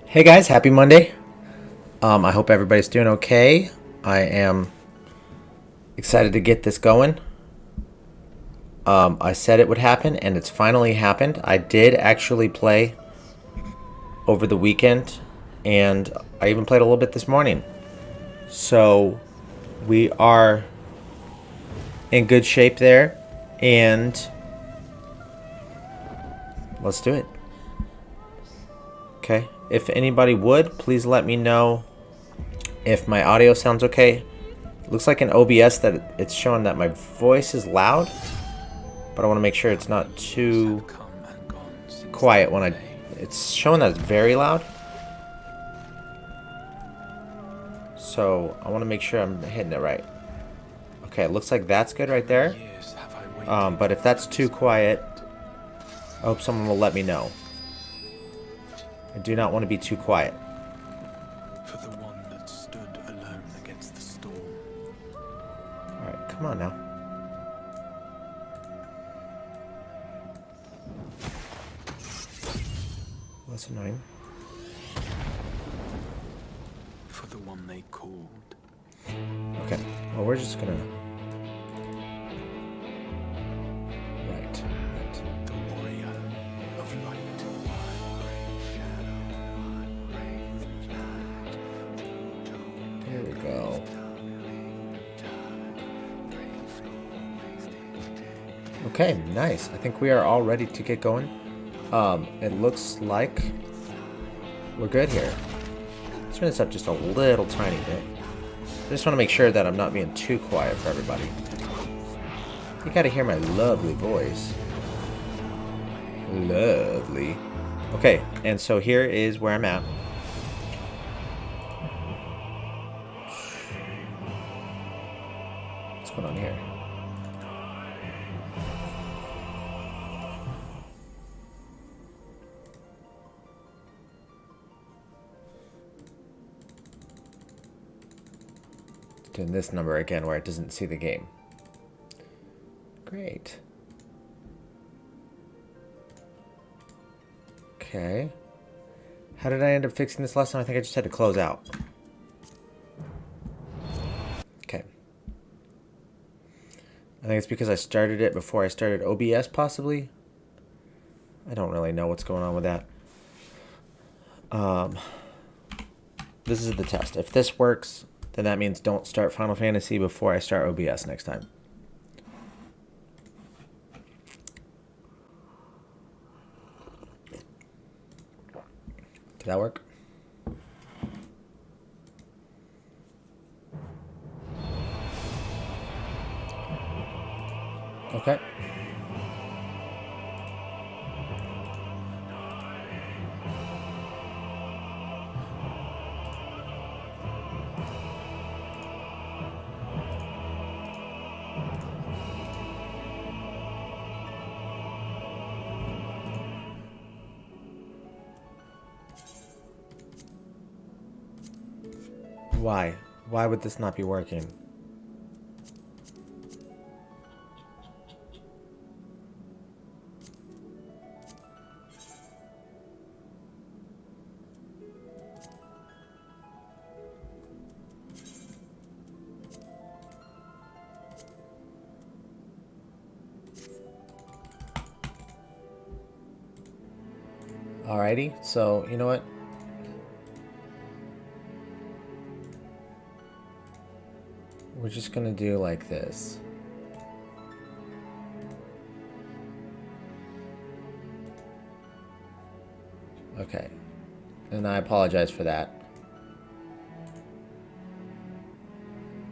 Hey guys, happy Monday. I hope everybody's doing okay. I am excited to get this going. I said it would happen, and it's finally happened. I did actually play over the weekend, and I even played a little bit this morning. So we are in good shape there, and let's do it. Okay. If anybody would, please let me know if my audio sounds okay. Looks like in OBS that it's showing that my voice is loud, but I want to make sure it's not too quiet when it's showing that it's very loud. So I want to make sure I'm hitting it right. Okay, it looks like that's good right there. But if that's too quiet, I hope someone will let me know. I do not want to be too quiet. For the one that stood alone against the storm. Alright, come on now. That's annoying. For the one they called. Okay, well we're just gonna... Right. The warrior of light. There we go. Okay, nice. I think we are all ready to get going. It looks like we're good here. Let's turn this up just a little tiny bit. I just want to make sure that I'm not being too quiet for everybody. You gotta hear my lovely voice. Lovely. Okay, and so here is where I'm at. What's going on here? Doing this number again where it doesn't see the game. Great. Okay. How did I end up fixing this last time? I think I just had to close out. Okay. I think it's because I started it before I started OBS, possibly. I don't really know what's going on with that. This is the test. If this works, then that means don't start Final Fantasy before I start OBS next time. Did that work? Okay. Why? Why would this not be working? Alrighty, so you know what? We're just gonna do like this. Okay. And I apologize for that.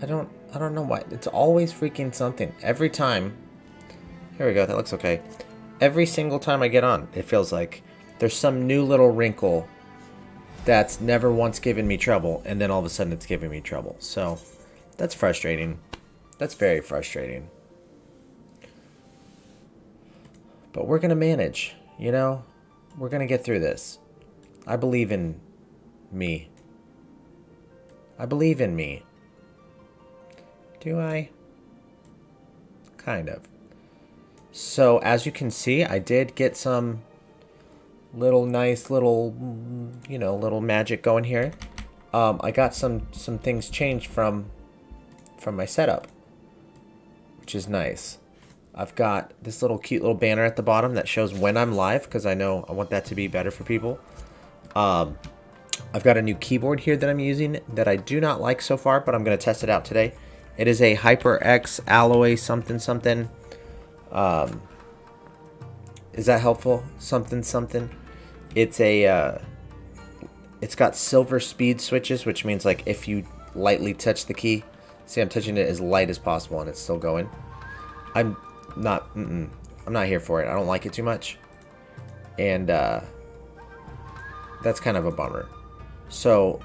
I don't know why. It's always freaking something. Every time. Here we go, that looks okay. Every single time I get on, it feels like there's some new little wrinkle that's never once given me trouble, and then all of a sudden it's giving me trouble. So, that's frustrating. That's very frustrating. But we're going to manage, you know? We're going to get through this. I believe in me. I believe in me. Do I? Kind of. So, as you can see, I did get some little nice little, you know, little magic going here. I got some things changed from my setup, which is nice. I've got this little cute little banner at the bottom that shows when I'm live, because I know I want that to be better for people. I've got a new keyboard here that I'm using that I do not like so far, but I'm going to test it out today. It is a HyperX Alloy something something. Is that helpful? Something something. It's a it's got silver speed switches, which means like if you lightly touch the key, see I'm touching it as light as possible and it's still going. I'm not here for it. I don't like it too much, and that's kind of a bummer. So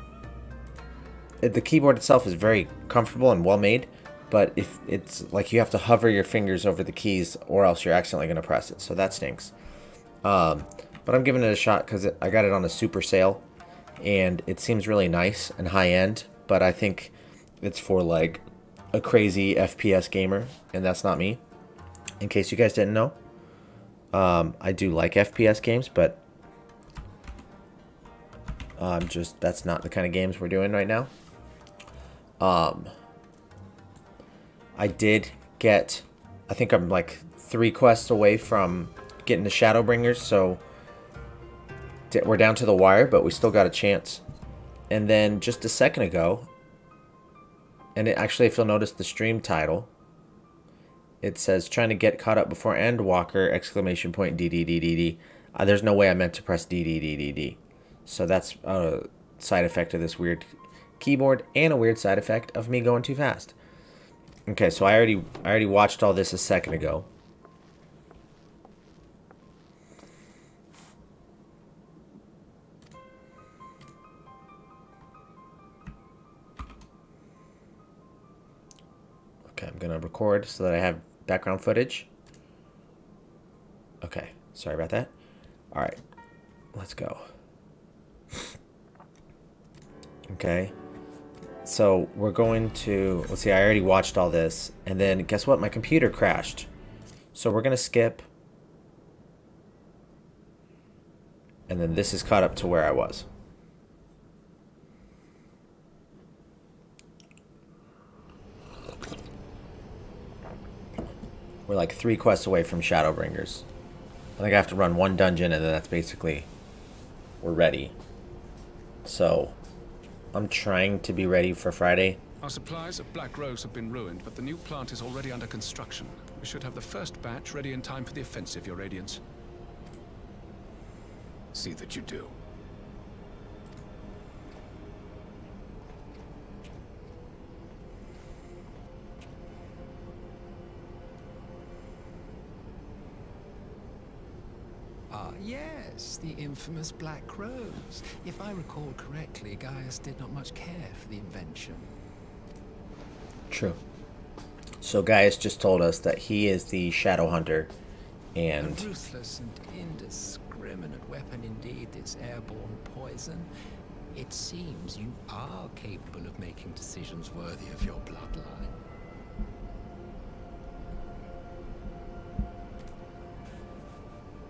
the keyboard itself is very comfortable and well made, but if it's like you have to hover your fingers over the keys or else you're accidentally going to press it, so that stinks. But I'm giving it a shot because I got it on a super sale and it seems really nice and high end, but I think it's for like a crazy FPS gamer, and that's not me. In case you guys didn't know, I do like FPS games, but that's not the kind of games we're doing right now. I did get, I think I'm like 3 quests away from getting the Shadowbringers, so we're down to the wire, but we still got a chance. And then just a second ago, and actually if you'll notice the stream title, it says trying to get caught up before Endwalker, exclamation point DDDDD. There's no way I meant to press DDDDD. So that's a side effect of this weird keyboard and a weird side effect of me going too fast. Okay, so I already watched all this a second ago. Okay, I'm gonna record so that I have background footage. Okay, sorry about that. All right, let's go. Okay, so we're going to, let's see, I already watched all this, and then guess what? My computer crashed. So we're gonna skip, and then this is caught up to where I was. We're like 3 quests away from Shadowbringers. I think I have to run 1 dungeon, and then that's basically, we're ready. So I'm trying to be ready for Friday. Our supplies of Black Rose have been ruined, but the new plant is already under construction. We should have the first batch ready in time for the offensive, Your Radiance. See that you do. Yes, the infamous Black Rose. If I recall correctly, Gaius did not much care for the invention. True. So Gaius just told us that he is the Shadow Hunter, and A ruthless and indiscriminate weapon indeed, this airborne poison. It seems you are capable of making decisions worthy of your bloodline.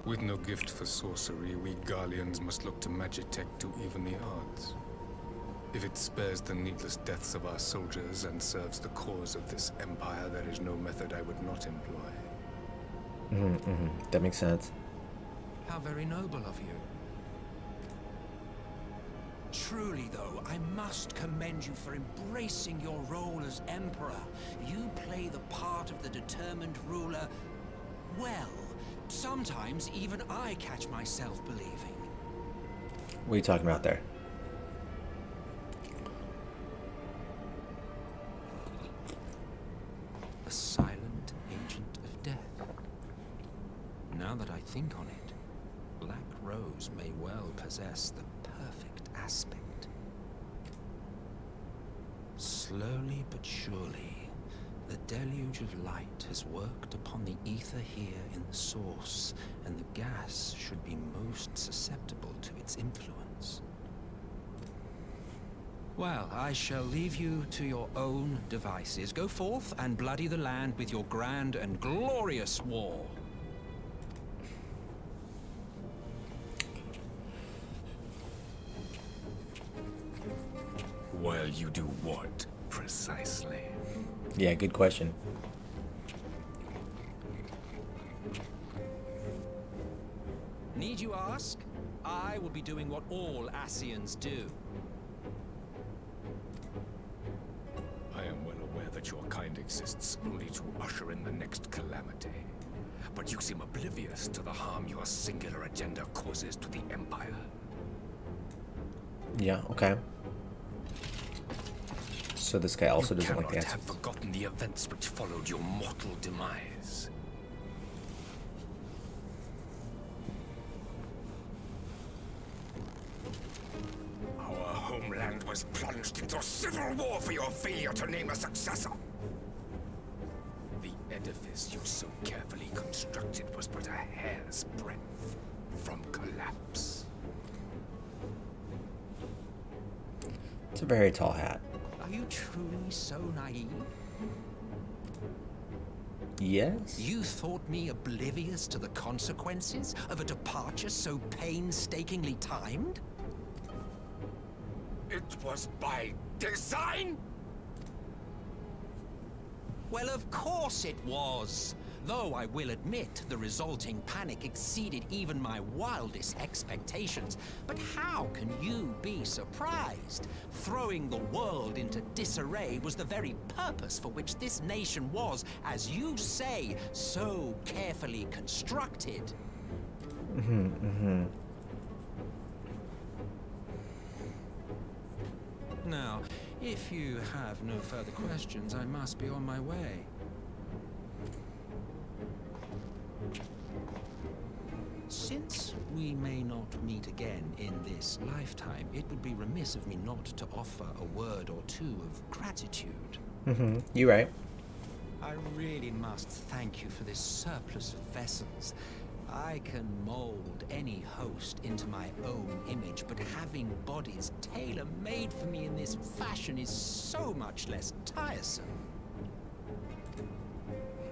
With no gift for sorcery, we Garleans must look to Magitech to even the odds. If it spares the needless deaths of our soldiers and serves the cause of this empire, there is no method I would not employ. that makes sense. How very noble of you. Truly, though, I must commend you for embracing your role as Emperor. You play the part of the determined ruler well. Sometimes even I catch myself believing. What are you talking about there? A silent agent of death. Now that I think on it, Black Rose may well possess the perfect aspect. Slowly but surely, the deluge of light has worked upon the ether here in the source, and the gas should be most susceptible to its influence. Well, I shall leave you to your own devices. Go forth and bloody the land with your grand and glorious war. While you do what, precisely? Yeah, good question. Need you ask? I will be doing what all Ascians do. I am well aware that your kind exists only to usher in the next calamity. But you seem oblivious to the harm your singular agenda causes to the Empire. Yeah, okay. So this guy also You doesn't like the cannot have answers. forgotten the events which followed your mortal demise. Our homeland was plunged into civil war for your failure to name a successor. The edifice you so carefully constructed was but a hair's breadth from collapse. It's a very tall hat. Are you truly so naive? Yes? You thought me oblivious to the consequences of a departure so painstakingly timed? It was by design? Well, of course it was. Though I will admit the resulting panic exceeded even my wildest expectations. But how can you be surprised? Throwing the world into disarray was the very purpose for which this nation was, as you say, so carefully constructed. Now, if you have no further questions, I must be on my way. Since we may not meet again in this lifetime, it would be remiss of me not to offer a word or two of gratitude. You right. I really must thank you for this surplus of vessels. I can mold any host into my own image, but having bodies tailor-made for me in this fashion is so much less tiresome.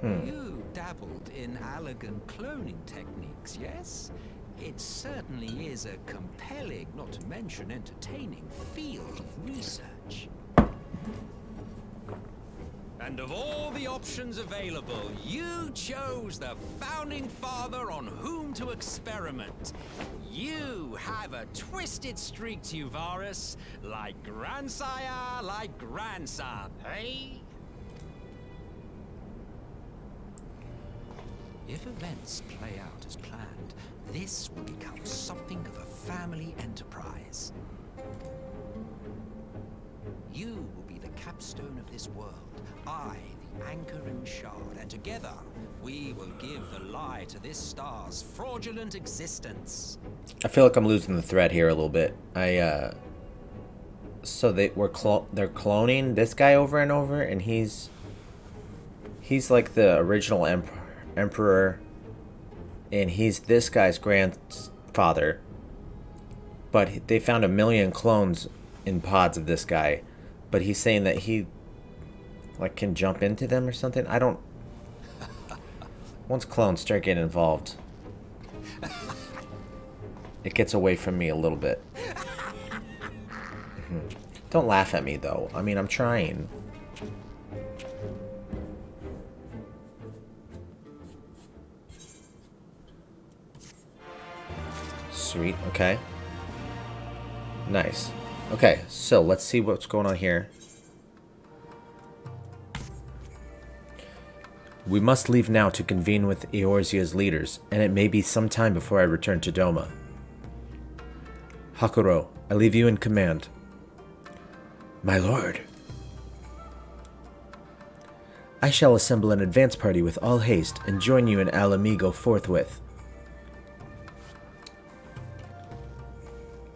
You dabbled in elegant cloning techniques, yes? It certainly is a compelling, not to mention entertaining, field of research. And of all the options available, you chose the founding father on whom to experiment. You have a twisted streak to you, Varus, like grandsire, like grandson, eh? If events play out as planned, this will become something of a family enterprise. You will be the capstone of this world, I, the anchor and shard, and together we will give the lie to this star's fraudulent existence. I feel like I'm losing the thread here a little bit. So they're cloning this guy over and over, and he's like the original emperor, and he's this guy's grandfather. But they found 1 million clones in pods of this guy, but he's saying that he like can jump into them or something. I don't. Once clones start getting involved, it gets away from me a little bit. Don't laugh at me though. I mean, I'm trying. Sweet, okay. Nice. Okay, so let's see what's going on here. We must leave now to convene with Eorzea's leaders, and it may be some time before I return to Doma. Hakuro, I leave you in command. My lord. I shall assemble an advance party with all haste and join you in Alamigo forthwith.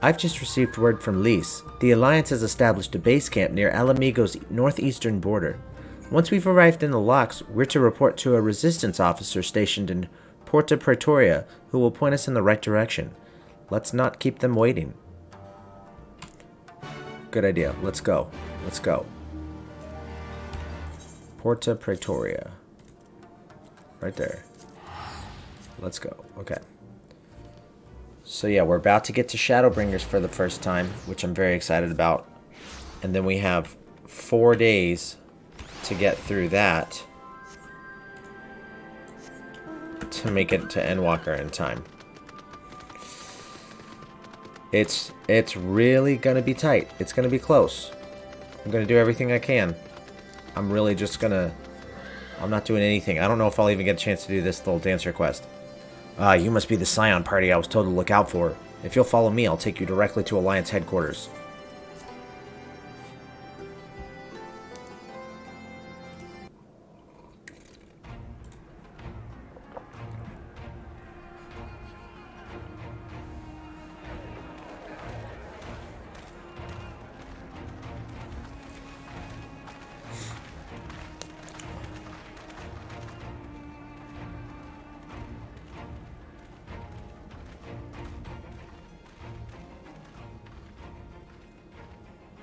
I've just received word from Lys. The Alliance has established a base camp near Alamigo's northeastern border. Once we've arrived in the locks, we're to report to a resistance officer stationed in Porta Praetoria, who will point us in the right direction. Let's not keep them waiting. Good idea. Let's go. Let's go. Porta Praetoria. Right there. Let's go. Okay. So yeah, we're about to get to Shadowbringers for the first time, which I'm very excited about. And then we have 4 days to get through that to make it to Endwalker in time. It's really gonna be tight. It's gonna be close. I'm gonna do everything I can. I'm really just gonna... I'm not doing anything. I don't know if I'll even get a chance to do this little dancer quest. You must be the Scion party I was told to look out for. If you'll follow me, I'll take you directly to Alliance headquarters.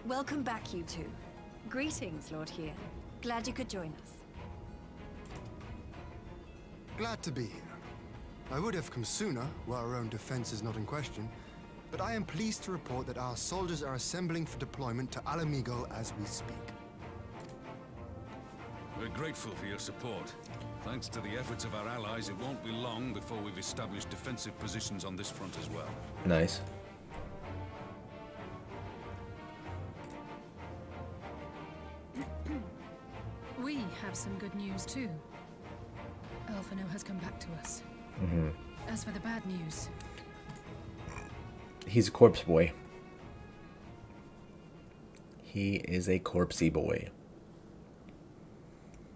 Welcome back, you two. Greetings, Lord Here. Glad you could join us. Glad to be here. I would have come sooner, where our own defense is not in question, but I am pleased to report that our soldiers are assembling for deployment to Alamigo as we speak. We're grateful for your support. Thanks to the efforts of our allies, it won't be long before we've established defensive positions on this front as well. Nice. We have some good news too. Alphino has come back to us. As for the bad news, He's a corpse boy. He is a corpsey boy.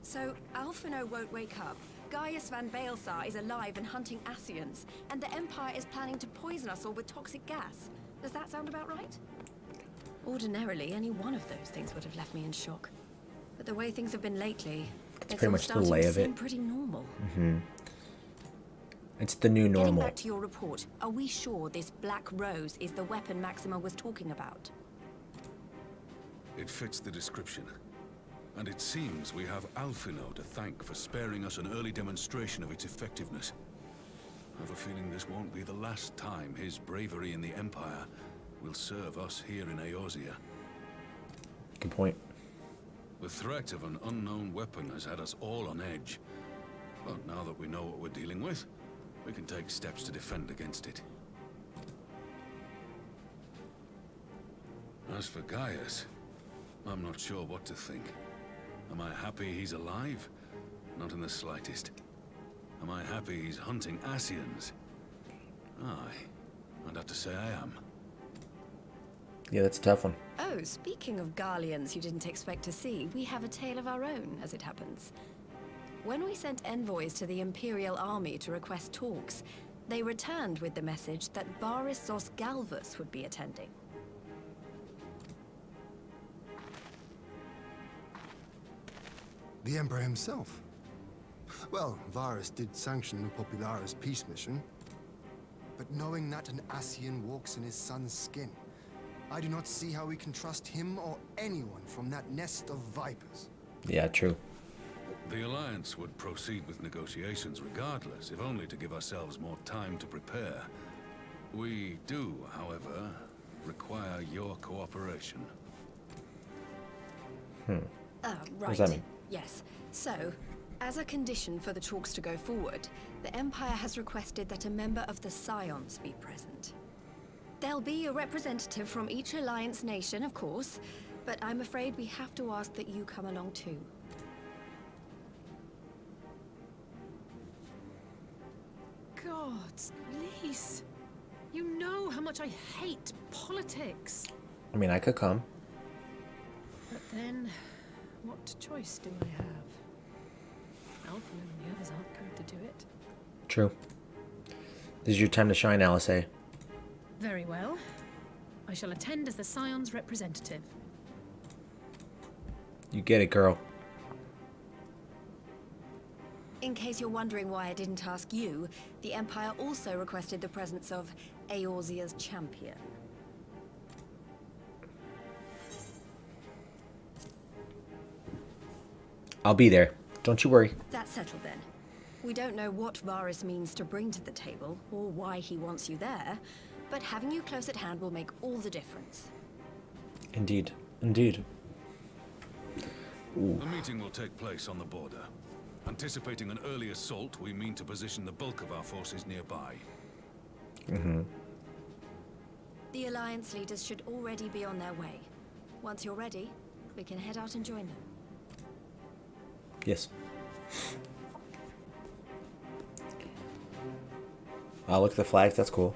So, Alphino won't wake up. Gaius van Baelsar is alive and hunting Ascians, and the Empire is planning to poison us all with toxic gas. Does that sound about right? Ordinarily, any one of those things would have left me in shock. But the way things have been lately, It's pretty much the lay of it. Pretty normal. It's the new Getting normal. back to your report, are we sure this Black Rose is the weapon Maxima was talking about? It fits the description. And it seems we have Alphino to thank for sparing us an early demonstration of its effectiveness. I have a feeling this won't be the last time his bravery in the Empire will serve us here in Eorzea. Good point. The threat of an unknown weapon has had us all on edge. But now that we know what we're dealing with, we can take steps to defend against it. As for Gaius, I'm not sure what to think. Am I happy he's alive? Not in the slightest. Am I happy he's hunting Ascians? Aye, I'd have to say I am. Yeah, that's a tough one. Oh, speaking of Garleans you didn't expect to see, we have a tale of our own, as it happens. When we sent envoys to the Imperial Army to request talks, they returned with the message that Varys Zos Galvus would be attending. The Emperor himself. Well, Varys did sanction the Popularis peace mission. But knowing that an Ascian walks in his son's skin, I do not see how we can trust him or anyone from that nest of vipers. Yeah, true. The Alliance would proceed with negotiations regardless, if only to give ourselves more time to prepare. We do, however, require your cooperation. Right. What does that mean? Yes. So, as a condition for the talks to go forward, the Empire has requested that a member of the Scions be present. There'll be a representative from each Alliance nation, of course, but I'm afraid we have to ask that you come along too. gods, Lise, you know how much I hate politics. I mean, I could come. But then, what choice do I have? Alpha and the others aren't going to do it. True. This is your time to shine, Alice. Very well. I shall attend as the Scion's representative. You get it, girl. In case you're wondering why I didn't ask you, the Empire also requested the presence of Eorzea's champion. I'll be there. Don't you worry. That's settled then. We don't know what Varys means to bring to the table, or why he wants you there, but having you close at hand will make all the difference. Indeed. Indeed. The meeting will take place on the border. Anticipating an early assault, we mean to position the bulk of our forces nearby. The Alliance leaders should already be on their way. Once you're ready, we can head out and join them. Yes. Oh, look at the flags. That's cool.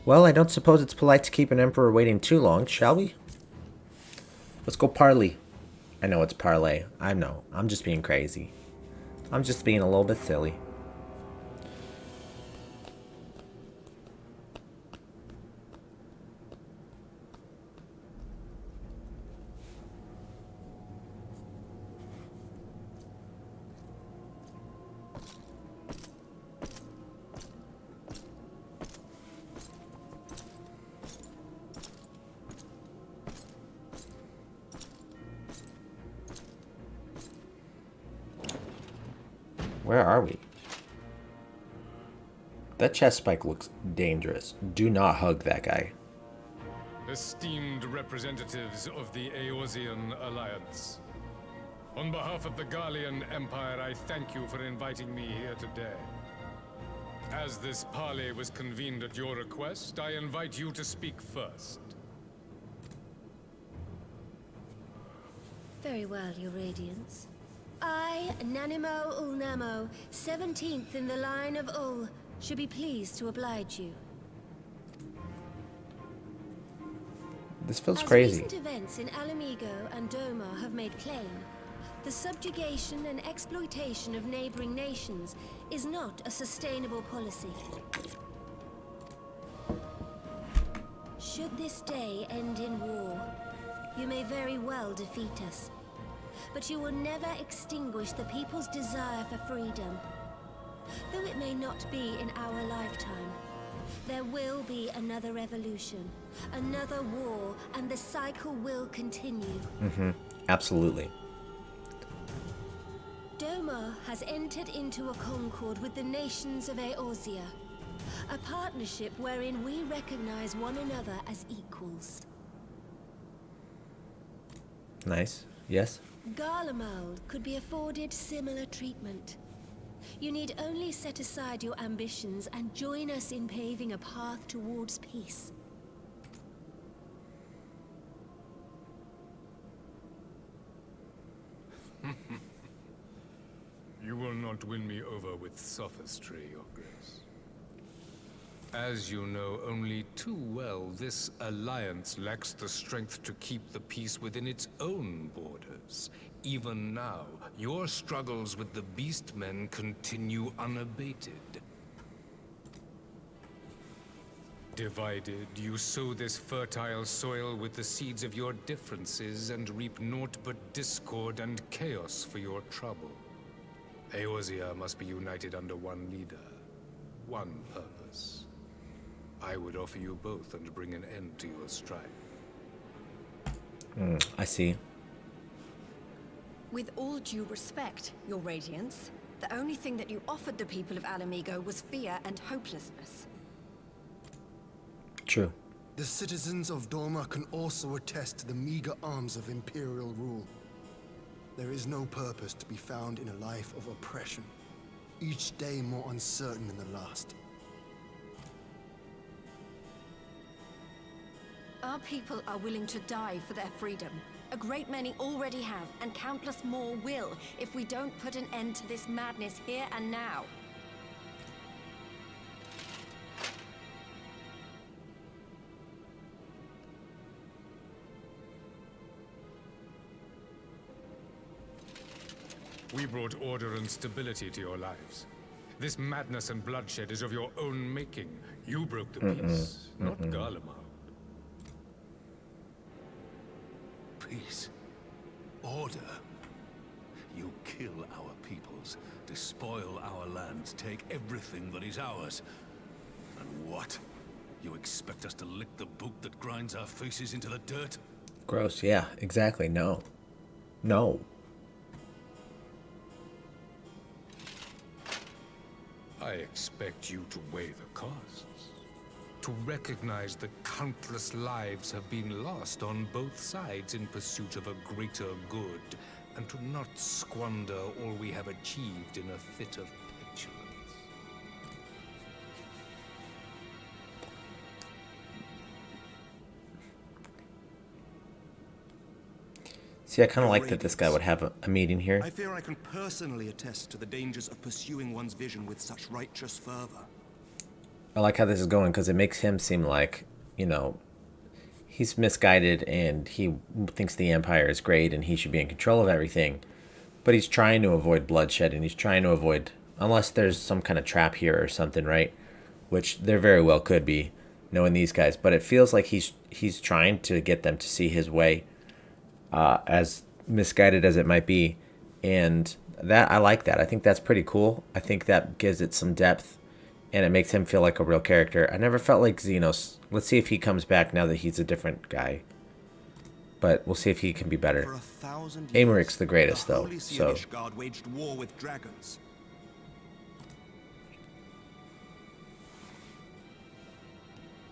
Well, I don't suppose it's polite to keep an emperor waiting too long, shall we? Let's go parley. I know it's parlay. I know. I'm just being crazy. I'm just being a little bit silly. Where are we? That chest spike looks dangerous. Do not hug that guy. Esteemed representatives of the Eorzean Alliance, on behalf of the Gallian Empire, I thank you for inviting me here today. As this parley was convened at your request, I invite you to speak first. Very well, Your Radiance. I, Nanimo Ulnamo, 17th in the line of Ul, should be pleased to oblige you. This feels crazy. Recent events in Alamigo and Doma have made plain, the subjugation and exploitation of neighboring nations is not a sustainable policy. Should this day end in war, you may very well defeat us. But you will never extinguish the people's desire for freedom. Though it may not be in our lifetime, there will be another revolution, another war, and the cycle will continue. Absolutely. Doma has entered into a concord with the nations of Eorzea, a partnership wherein we recognize one another as equals. Nice. Yes. Garlemald could be afforded similar treatment. You need only set aside your ambitions and join us in paving a path towards peace. You will not win me over with sophistry, Your Grace. As you know only too well, this alliance lacks the strength to keep the peace within its own borders. Even now, your struggles with the Beastmen continue unabated. Divided, you sow this fertile soil with the seeds of your differences and reap naught but discord and chaos for your trouble. Eorzea must be united under one leader, one purpose. I would offer you both and bring an end to your strife. I see. With all due respect, Your Radiance, the only thing that you offered the people of Alamigo was fear and hopelessness. True. The citizens of Doma can also attest to the meager arms of Imperial rule. There is no purpose to be found in a life of oppression, each day more uncertain than the last. Our people are willing to die for their freedom. A great many already have, and countless more will, if we don't put an end to this madness here and now. We brought order and stability to your lives. This madness and bloodshed is of your own making. You broke the peace, not Garlemald. Peace. Order. You kill our peoples, despoil our lands, take everything that is ours. And what? You expect us to lick the boot that grinds our faces into the dirt? Gross. Yeah, exactly. No. No. I expect you to weigh the costs. To recognize that countless lives have been lost on both sides in pursuit of a greater good, and to not squander all we have achieved in a fit of petulance. See, I kind of like that this guy would have a meeting here. I fear I can personally attest to the dangers of pursuing one's vision with such righteous fervor. I like how this is going because it makes him seem like, you know, he's misguided and he thinks the Empire is great and he should be in control of everything. But he's trying to avoid bloodshed and he's trying to avoid, unless there's some kind of trap here or something, right? Which there very well could be, knowing these guys. But it feels like he's trying to get them to see his way, as misguided as it might be. And that, I like that. I think that's pretty cool. I think that gives it some depth. And it makes him feel like a real character. I never felt like Xenos. Let's see if he comes back now that he's a different guy. But we'll see if he can be better. For 1,000 years, Amaric's the greatest, though. Holy So Ishgard waged war with dragons.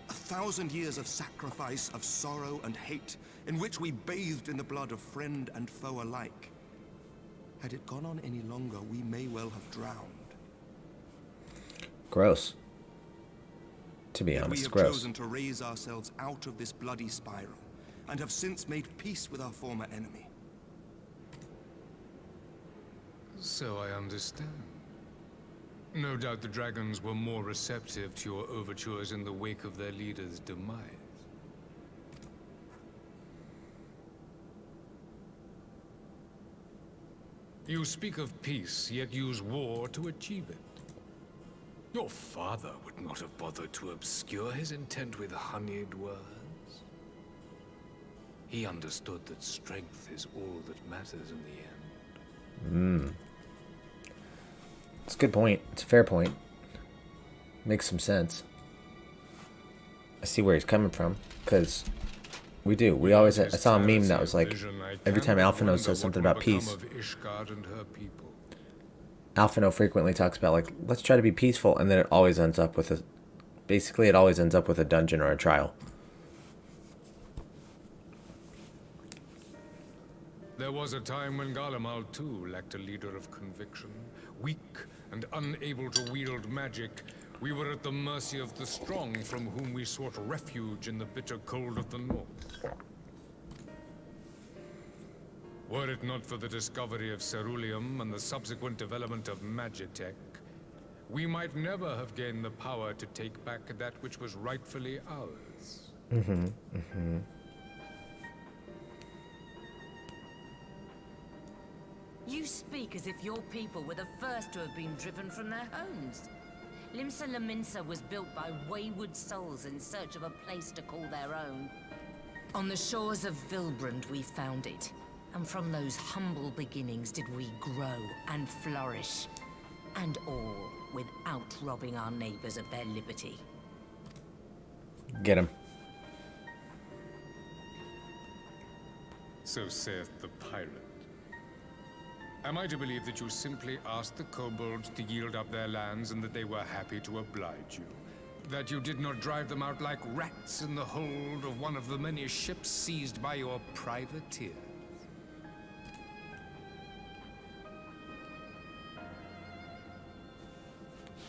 A 1,000 years of sacrifice, of sorrow and hate, in which we bathed in the blood of friend and foe alike. Had it gone on any longer, we may well have drowned. gross. To be Yet honest, we have gross. chosen to raise ourselves out of this bloody spiral, and have since made peace with our former enemy. So I understand. No doubt the dragons were more receptive to your overtures in the wake of their leader's demise. You speak of peace, yet use war to achieve it. Your father would not have bothered to obscure his intent with honeyed words. He understood that strength is all that matters in the end. It's a good point. It's a fair point. Makes some sense. I see where he's coming from, because we do. We always. I saw a meme that was like, every time Alphino says something about peace, Alphino frequently talks about like, let's try to be peaceful, and then it always ends up with a, basically it always ends up with a dungeon or a trial. There was a time when Garlemald too lacked a leader of conviction. Weak and unable to wield magic, we were at the mercy of the strong, from whom we sought refuge in the bitter cold of the north. Were it not for the discovery of ceruleum and the subsequent development of Magitech, we might never have gained the power to take back that which was rightfully ours. You speak as if your people were the first to have been driven from their homes. Limsa Lominsa was built by wayward souls in search of a place to call their own. On the shores of Vilbrand we found it, and from those humble beginnings did we grow and flourish. And all without robbing our neighbors of their liberty. Get him. So saith the pirate. Am I to believe that you simply asked the kobolds to yield up their lands and that they were happy to oblige you? That you did not drive them out like rats in the hold of one of the many ships seized by your privateers?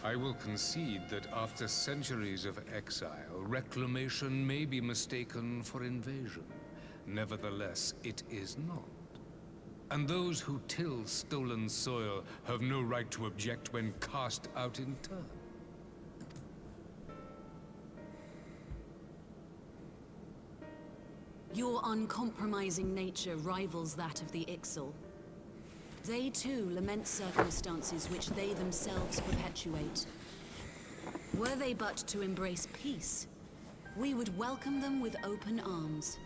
I will concede that after centuries of exile, reclamation may be mistaken for invasion. Nevertheless, it is not. And those who till stolen soil have no right to object when cast out in turn. Your uncompromising nature rivals that of the Ixal. They too lament circumstances which they themselves perpetuate. Were they but to embrace peace, we would welcome them with open arms.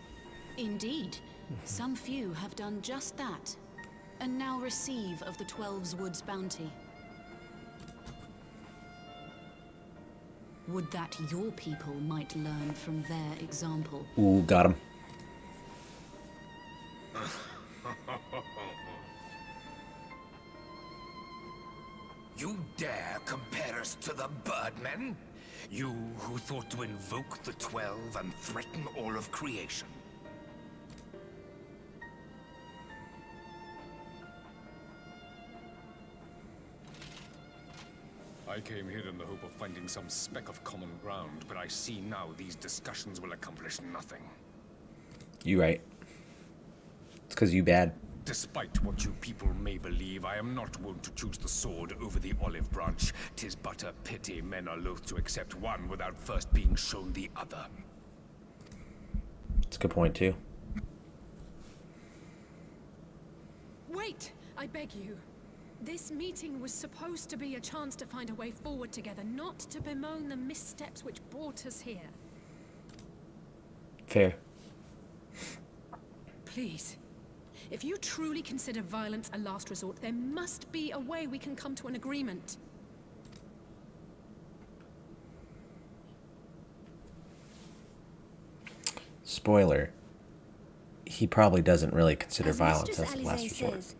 Indeed, some few have done just that, and now receive of the Twelve's Wood's bounty. Would that your people might learn from their example. Ooh, got him. You dare compare us men? You who thought to invoke the 12 and threaten all of creation. I came here in the hope of finding some speck of common ground, but I see now these discussions will accomplish nothing. You right. It's because you bad. Despite what you people may believe, I am not wont to choose the sword over the olive branch. 'Tis but a pity men are loath to accept one without first being shown the other. It's a good point, too. Wait! I beg you. This meeting was supposed to be a chance to find a way forward together, not to bemoan the missteps which brought us here. Fair. Please. If you truly consider violence a last resort, there must be a way we can come to an agreement. Spoiler. He probably doesn't really consider violence Mistress as a last Alisaie resort. says,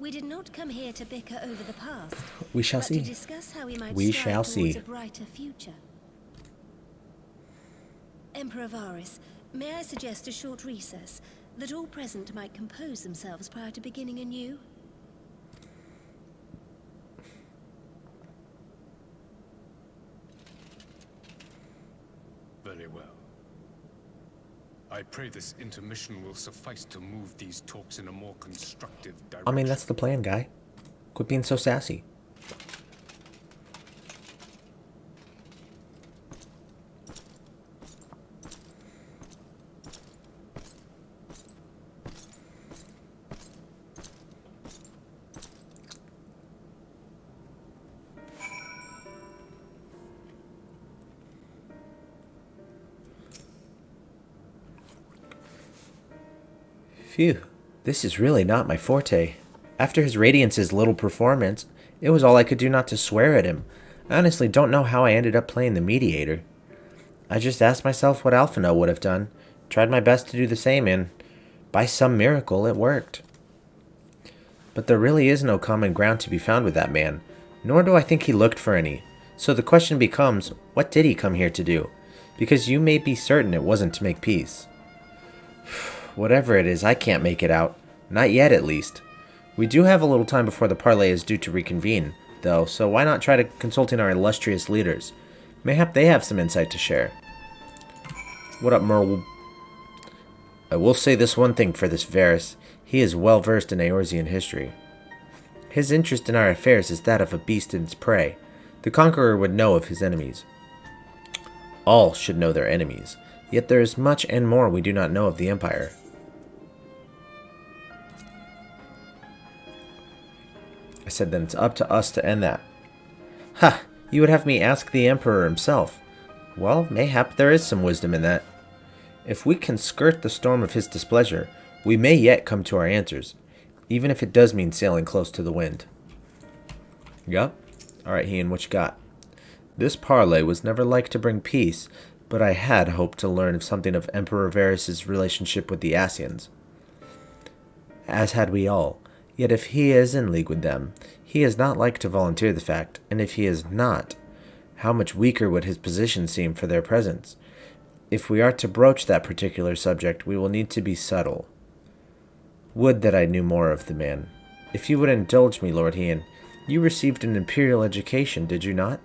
we did not come here to bicker over the past. We shall but see. To discuss how we might We strive shall towards see. a brighter future. Emperor Varus, may I suggest a short recess, that all present might compose themselves prior to beginning anew? Very well. I pray this intermission will suffice to move these talks in a more constructive direction. I mean, that's the plan, guy. Quit being so sassy. Phew, this is really not my forte. After his Radiance's little performance, it was all I could do not to swear at him. I honestly don't know how I ended up playing the mediator. I just asked myself what Alphino would have done, tried my best to do the same, and by some miracle it worked. But there really is no common ground to be found with that man, nor do I think he looked for any. So the question becomes, what did he come here to do? Because you may be certain it wasn't to make peace. Whatever it is, I can't make it out. Not yet, at least. We do have a little time before the parley is due to reconvene, though, so why not try to consulting our illustrious leaders? Mayhap they have some insight to share. What up, Merle? I will say this one thing for this Varus. He is well versed in Eorzean history. His interest in our affairs is that of a beast in its prey. The Conqueror would know of his enemies. All should know their enemies, yet there is much and more we do not know of the Empire. I said that it's up to us to end that. Ha! You would have me ask the Emperor himself. Well, mayhap there is some wisdom in that. If we can skirt the storm of his displeasure, we may yet come to our answers, even if it does mean sailing close to the wind. Yup. Alright, Ian, what you got? This parley was never like to bring peace, but I had hoped to learn something of Emperor Varus's relationship with the Asians. As had we all. Yet if he is in league with them, he is not like to volunteer the fact, and if he is not, how much weaker would his position seem for their presence? If we are to broach that particular subject, we will need to be subtle. Would that I knew more of the man. If you would indulge me, Lord Ian, you received an imperial education, did you not?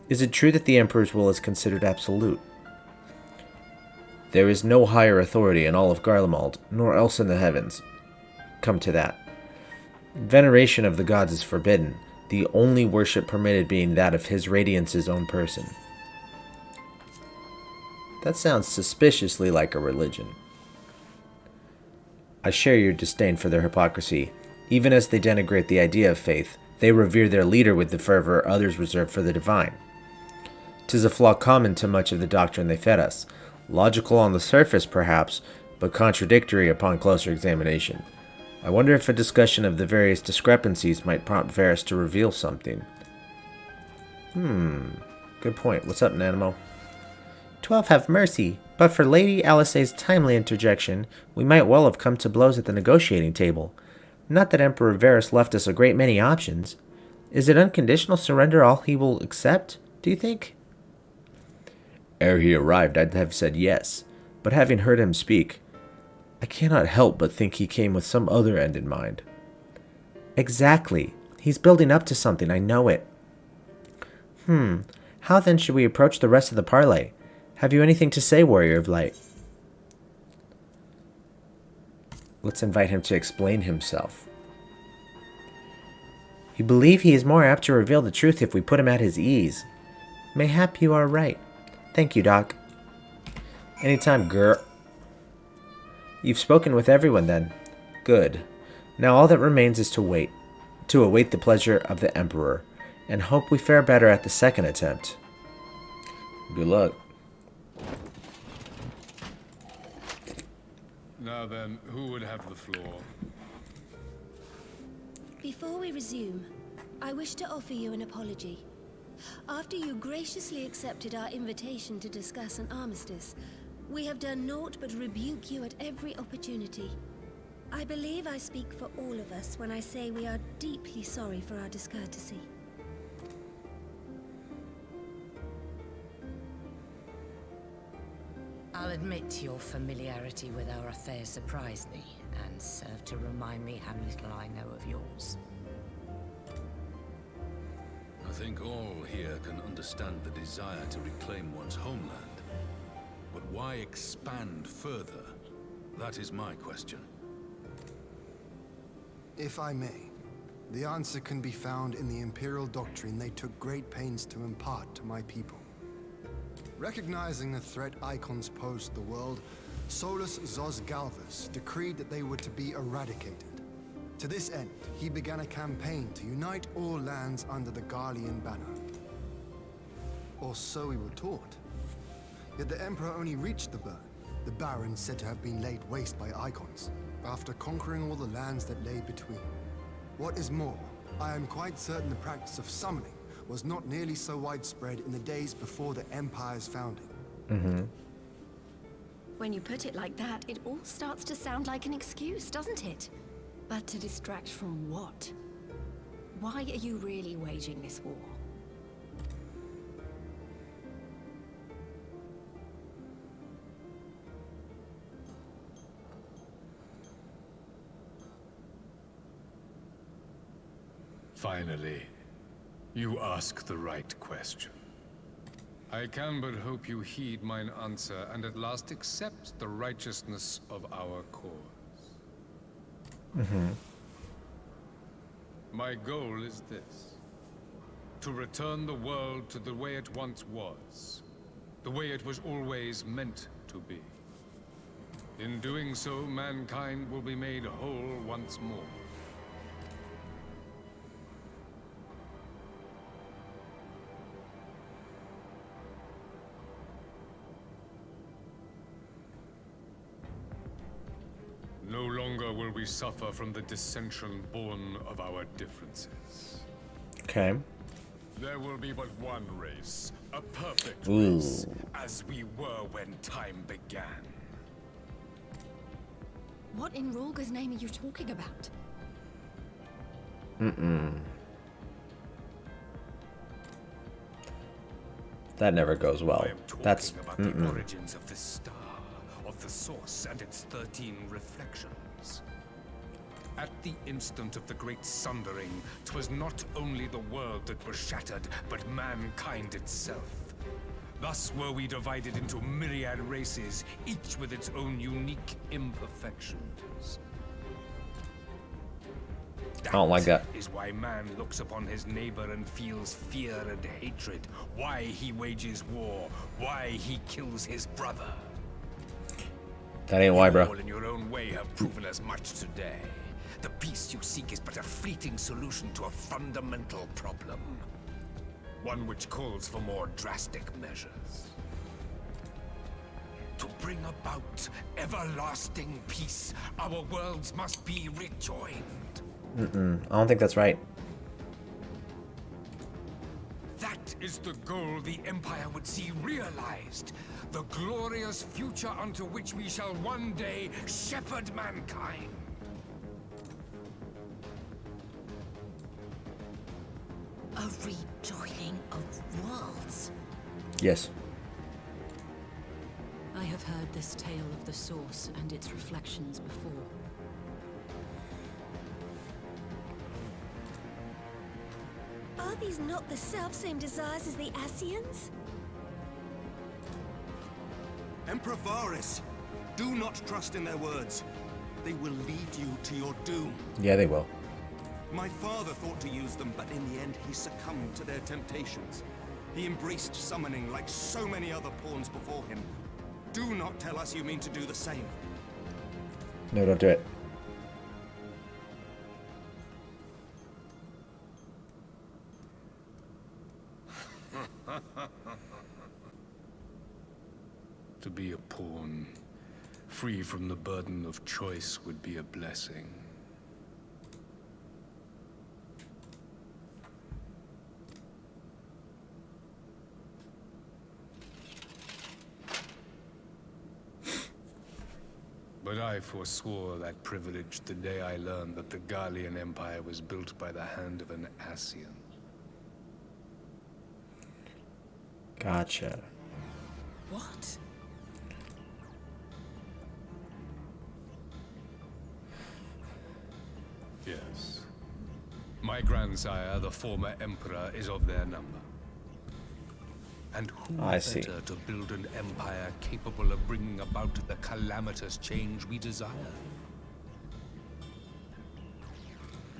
Is it true that the Emperor's will is considered absolute? There is no higher authority in all of Garlemald, nor else in the heavens. Come to that. Veneration of the gods is forbidden, the only worship permitted being that of His Radiance's own person. That sounds suspiciously like a religion. I share your disdain for their hypocrisy. Even as they denigrate the idea of faith, they revere their leader with the fervor others reserve for the divine. 'Tis a flaw common to much of the doctrine they fed us, logical on the surface perhaps, but contradictory upon closer examination. I wonder if a discussion of the various discrepancies might prompt Varus to reveal something. Good point. What's up, Nanimo? 12 have mercy, but for Lady Alisaie's timely interjection, we might well have come to blows at the negotiating table. Not that Emperor Varus left us a great many options. Is it unconditional surrender all he will accept, do you think? Ere he arrived, I'd have said yes, but having heard him speak, I cannot help but think he came with some other end in mind. Exactly. He's building up to something, I know it. How then should we approach the rest of the parley? Have you anything to say, Warrior of Light? Let's invite him to explain himself. You believe he is more apt to reveal the truth if we put him at his ease. Mayhap you are right. Thank you, Doc. Anytime, girl. You've spoken with everyone, then. Good. Now all that remains is to await the pleasure of the Emperor, and hope we fare better at the second attempt. Good luck. Now then, who would have the floor? Before we resume, I wish to offer you an apology. After you graciously accepted our invitation to discuss an armistice, we have done naught but rebuke you at every opportunity. I believe I speak for all of us when I say we are deeply sorry for our discourtesy. I'll admit your familiarity with our affair surprised me, and served to remind me how little I know of yours. I think all here can understand the desire to reclaim one's homeland. But why expand further? That is my question. If I may, the answer can be found in the Imperial doctrine they took great pains to impart to my people. Recognizing the threat icons posed to the world, Solus Zos Galvus decreed that they were to be eradicated. To this end, he began a campaign to unite all lands under the Garlean banner. Or so we were taught. Yet the Emperor only reached the burn, the Baron said to have been laid waste by icons, after conquering all the lands that lay between. What is more, I am quite certain the practice of summoning was not nearly so widespread in the days before the Empire's founding. When you put it like that, it all starts to sound like an excuse, doesn't it? But to distract from what? Why are you really waging this war? Finally, you ask the right question. I can but hope you heed mine answer, and at last accept the righteousness of our cause. My goal is this: to return the world to the way it once was, the way it was always meant to be. In doing so, mankind will be made whole once more. No longer will we suffer from the dissension born of our differences. Okay. There will be but one race, a perfect race, as we were when time began. What in Rulga's name are you talking about? That never goes well. I am talking That's about the origins of this star, of the source and its 13 reflections. At the instant of the great sundering, 'twas not only the world that was shattered, but mankind itself. Thus were we divided into myriad races, each with its own unique imperfections. I don't like that. Is why man looks upon his neighbor and feels fear and hatred, why he wages war, why he kills his brother. That ain't why, bro. You all in your own way have proven as much today. The peace you seek is but a fleeting solution to a fundamental problem. One which calls for more drastic measures. To bring about everlasting peace, our worlds must be rejoined. I don't think that's right. That is the goal the Empire would see realized. The glorious future unto which we shall one day shepherd mankind. A rejoining of worlds. Yes. have heard this tale of the Source and its reflections before. Are these not the self-same desires as the Ascians? Emperor Varys, do not trust in their words. They will lead you to your doom. Yeah, they will. My father thought to use them, but in the end he succumbed to their temptations. He embraced summoning like so many other pawns before him. Do not tell us you mean to do the same. No, don't do it. To be a pawn, free from the burden of choice, would be a blessing. But I forswore that privilege the day I learned that the Gallian Empire was built by the hand of an Ascian. Gotcha. What? Yes. My grandsire, the former emperor, is of their number. And who better to build an empire capable of bringing about the calamitous change we desire?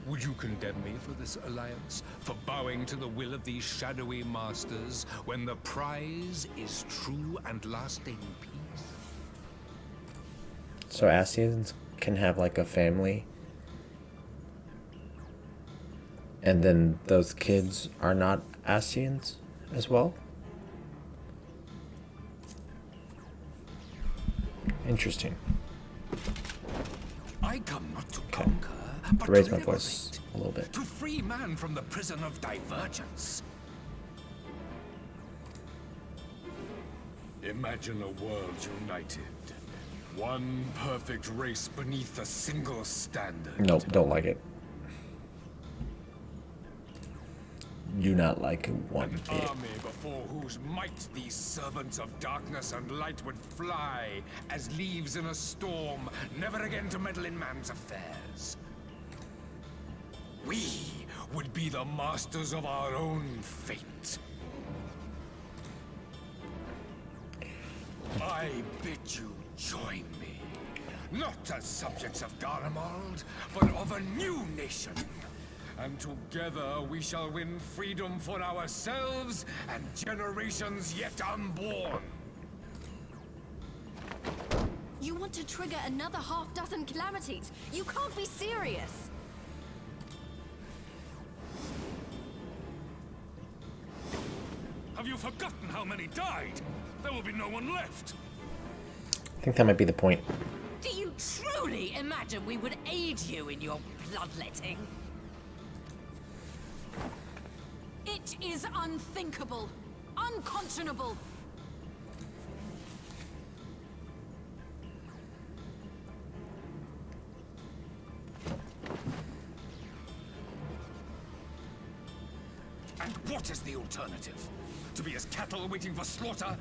Would you condemn me for this alliance? For bowing to the will of these shadowy masters, when the prize is true and lasting peace? So Ascians can have like a family, and then those kids are not Ascians as well? Interesting. I come not to conquer, but raise to my liberate, voice a little bit. to free man from the prison of divergence. Imagine a world united. One perfect race beneath a single standard. Nope, don't like it. Do not like it one bit. Army before whose might these servants of darkness and light would fly as leaves in a storm, never again to meddle in man's affairs. We would be the masters of our own fate. I bid you join me, not as subjects of Garlemald, but of a new nation. And together we shall win freedom for ourselves and generations yet unborn. You want to trigger another half-dozen calamities? You can't be serious! Have you forgotten how many died? There will be no one left. I think that might be the point. Do you truly imagine we would aid you in your bloodletting? It is unthinkable, unconscionable. And what is the alternative? To be as cattle waiting for slaughter?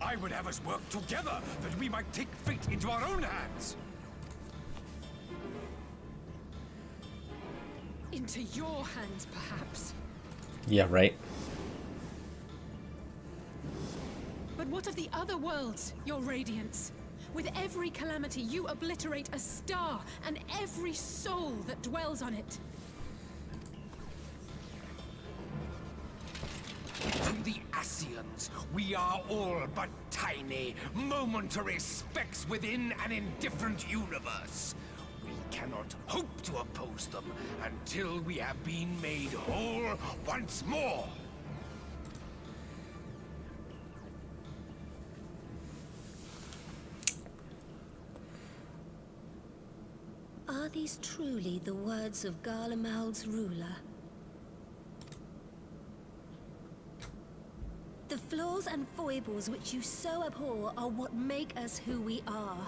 I would have us work together, that we might take fate into our own hands. Into your hands, perhaps. Yeah, right. But what of the other worlds, your radiance? With every calamity, you obliterate a star and every soul that dwells on it. To the Ascians, we are all but tiny, momentary specks within an indifferent universe. We cannot hope to oppose them until we have been made whole once more. Are these truly the words of Garlemald's ruler? The flaws and foibles which you so abhor are what make us who we are.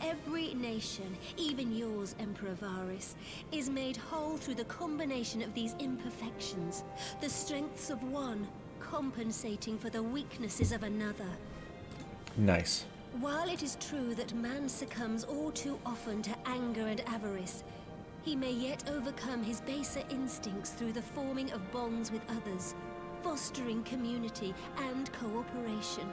Every nation, even yours, Emperor Varys, is made whole through the combination of these imperfections, the strengths of one compensating for the weaknesses of another. Nice. While it is true that man succumbs all too often to anger and avarice, he may yet overcome his baser instincts through the forming of bonds with others, fostering community and cooperation.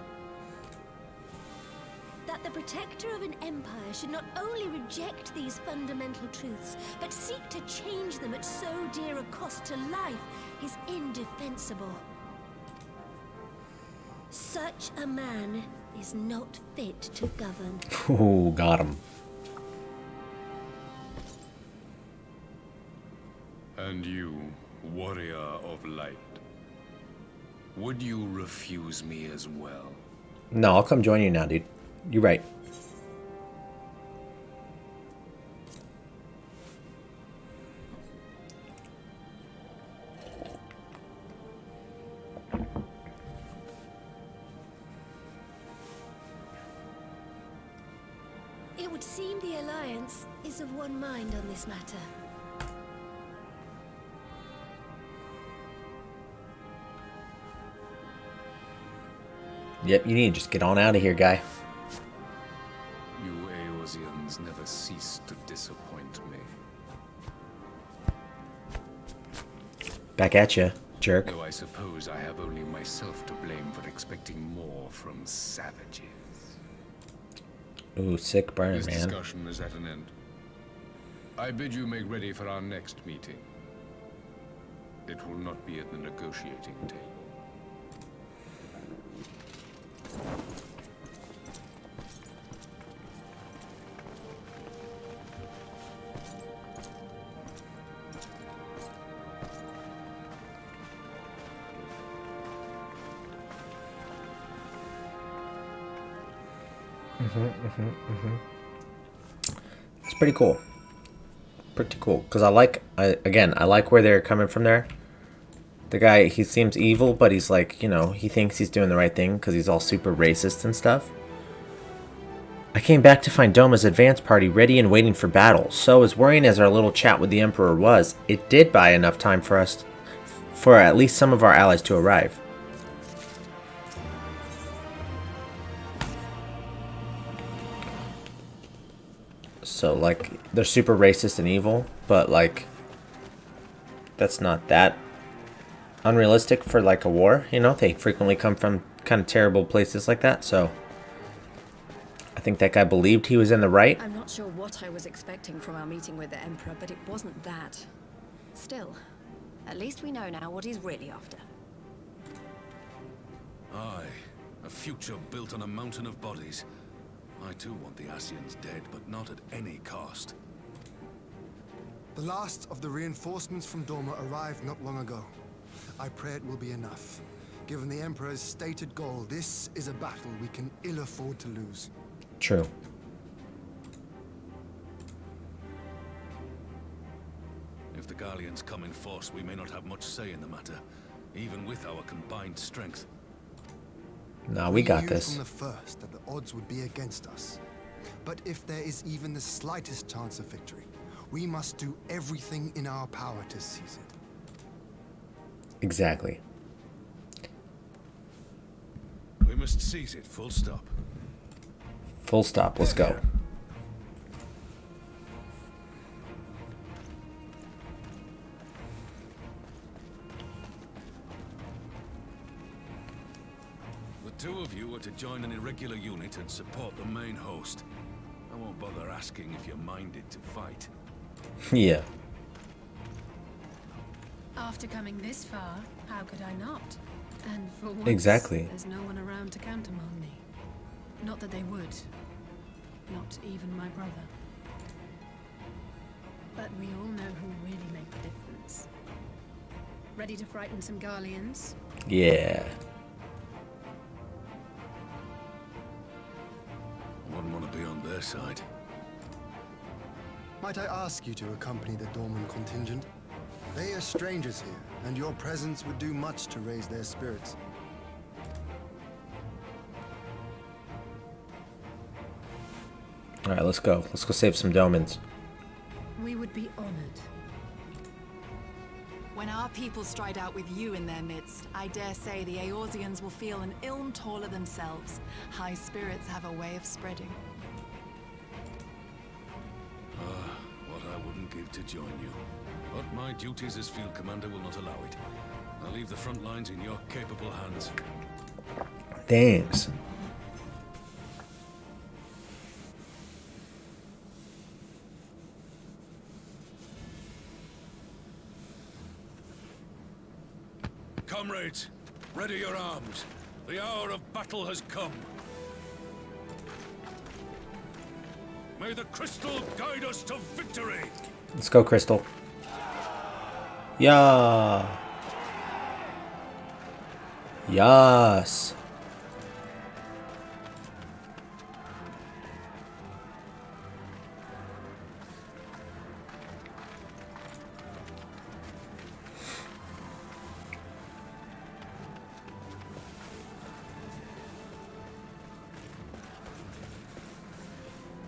That the protector of an empire should not only reject these fundamental truths, but seek to change them at so dear a cost to life is indefensible. Such a man is not fit to govern. Ooh, got him. And you, warrior of light, would you refuse me as well? No, I'll come join you now, dude. You're right. It would seem the Alliance is of one mind on this matter. Yep, you need to just get on out of here, guy. You Eorzeans never cease to disappoint me. Back at you, jerk. Though I suppose I have only myself to blame for expecting more from savages. Ooh, sick burn, This man. discussion is at an end. I bid you make ready for our next meeting. It will not be at the negotiating table. It's pretty cool. Pretty cool. Because I like where they're coming from there. The guy, he seems evil, but he's like, you know, he thinks he's doing the right thing because he's all super racist and stuff. I came back to find Doma's advance party ready and waiting for battle. So as worrying as our little chat with the Emperor was, it did buy enough time for us, for at least some of our allies to arrive. So, like, they're super racist and evil, but, like, that's not that unrealistic for, like, a war, you know? They frequently come from kind of terrible places like that, so I think that guy believed he was in the right. I'm not sure what I was expecting from our meeting with the Emperor, but it wasn't that. Still, at least we know now what he's really after. Aye, a future built on a mountain of bodies. I too want the Ascians dead, but not at any cost. The last of the reinforcements from Doma arrived not long ago. I pray it will be enough. Given the Emperor's stated goal, this is a battle we can ill afford to lose. True. If the Gallians come in force, we may not have much say in the matter, even with our combined strength. Nah, we got knew this. from the first that the odds would be against us. But if there is even the slightest chance of victory, we must do everything in our power to seize it. Exactly. We must seize it, full stop. Full stop. Let's go. The two of you are to join an irregular unit and support the main host. I won't bother asking if you're minded to fight. Yeah. After coming this far, how could I not? And for once, Exactly. there's no one around to countermand me. Not that they would. Not even my brother. But we all know who really make the difference. Ready to frighten some Garleans? Yeah. Wouldn't want to be on their side. Might I ask you to accompany the Dorman contingent? They are strangers here, and your presence would do much to raise their spirits. Alright, let's go. Let's go save some Domans. We would be honored. When our people stride out with you in their midst, I dare say the Eorzeans will feel an ilm taller themselves. High spirits have a way of spreading. What I wouldn't give to join you. But my duties as field commander will not allow it. I'll leave the front lines in your capable hands. Thanks. Comrades, ready your arms. The hour of battle has come. May the crystal guide us to victory. Let's go, Crystal. Yeah. Yes.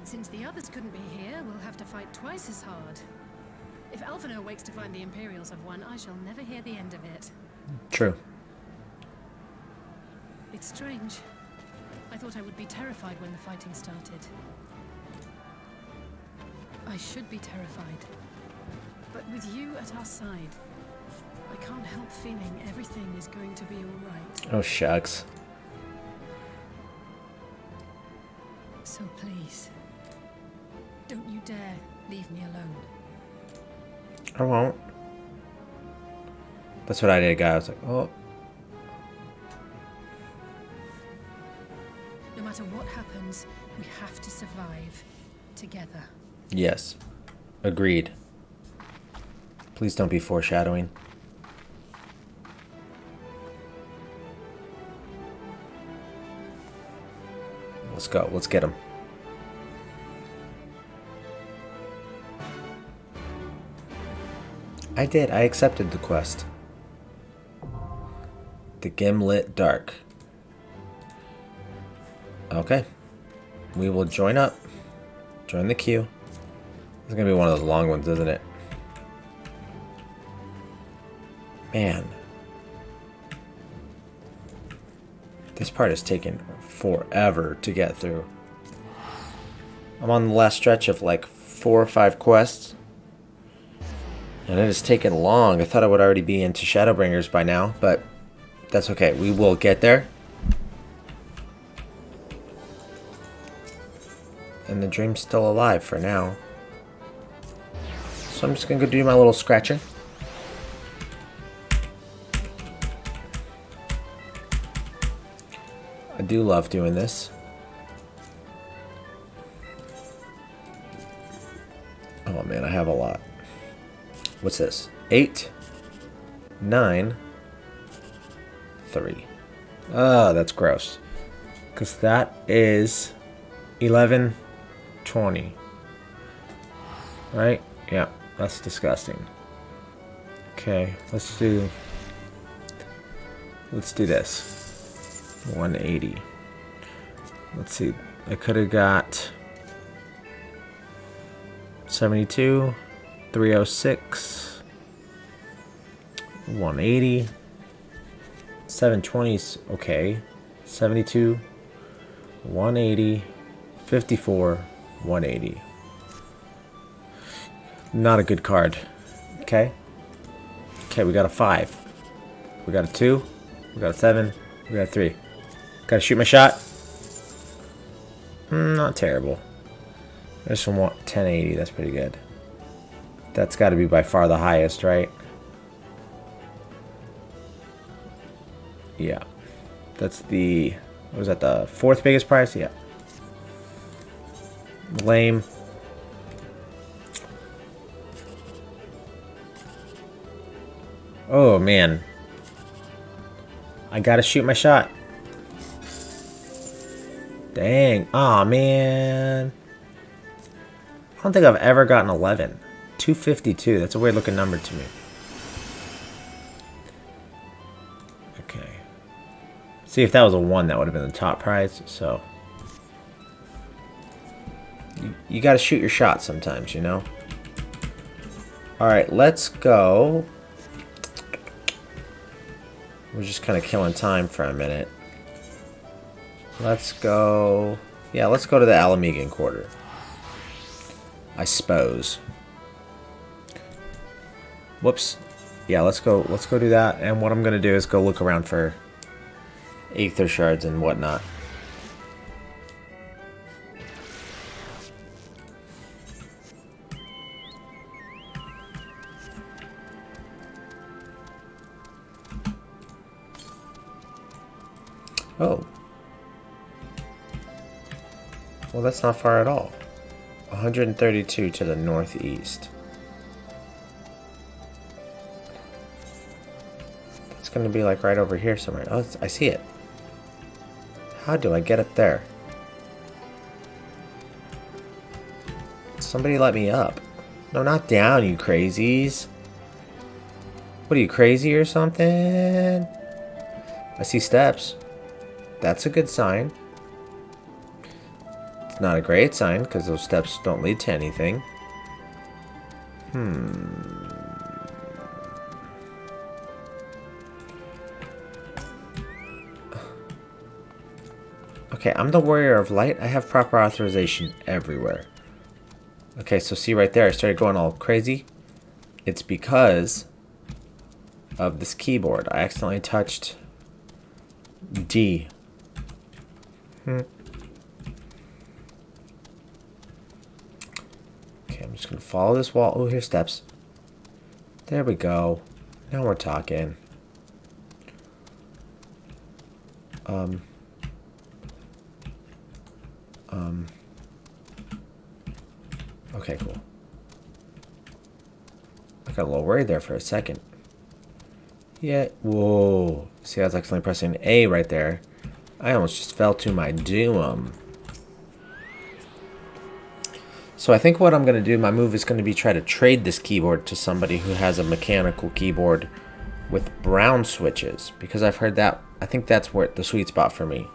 Since the others couldn't be here, we'll have to fight twice as hard. If Alphinaud wakes to find the Imperials have won, I shall never hear the end of it. True. It's strange. I thought I would be terrified when the fighting started. I should be terrified. But with you at our side, I can't help feeling everything is going to be all right. Oh, shucks. So please, don't you dare leave me alone. I won't. That's what I did, guy. I was like, oh. No matter what happens, we have to survive together. Yes. Agreed. Please don't be foreshadowing. Let's go. Let's get him. I did. I accepted the quest. The Gimlet Dark. Okay. We will join up. Join the queue. It's going to be one of those long ones, isn't it? Man. This part is taking forever to get through. I'm on the last stretch of like 4 or 5 quests. And it has taken long. I thought I would already be into Shadowbringers by now, but that's okay. We will get there. And the dream's still alive for now. So I'm just going to go do my little scratching. I do love doing this. Oh man, I have a lot. What's this? 8, 9, 3. Oh, that's gross. Because that is 11, 20. Right? Yeah, that's disgusting. Okay, let's do this. 180. Let's see. I could have got 72, 306, 180, 720's okay, 72, 180, 54, 180. Not a good card. Okay. Okay, we got a 5. We got a 2. We got a 7. We got a 3. Gotta shoot my shot. Not terrible. I just want 1080. That's pretty good. That's got to be by far the highest, right? Yeah. That's the... What was that? The 4th biggest price? Yeah. Lame. Oh, man. I gotta shoot my shot. Dang. Aw, man. I don't think I've ever gotten 11. 252. That's a weird looking number to me. Okay. See, if that was a 1, that would have been the top prize. So. You gotta shoot your shot sometimes, you know? Alright, let's go. We're just kind of killing time for a minute. Let's go... Yeah, let's go to the Alamegan Quarter. I suppose. Whoops. Yeah, let's go do that. And what I'm going to do is go look around for Aether Shards and whatnot. Oh. Well, that's not far at all. 132 to the northeast. It's going to be like right over here somewhere. Oh, I see it. How do I get up there? Somebody let me up. No, not down, you crazies. What are you, crazy or something? I see steps. That's a good sign. It's not a great sign because those steps don't lead to anything. Okay, I'm the Warrior of Light. I have proper authorization everywhere. Okay, so see right there, I started going all crazy. It's because of this keyboard. I accidentally touched D. Okay, I'm just gonna follow this wall. Oh, here's steps. There we go. Now we're talking. Okay, cool. I got a little worried there for a second. Yeah, whoa. See, I was accidentally pressing A right there. I almost just fell to my doom. So I think what I'm going to do, my move is going to be try to trade this keyboard to somebody who has a mechanical keyboard with brown switches. Because I've heard that, I think that's where the sweet spot for me.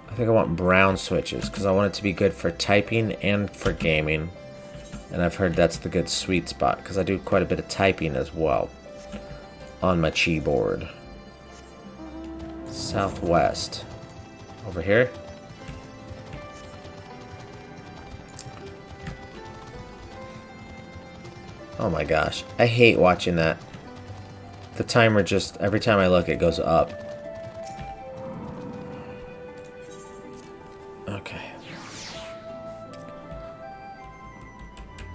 I think I want brown switches because I want it to be good for typing and for gaming. And I've heard that's the good sweet spot because I do quite a bit of typing as well on my keyboard. Southwest. Over here. Oh my gosh. I hate watching that. The timer just, every time I look, it goes up. Okay.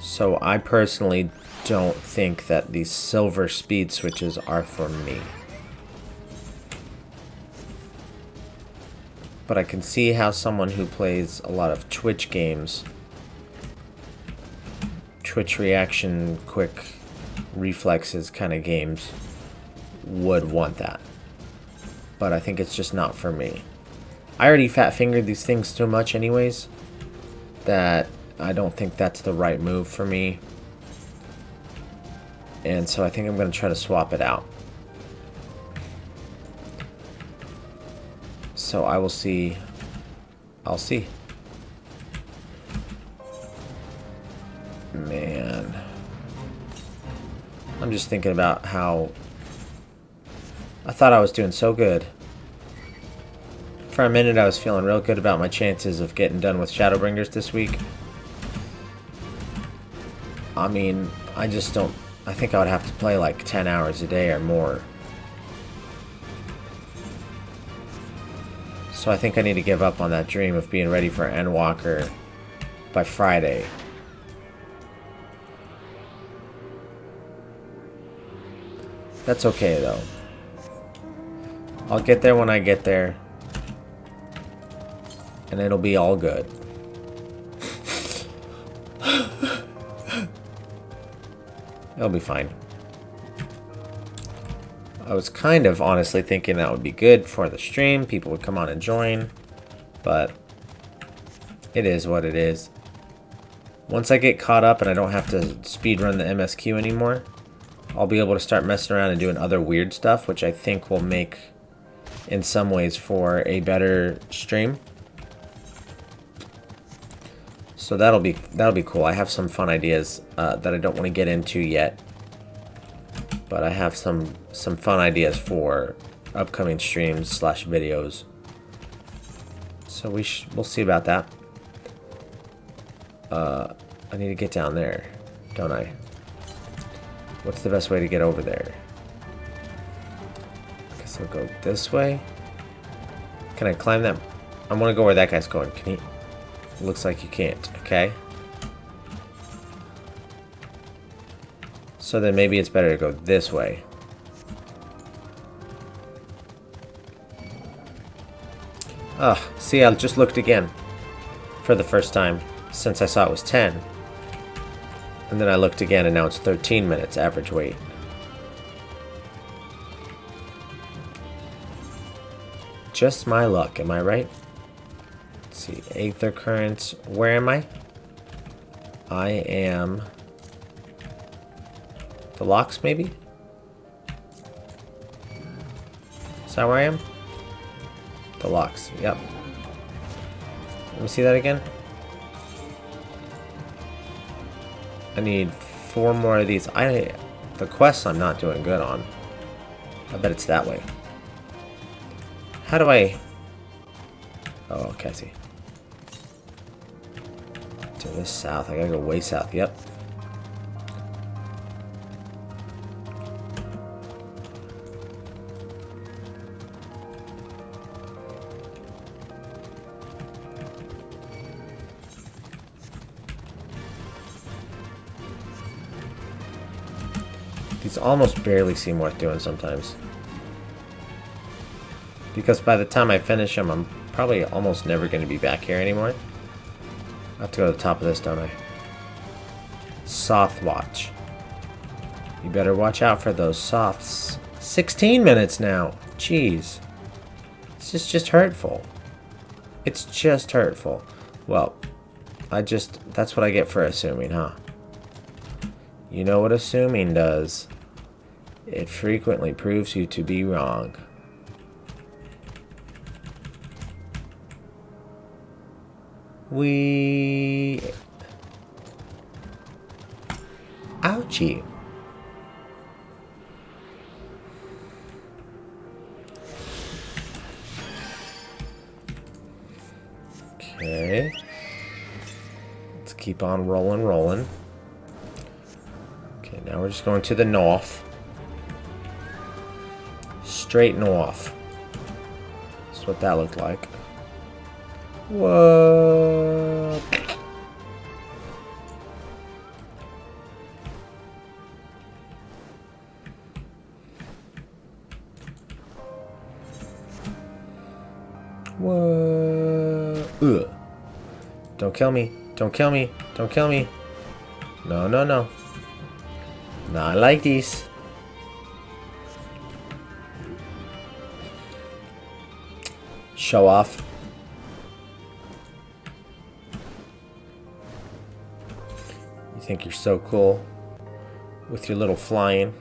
So I personally don't think that these silver speed switches are for me. But I can see how someone who plays a lot of Twitch games, Twitch reaction, quick reflexes kind of games, would want that. But I think it's just not for me. I already fat fingered these things too much anyways, that I don't think that's the right move for me. And so I think I'm going to try to swap it out. So I will see. I'll see. Man. I'm just thinking about how I thought I was doing so good. For a minute I was feeling real good about my chances of getting done with Shadowbringers this week. I mean, I just don't... I think I would have to play like 10 hours a day or more. So I think I need to give up on that dream of being ready for Endwalker by Friday. That's okay though. I'll get there when I get there. And it'll be all good. It'll be fine. I was kind of honestly thinking that would be good for the stream. People would come on and join. But it is what it is. Once I get caught up and I don't have to speedrun the MSQ anymore, I'll be able to start messing around and doing other weird stuff, which I think will make, in some ways, for a better stream. So that'll be cool. I have some fun ideas that I don't want to get into yet, but I have some fun ideas for upcoming streams / videos. So we'll see about that. I need to get down there, don't I? What's the best way to get over there? I guess I'll go this way. Can I climb that? I want to go where that guy's going. Can he? Looks like you can't. Okay. So then maybe it's better to go this way. Ah, see, I just looked again for the first time since I saw it was 10. And then I looked again and now it's 13 minutes average wait. Just my luck, am I right? Let's see, Aether Currents. Where am I? I am... the locks, maybe? Is that where I am? The locks, yep. Let me see that again. I need 4 more of these. The quests I'm not doing good on. I bet it's that way. How do I... oh, okay, I see. To the south. I gotta go way south, yep. These almost barely seem worth doing sometimes. Because by the time I finish them, I'm probably almost never going to be back here anymore. I have to go to the top of this, don't I? Soft watch. You better watch out for those softs. 16 minutes now. Jeez. This is just hurtful. It's just hurtful. Well, that's what I get for assuming, huh? You know what assuming does. It frequently proves you to be wrong. Ouchie. Okay. Let's keep on rolling. Okay, now we're just going to the north. Straight north. That's what that looked like. What? What? Ugh. Don't kill me. Don't kill me. Don't kill me. No, no, no. Not like these. Show off. You think you're so cool with your little flying.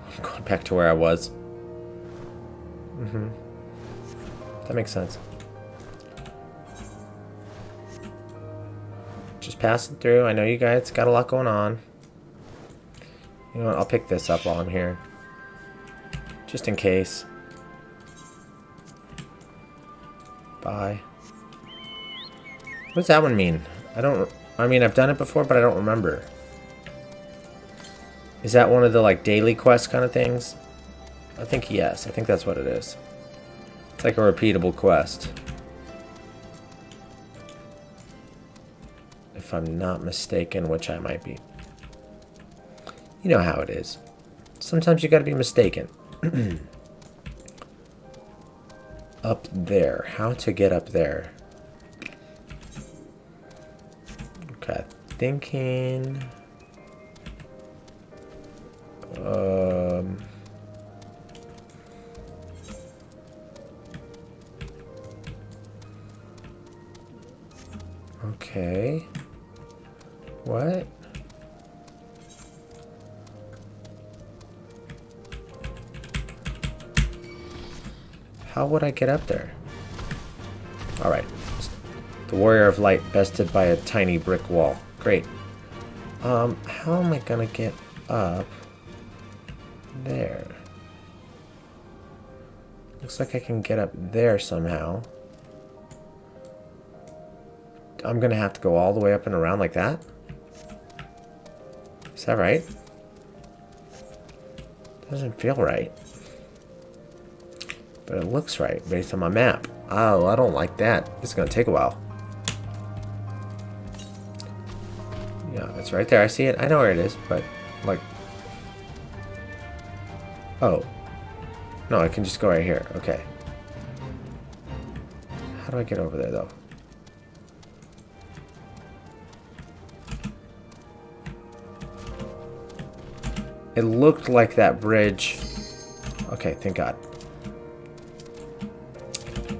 I'm going back to where I was. That makes sense. Just passing through. I know you guys got a lot going on. You know what? I'll pick this up while I'm here. Just in case. Bye. What does that one mean? I mean, I've done it before, but I don't remember. Is that one of the, like, daily quest kind of things? I think yes. I think that's what it is. It's like a repeatable quest. If I'm not mistaken, which I might be. You know how it is. Sometimes you gotta be mistaken. Up there. How to get up there? Okay. Thinking... Okay. What? How would I get up there? Alright. The Warrior of Light bested by a tiny brick wall. Great. How am I gonna get up there? Looks like I can get up there somehow. I'm gonna have to go all the way up and around like that? Is that right? Doesn't feel right. But it looks right based on my map. Oh, I don't like that. It's gonna take a while. Yeah, it's right there. I see it. I know where it is, but like... Oh. No, I can just go right here. Okay. How do I get over there, though? It looked like that bridge... Okay, thank God.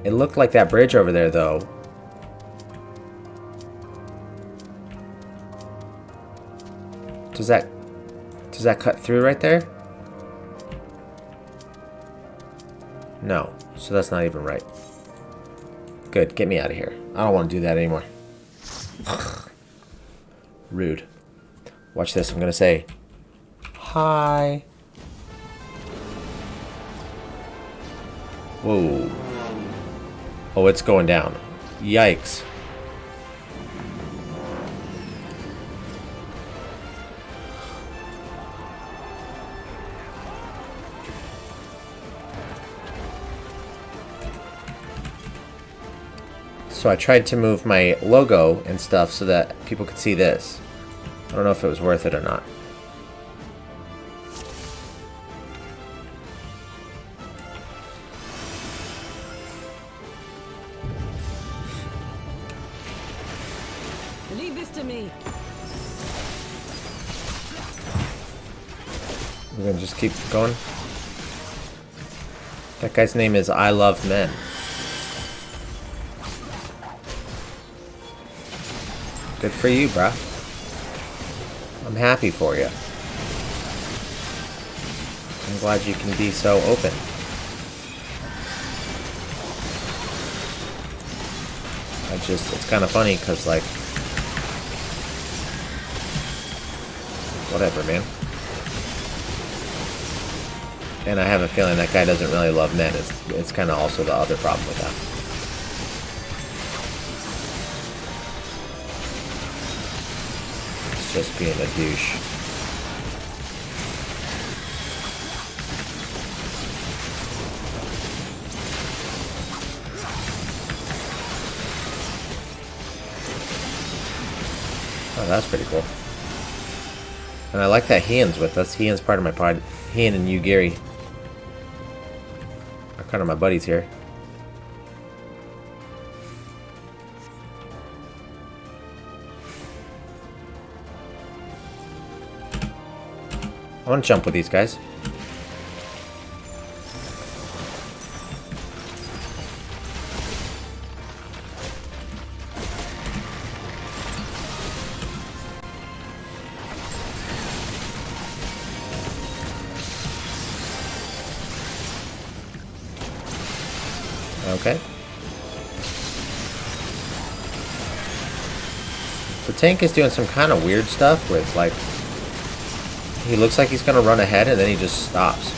It looked like that bridge over there, though. Does that cut through right there? No. So that's not even right. Good. Get me out of here. I don't want to do that anymore. Rude. Watch this. I'm going to say, hi. Whoa. Oh, it's going down. Yikes. So I tried to move my logo and stuff so that people could see this. I don't know if it was worth it or not. Leave this to me. We're gonna just keep going. That guy's name is I Love Men. Good for you, bruh. I'm happy for you. I'm glad you can be so open. It's kind of funny because, like, whatever, man. And I have a feeling that guy doesn't really love men. It's kind of also the other problem with that. Just being a douche. Oh, that's pretty cool. And I like that Heian's with us. Heian's part of my pod. Heian and you, Gary, are kind of my buddies here. I want to jump with these guys. Okay. The tank is doing some kind of weird stuff with, like, he looks like he's gonna run ahead and then he just stops.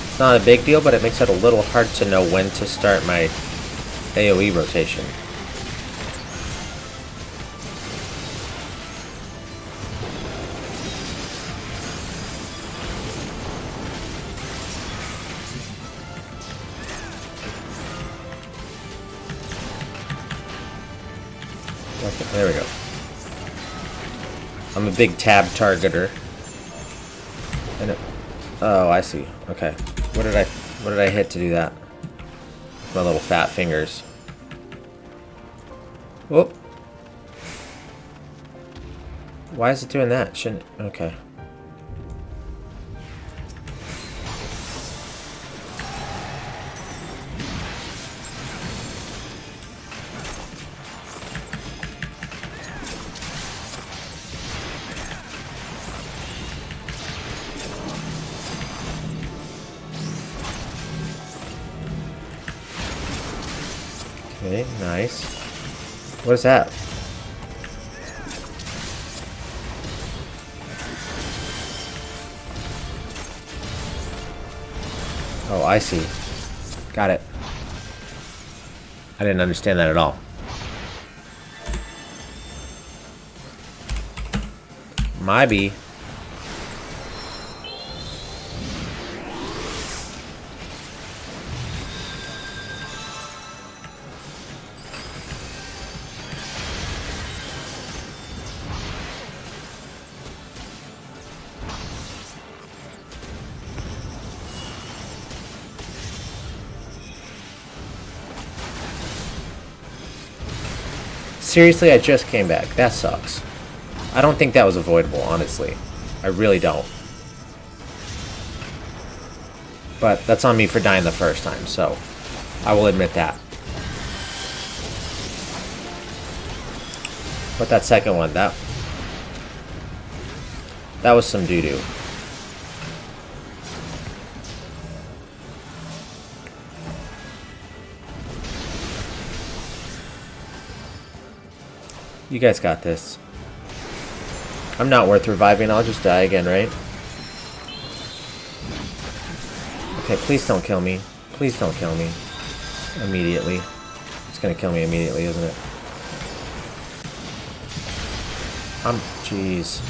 It's not a big deal, but it makes it a little hard to know when to start my AoE rotation. Okay, there we go. I'm a big tab targeter. And it, oh, I see. Okay. What did I hit to do that? My little fat fingers. Whoop. Why is it doing that? Shouldn't... Okay. Okay, nice. What is that? Oh, I see. Got it. I didn't understand that at all. Maybe. Seriously, I just came back. That sucks. I don't think that was avoidable, honestly. I really don't. But that's on me for dying the first time, so I will admit that. But that second one, that was some doo-doo. You guys got this. I'm not worth reviving. I'll just die again, right? Okay, please don't kill me. Please don't kill me. Immediately. It's gonna kill me immediately, isn't it? Jeez.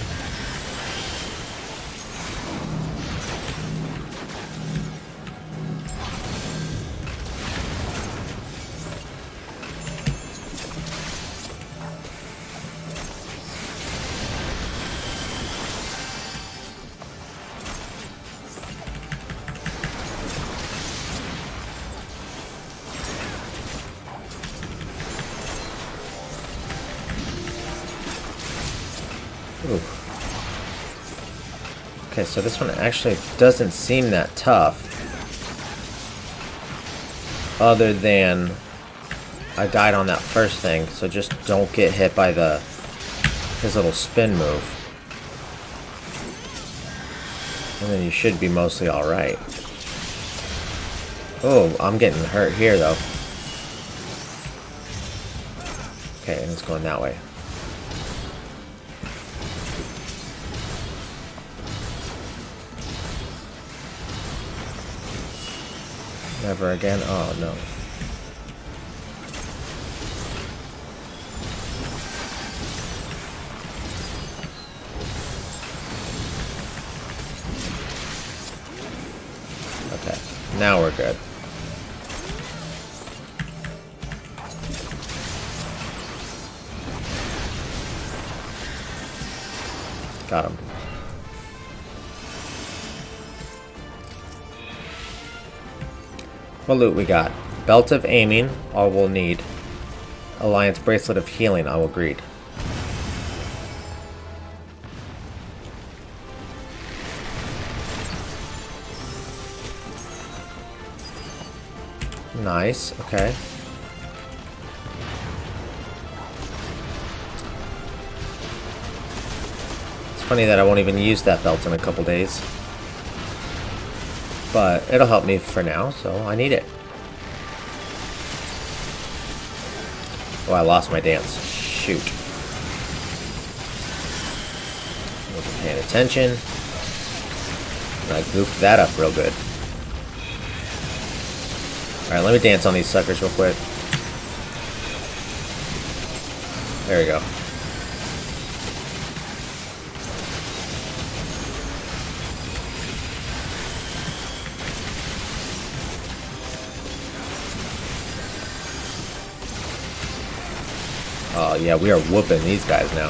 Okay, so this one actually doesn't seem that tough. Other than I died on that first thing, so just don't get hit by his little spin move. And then you should be mostly alright. Oh, I'm getting hurt here though. Okay, and it's going that way. Never again? Oh, no. Okay, now we're good. Got him. What loot we got? Belt of aiming, all we'll need. Alliance bracelet of healing, I will greed. Nice, okay. It's funny that I won't even use that belt in a couple days. But it'll help me for now, so I need it. Oh, I lost my dance. Shoot. Wasn't paying attention. And I goofed that up real good. Alright, let me dance on these suckers real quick. There we go. Oh yeah, we are whooping these guys now.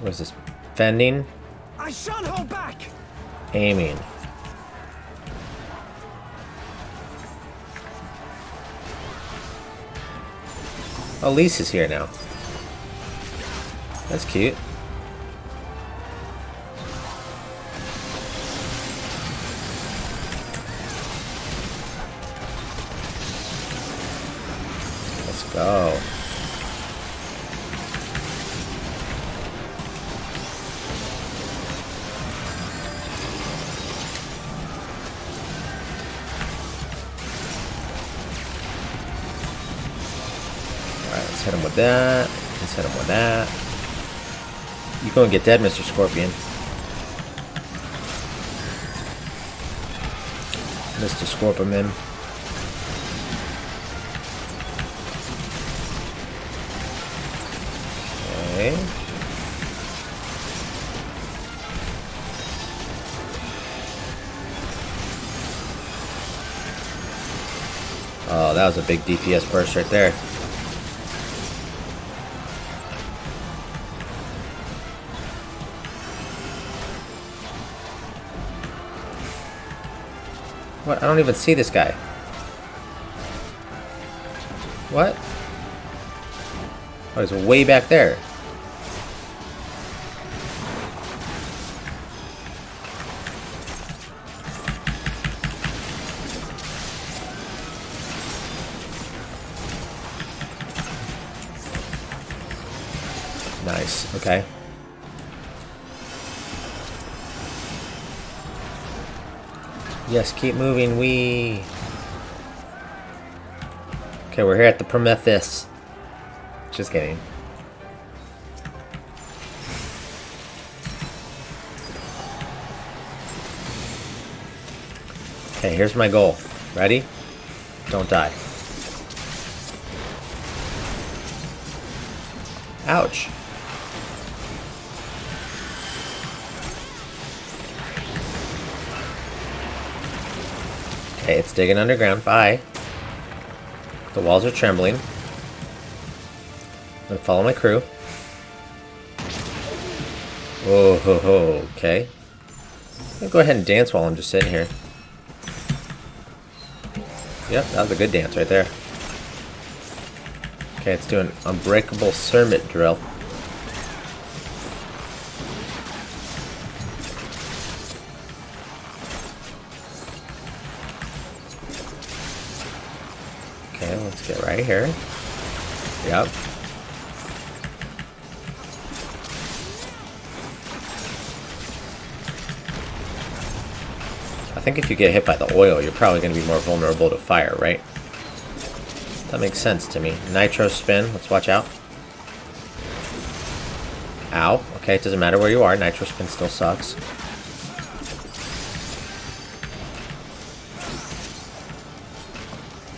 What is this? Fending? I shan't hold back. Aiming. Oh, Lisa's here now. That's cute. Go. Alright, let's hit him with that. Let's hit him with that. You gonna get dead, Mr. Scorpion. Mr. Scorpion. Okay. Oh, that was a big DPS burst right there. What? I don't even see this guy. What? Oh, he's way back there. Nice. Okay. Yes, keep moving. Okay, we're here at the Prometheus. Just kidding. Okay, here's my goal. Ready? Don't die. Ouch. Okay, it's digging underground. Bye. The walls are trembling. I'm gonna follow my crew. Whoa, ho, ho. Okay. I'm gonna go ahead and dance while I'm just sitting here. Yep, that was a good dance right there. Okay, it's doing unbreakable Cermet drill. Okay, let's get right here. Yep. I think if you get hit by the oil, you're probably going to be more vulnerable to fire, right? That makes sense to me. Nitro spin. Let's watch out. Ow. Okay, it doesn't matter where you are. Nitro spin still sucks.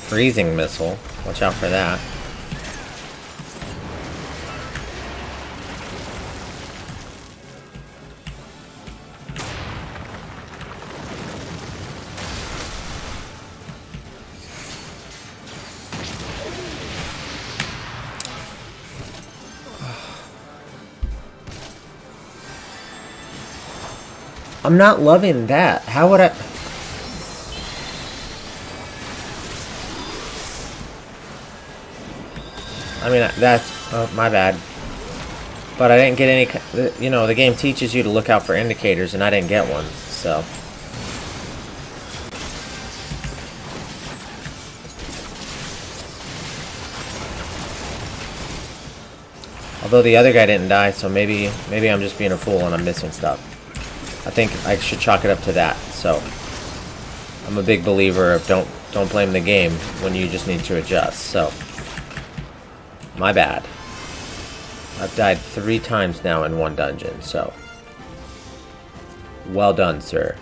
Freezing missile. Watch out for that. I'm not loving that. How would I... I mean, that's... Oh, my bad. But I didn't get any... You know, the game teaches you to look out for indicators, and I didn't get one, so... Although the other guy didn't die, so maybe I'm just being a fool and I'm missing stuff. I think I should chalk it up to that. So I'm a big believer of don't blame the game when you just need to adjust. So my bad. I've died 3 times now in one dungeon, so well done, sir.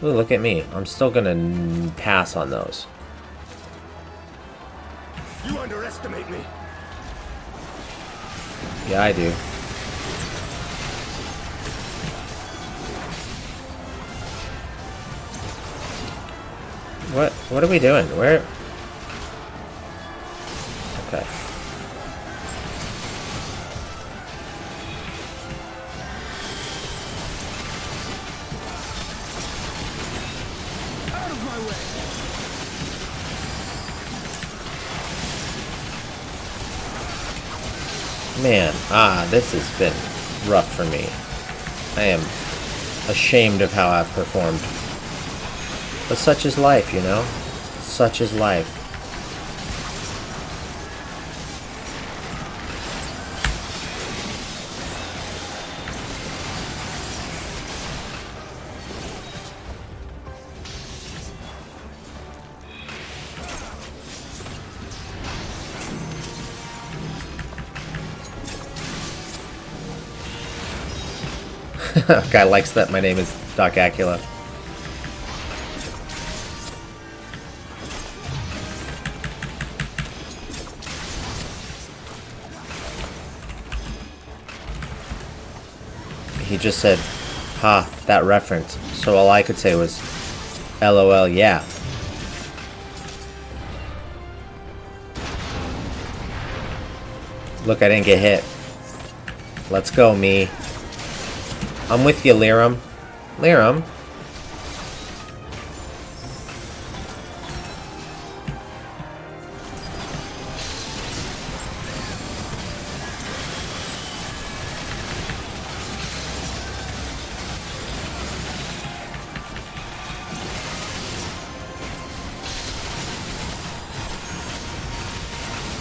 Ooh, look at me. I'm still gonna pass on those. You underestimate me. Yeah, I do. What are we doing? Where? Okay. Out of my way. Man, this has been rough for me. I am ashamed of how I've performed. But such is life, you know? Such is life. Guy likes that my name is Doc Acula. He just said, ha, that reference. So all I could say was, LOL, yeah. Look, I didn't get hit. Let's go, me. I'm with you, Liram. Liram?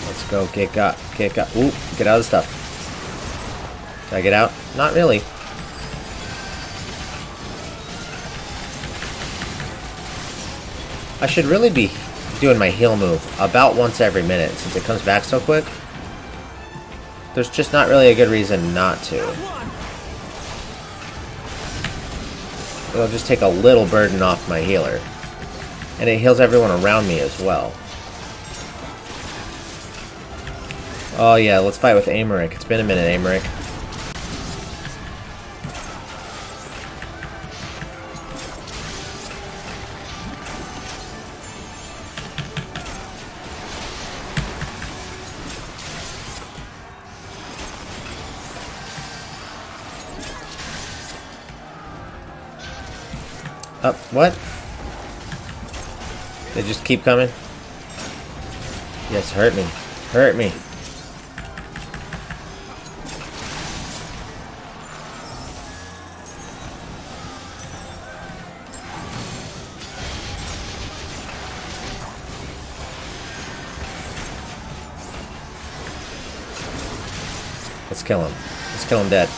Let's go, get got. Ooh, get out of the stuff. Did I get out? Not really. I should really be doing my heal move about once every minute since it comes back so quick. There's just not really a good reason not to. It'll just take a little burden off my healer. And it heals everyone around me as well. Oh yeah, let's fight with Americ. It's been a minute, Americ. Up, what? They just keep coming? Yes, hurt me. Hurt me. Let's kill him. Let's kill him dead.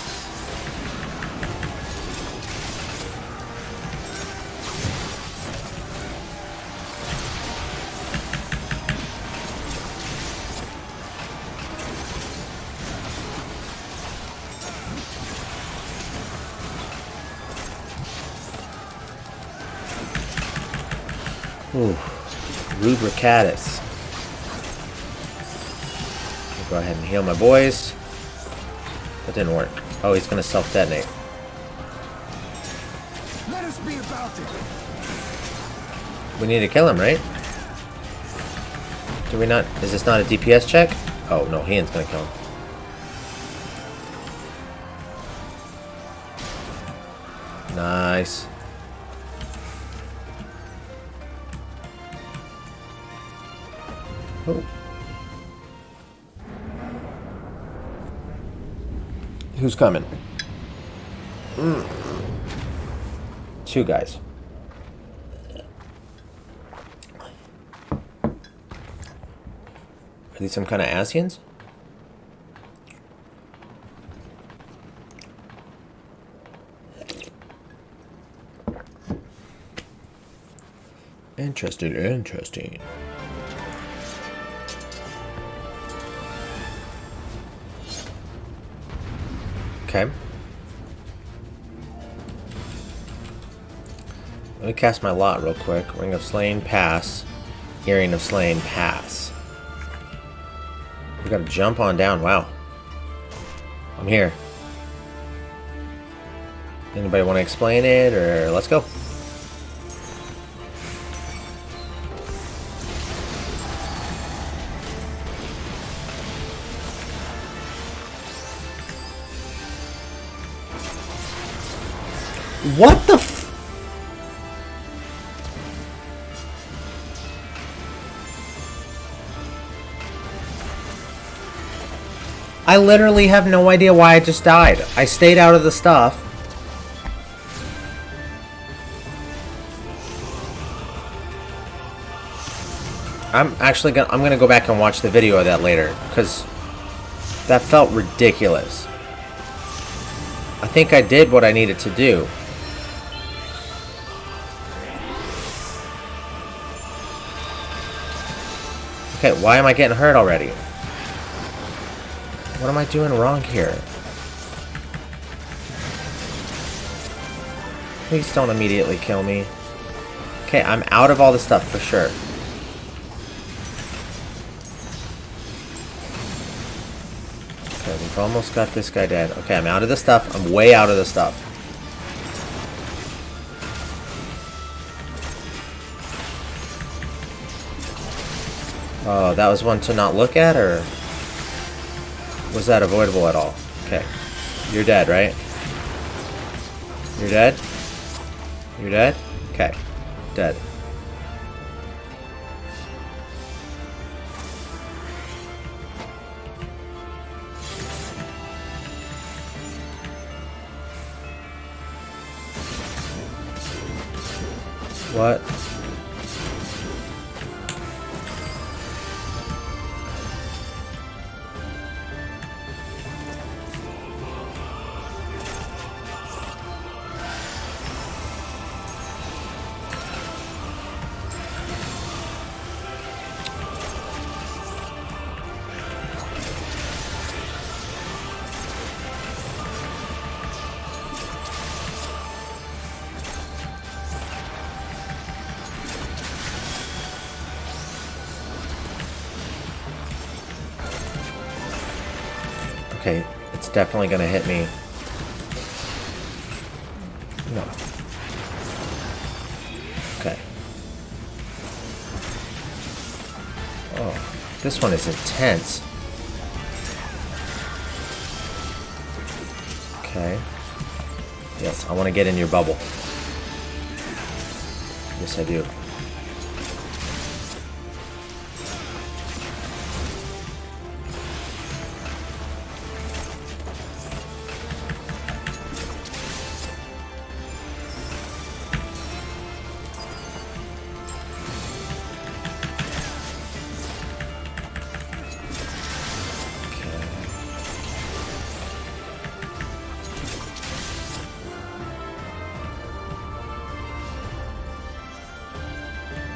Ooh, Rubricatus. I'll go ahead and heal my boys. That didn't work. Oh, he's gonna self-detonate. Let us be about it. We need to kill him, right? Do we not? Is this not a DPS check? Oh, no, Ian's gonna kill him. Nice. Oh. Who's coming? Two guys. Are these some kind of Asians? Interesting, interesting. Okay. Let me cast my lot real quick. Ring of Slain, pass. Earring of Slain, pass. We gotta jump on down. Wow. I'm here. Anybody want to explain it, or let's go? What the f- I literally have no idea why I just died. I stayed out of the stuff. I'm gonna go back and watch the video of that later, because that felt ridiculous. I think I did what I needed to do. Okay, why am I getting hurt already? What am I doing wrong here? Please don't immediately kill me. Okay, I'm out of all the stuff for sure. Okay, we've almost got this guy dead. Okay, I'm out of the stuff. I'm way out of the stuff. Oh, that was one to not look at, or was that avoidable at all? Okay. You're dead, right? You're dead? You're dead? Okay. Dead. What? Okay, it's definitely gonna hit me. No. Okay. Oh, this one is intense. Okay. Yes, I want to get in your bubble. Yes, I do.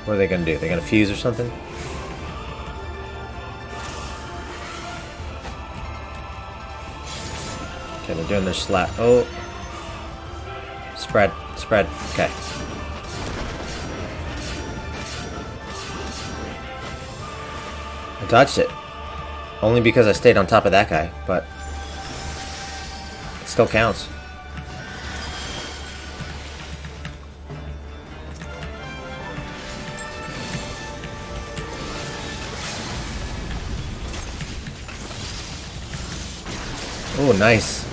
What are they gonna do? They're gonna fuse or something? Okay, they're doing their slap. Oh. Spread. Spread. Okay. I dodged it. Only because I stayed on top of that guy, but it still counts. Oh, nice.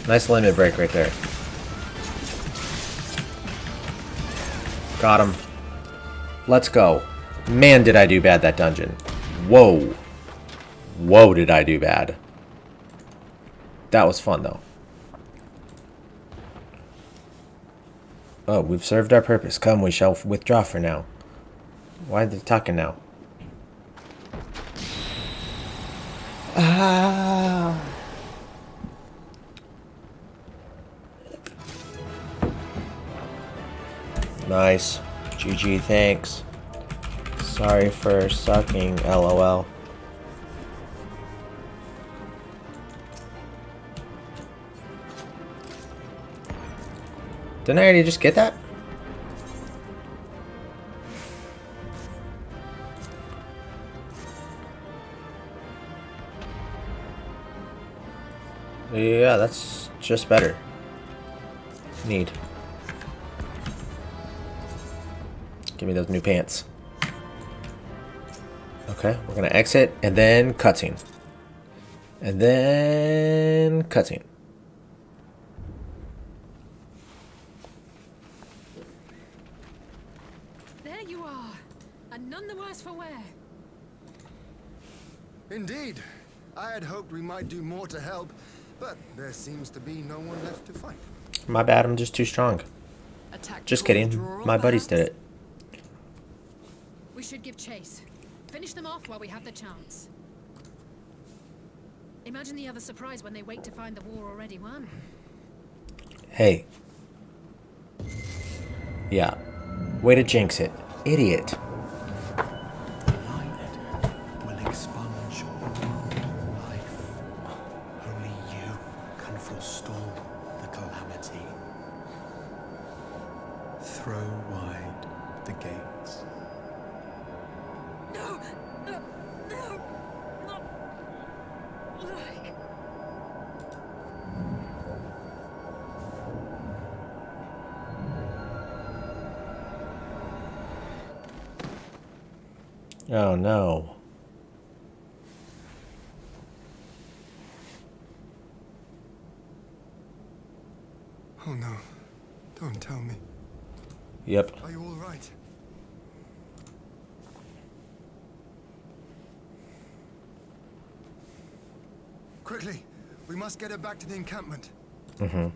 Nice limit break right there. Got him. Let's go. Man, did I do bad that dungeon. Whoa. Whoa, did I do bad. That was fun, though. Oh, we've served our purpose. Come, we shall withdraw for now. Why are they talking now? Ah. Nice. GG, thanks. Sorry for sucking, LOL. Didn't I already just get that? Yeah, that's just better. Need. Give me those new pants. Okay, we're gonna exit and then cutscene. And then cutscene. There you are, and none the worse for wear. Indeed. I had hoped we might do more to help, but there seems to be no one left to fight. My bad, I'm just too strong. Just kidding. My buddies did it. We should give chase. Finish them off while we have the chance. Imagine the other surprise when they wake to find the war already won. Hey. Yeah. Way to jinx it. Idiot. Will expunge all life. Only you can forestall the calamity. throw wide the gates. No! No! No! Not like... Oh no. Oh no. Don't tell me. Yep. Are you all right? Quickly! We must get her back to the encampment. Mm-hmm.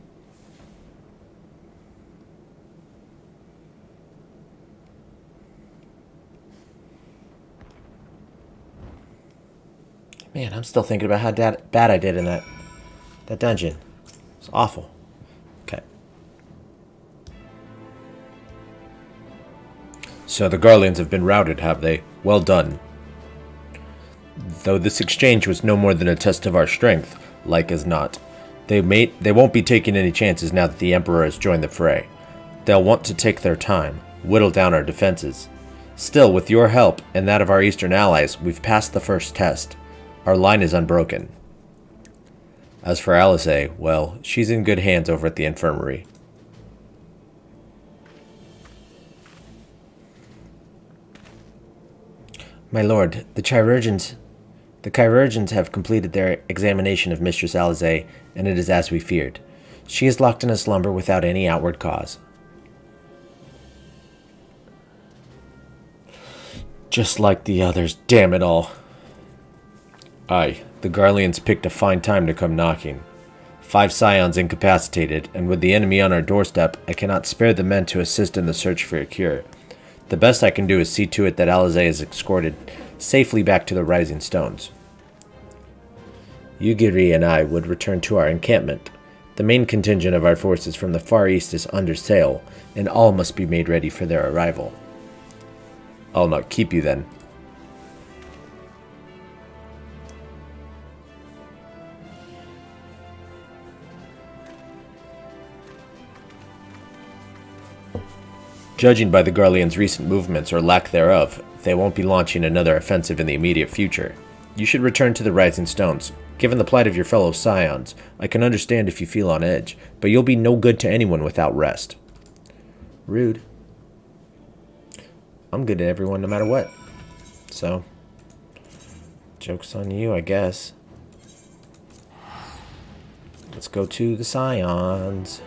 Man, I'm still thinking about how bad I did in that dungeon. It's awful. Okay. So the Garleans have been routed, have they? Well done. Though this exchange was no more than a test of our strength, like as not, they won't be taking any chances now that the Emperor has joined the fray. They'll want to take their time, whittle down our defenses. Still, with your help and that of our eastern allies, we've passed the first test. Our line is unbroken. As for Alice, well, she's in good hands over at the infirmary. My lord, the chirurgeons have completed their examination of Mistress Alice, and it is as we feared. She is locked in a slumber without any outward cause. Just like the others, damn it all. Aye, the Garleans picked a fine time to come knocking. 5 scions incapacitated, and with the enemy on our doorstep, I cannot spare the men to assist in the search for a cure. The best I can do is see to it that Alice is escorted safely back to the Rising Stones. Yugiri and I would return to our encampment. The main contingent of our forces from the Far East is under sail, and all must be made ready for their arrival. I'll not keep you then. Judging by the Garleans' recent movements or lack thereof, they won't be launching another offensive in the immediate future. You should return to the Rising Stones. Given the plight of your fellow scions, I can understand if you feel on edge, but you'll be no good to anyone without rest. Rude. I'm good to everyone no matter what. So, joke's on you, I guess. Let's go to the scions.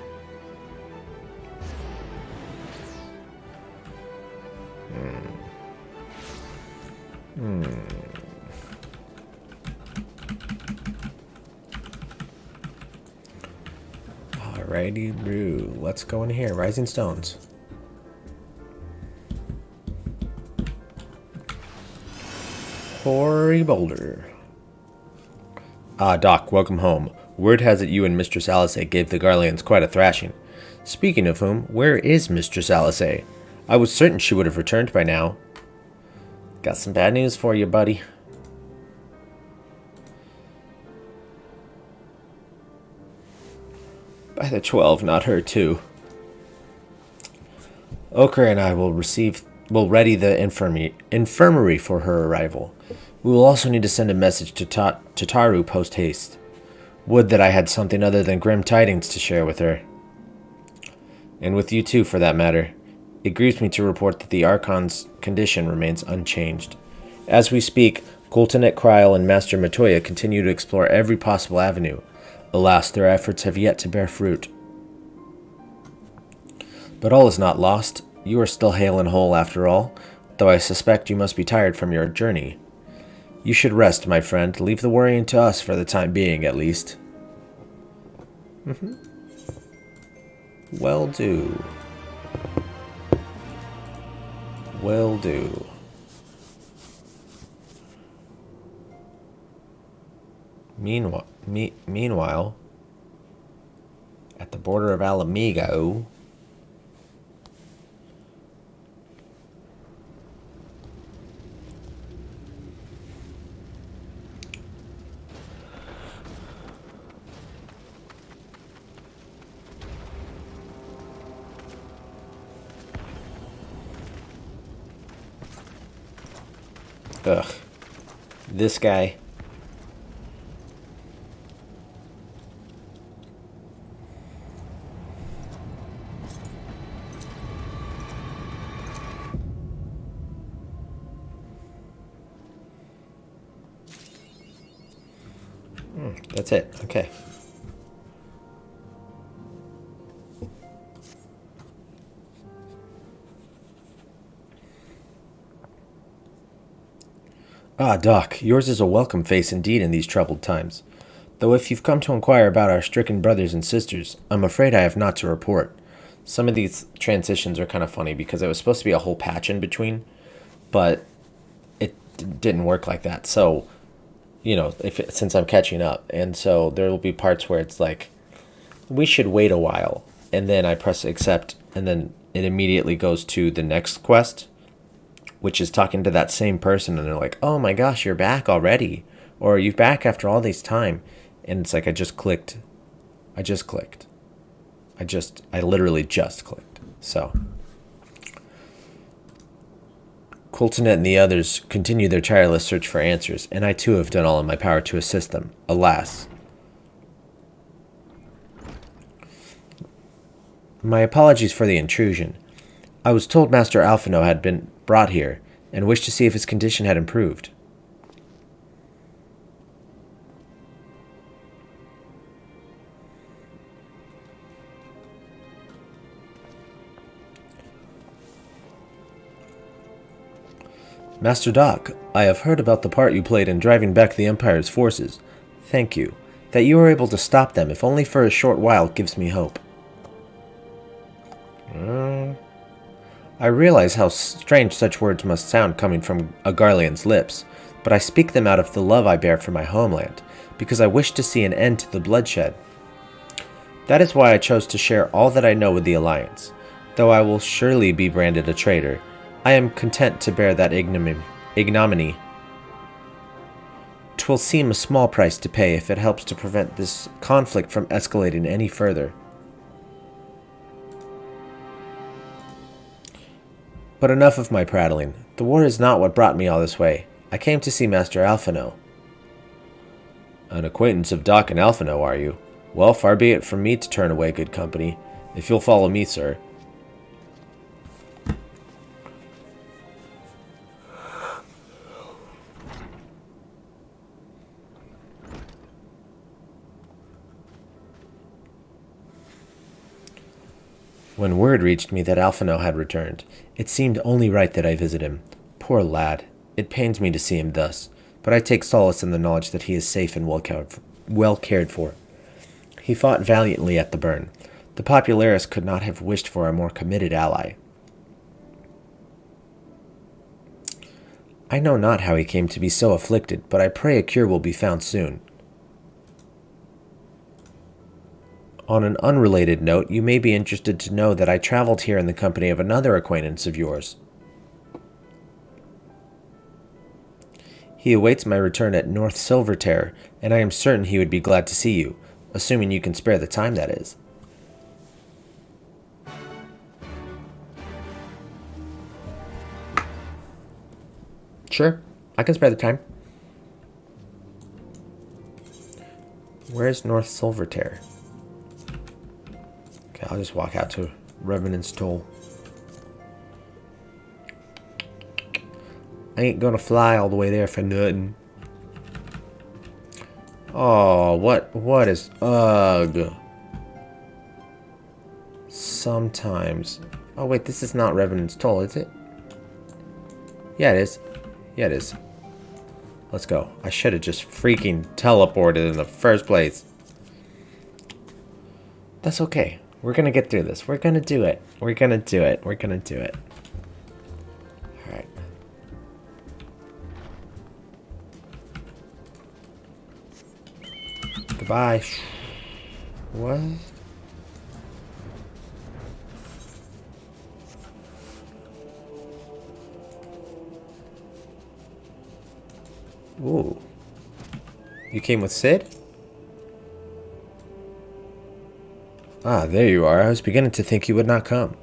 Alrighty, brew. Let's go in here. Rising Stones. Hoary Boulder. Ah, Doc, welcome home. Word has it you and Mistress Alice gave the Garleans quite a thrashing. Speaking of whom, where is Mistress Alice? I was certain she would have returned by now. Got some bad news for you, buddy. By the 12, not her too. Ochre and I will ready the infirmary for her arrival. We will also need to send a message to Taru post-haste. Would that I had something other than grim tidings to share with her. And with you too, for that matter. It grieves me to report that the Archon's condition remains unchanged. As we speak, Coltonet Kryl and Master Matoya continue to explore every possible avenue. Alas, their efforts have yet to bear fruit. But all is not lost. You are still hale and whole after all, though I suspect you must be tired from your journey. You should rest, my friend. Leave the worrying to us for the time being, at least. Will do. Will do. Meanwhile, at the border of Alamigo, Ugh. This guy. That's it. Okay. Ah, Doc, yours is a welcome face indeed in these troubled times. Though if you've come to inquire about our stricken brothers and sisters, I'm afraid I have not to report. Some of these transitions are kind of funny because it was supposed to be a whole patch in between, but it didn't work like that. So, you know, since I'm catching up, and so there will be parts where it's like, we should wait a while, and then I press accept, and then it immediately goes to the next quest, which is talking to that same person, and they're like, oh my gosh, you're back already, or you're back after all this time, and it's like I literally just clicked. So Coltonet and the others continue their tireless search for answers, and I too have done all in my power to assist them. Alas. My apologies for the intrusion. I was told Master Alphino had been brought here, and wished to see if his condition had improved. Master Doc, I have heard about the part you played in driving back the Empire's forces. Thank you. That you were able to stop them, if only for a short while, gives me hope. I realize how strange such words must sound coming from a Garlean's lips, but I speak them out of the love I bear for my homeland, because I wish to see an end to the bloodshed. That is why I chose to share all that I know with the Alliance. Though I will surely be branded a traitor, I am content to bear that ignominy. 'Twill seem a small price to pay if it helps to prevent this conflict from escalating any further. But enough of my prattling. The war is not what brought me all this way. I came to see Master Alphino. An acquaintance of Doc and Alphino, are you? Well, far be it from me to turn away good company. If you'll follow me, sir. When word reached me that Alphino had returned, it seemed only right that I visit him. Poor lad. It pains me to see him thus, but I take solace in the knowledge that he is safe and well cared for. He fought valiantly at the burn. The Popularis could not have wished for a more committed ally. I know not how he came to be so afflicted, but I pray a cure will be found soon. On an unrelated note, you may be interested to know that I traveled here in the company of another acquaintance of yours. He awaits my return at North Silverterre, and I am certain he would be glad to see you, assuming you can spare the time, that is. Sure, I can spare the time. Where's North Silverterre? Okay, I'll just walk out to Revenant's Toll. I ain't gonna fly all the way there for nothing. Oh, what is... Ugh. Sometimes... Oh, wait, this is not Revenant's Toll, is it? Yeah, it is. Yeah, it is. Let's go. I should have just freaking teleported in the first place. That's okay. We're gonna get through this. We're gonna do it. We're gonna do it. We're gonna do it. Alright. Goodbye. What? Ooh. You came with Sid? Ah, there you are. I was beginning to think you would not come.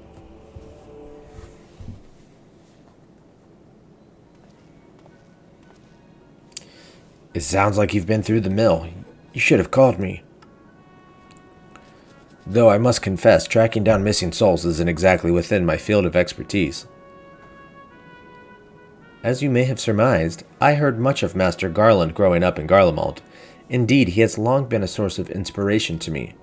It sounds like you've been through the mill. You should have called me. Though I must confess, tracking down missing souls isn't exactly within my field of expertise. As you may have surmised, I heard much of Master Garland growing up in Garlemald. Indeed, he has long been a source of inspiration to me.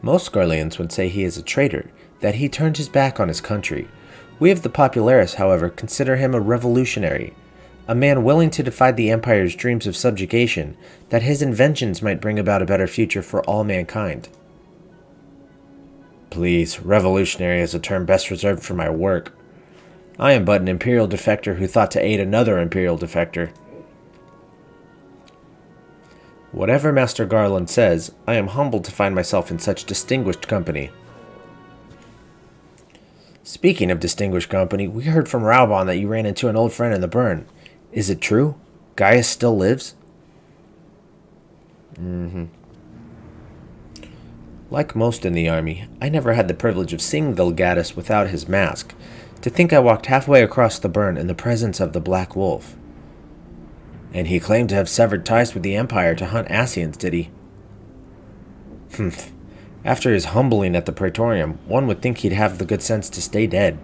Most Garleans would say he is a traitor, that he turned his back on his country. We of the Popularis, however, consider him a revolutionary, a man willing to defy the Empire's dreams of subjugation, that his inventions might bring about a better future for all mankind. Please, revolutionary is a term best reserved for my work. I am but an Imperial defector who thought to aid another Imperial defector. Whatever Master Garland says, I am humbled to find myself in such distinguished company. Speaking of distinguished company, we heard from Raubon that you ran into an old friend in the burn. Is it true? Gaius still lives? Like most in the army, I never had the privilege of seeing the legatus without his mask. To think I walked halfway across the burn in the presence of the Black Wolf. And he claimed to have severed ties with the Empire to hunt Ascians, did he? Humph. After his humbling at the Praetorium, one would think he'd have the good sense to stay dead.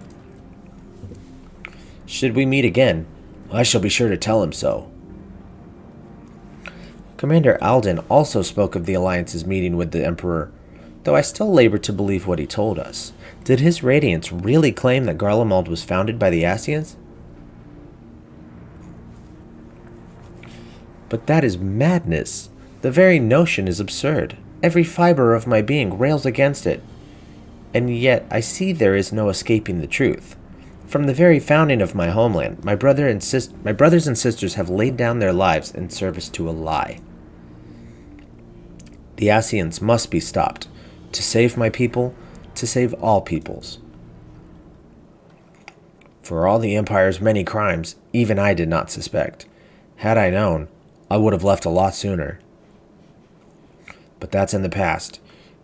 Should we meet again, I shall be sure to tell him so. Commander Alden also spoke of the Alliance's meeting with the Emperor, though I still labor to believe what he told us. Did his Radiance really claim that Garlemald was founded by the Ascians? But that is madness. The very notion is absurd. Every fiber of my being rails against it. And yet I see there is no escaping the truth. From the very founding of my homeland, my brothers and sisters have laid down their lives in service to a lie. The Ascians must be stopped. To save my people, to save all peoples. For all the Empire's many crimes, even I did not suspect. Had I known, I would have left a lot sooner. But that's in the past.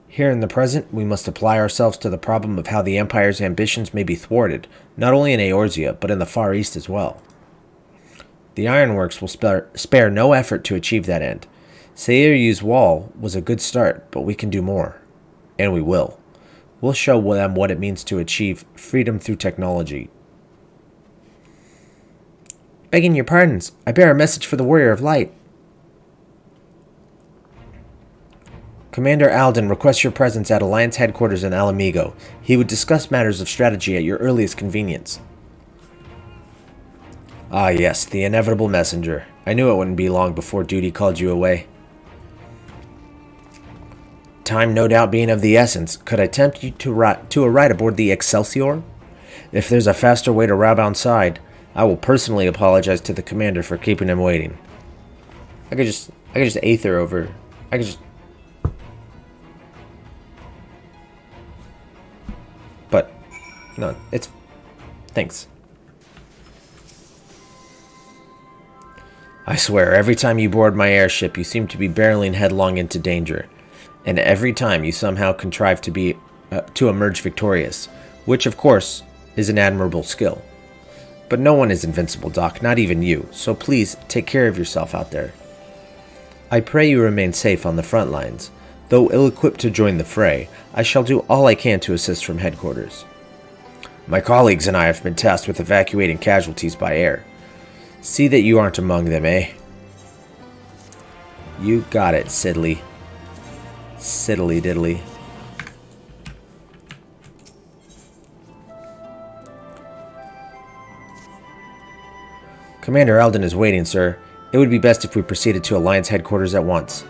Here in the present, we must apply ourselves to the problem of how the Empire's ambitions may be thwarted, not only in Eorzea, but in the Far East as well. The Ironworks will spare no effort to achieve that end. Seiryu's wall was a good start, but we can do more. And we will. We'll show them what it means to achieve freedom through technology. Begging your pardons, I bear a message for the Warrior of Light. Commander Alden requests your presence at Alliance headquarters in Alamigo. He would discuss matters of strategy at your earliest convenience. Ah yes, the inevitable messenger. I knew it wouldn't be long before duty called you away. Time no doubt being of the essence, could I tempt you to a ride aboard the Excelsior? If there's a faster way to Raubon's side, I will personally apologize to the commander for keeping him waiting. I could just aether over. I could just. But no, it's thanks. I swear, every time you board my airship, you seem to be barreling headlong into danger. And every time you somehow contrive to emerge victorious, which of course is an admirable skill. But no one is invincible, Doc, not even you, so please take care of yourself out there. I pray you remain safe on the front lines. Though ill-equipped to join the fray, I shall do all I can to assist from headquarters. My colleagues and I have been tasked with evacuating casualties by air. See that you aren't among them, eh? You got it, Sidley. Siddly diddly. Commander Alden is waiting, sir. It would be best if we proceeded to Alliance headquarters at once.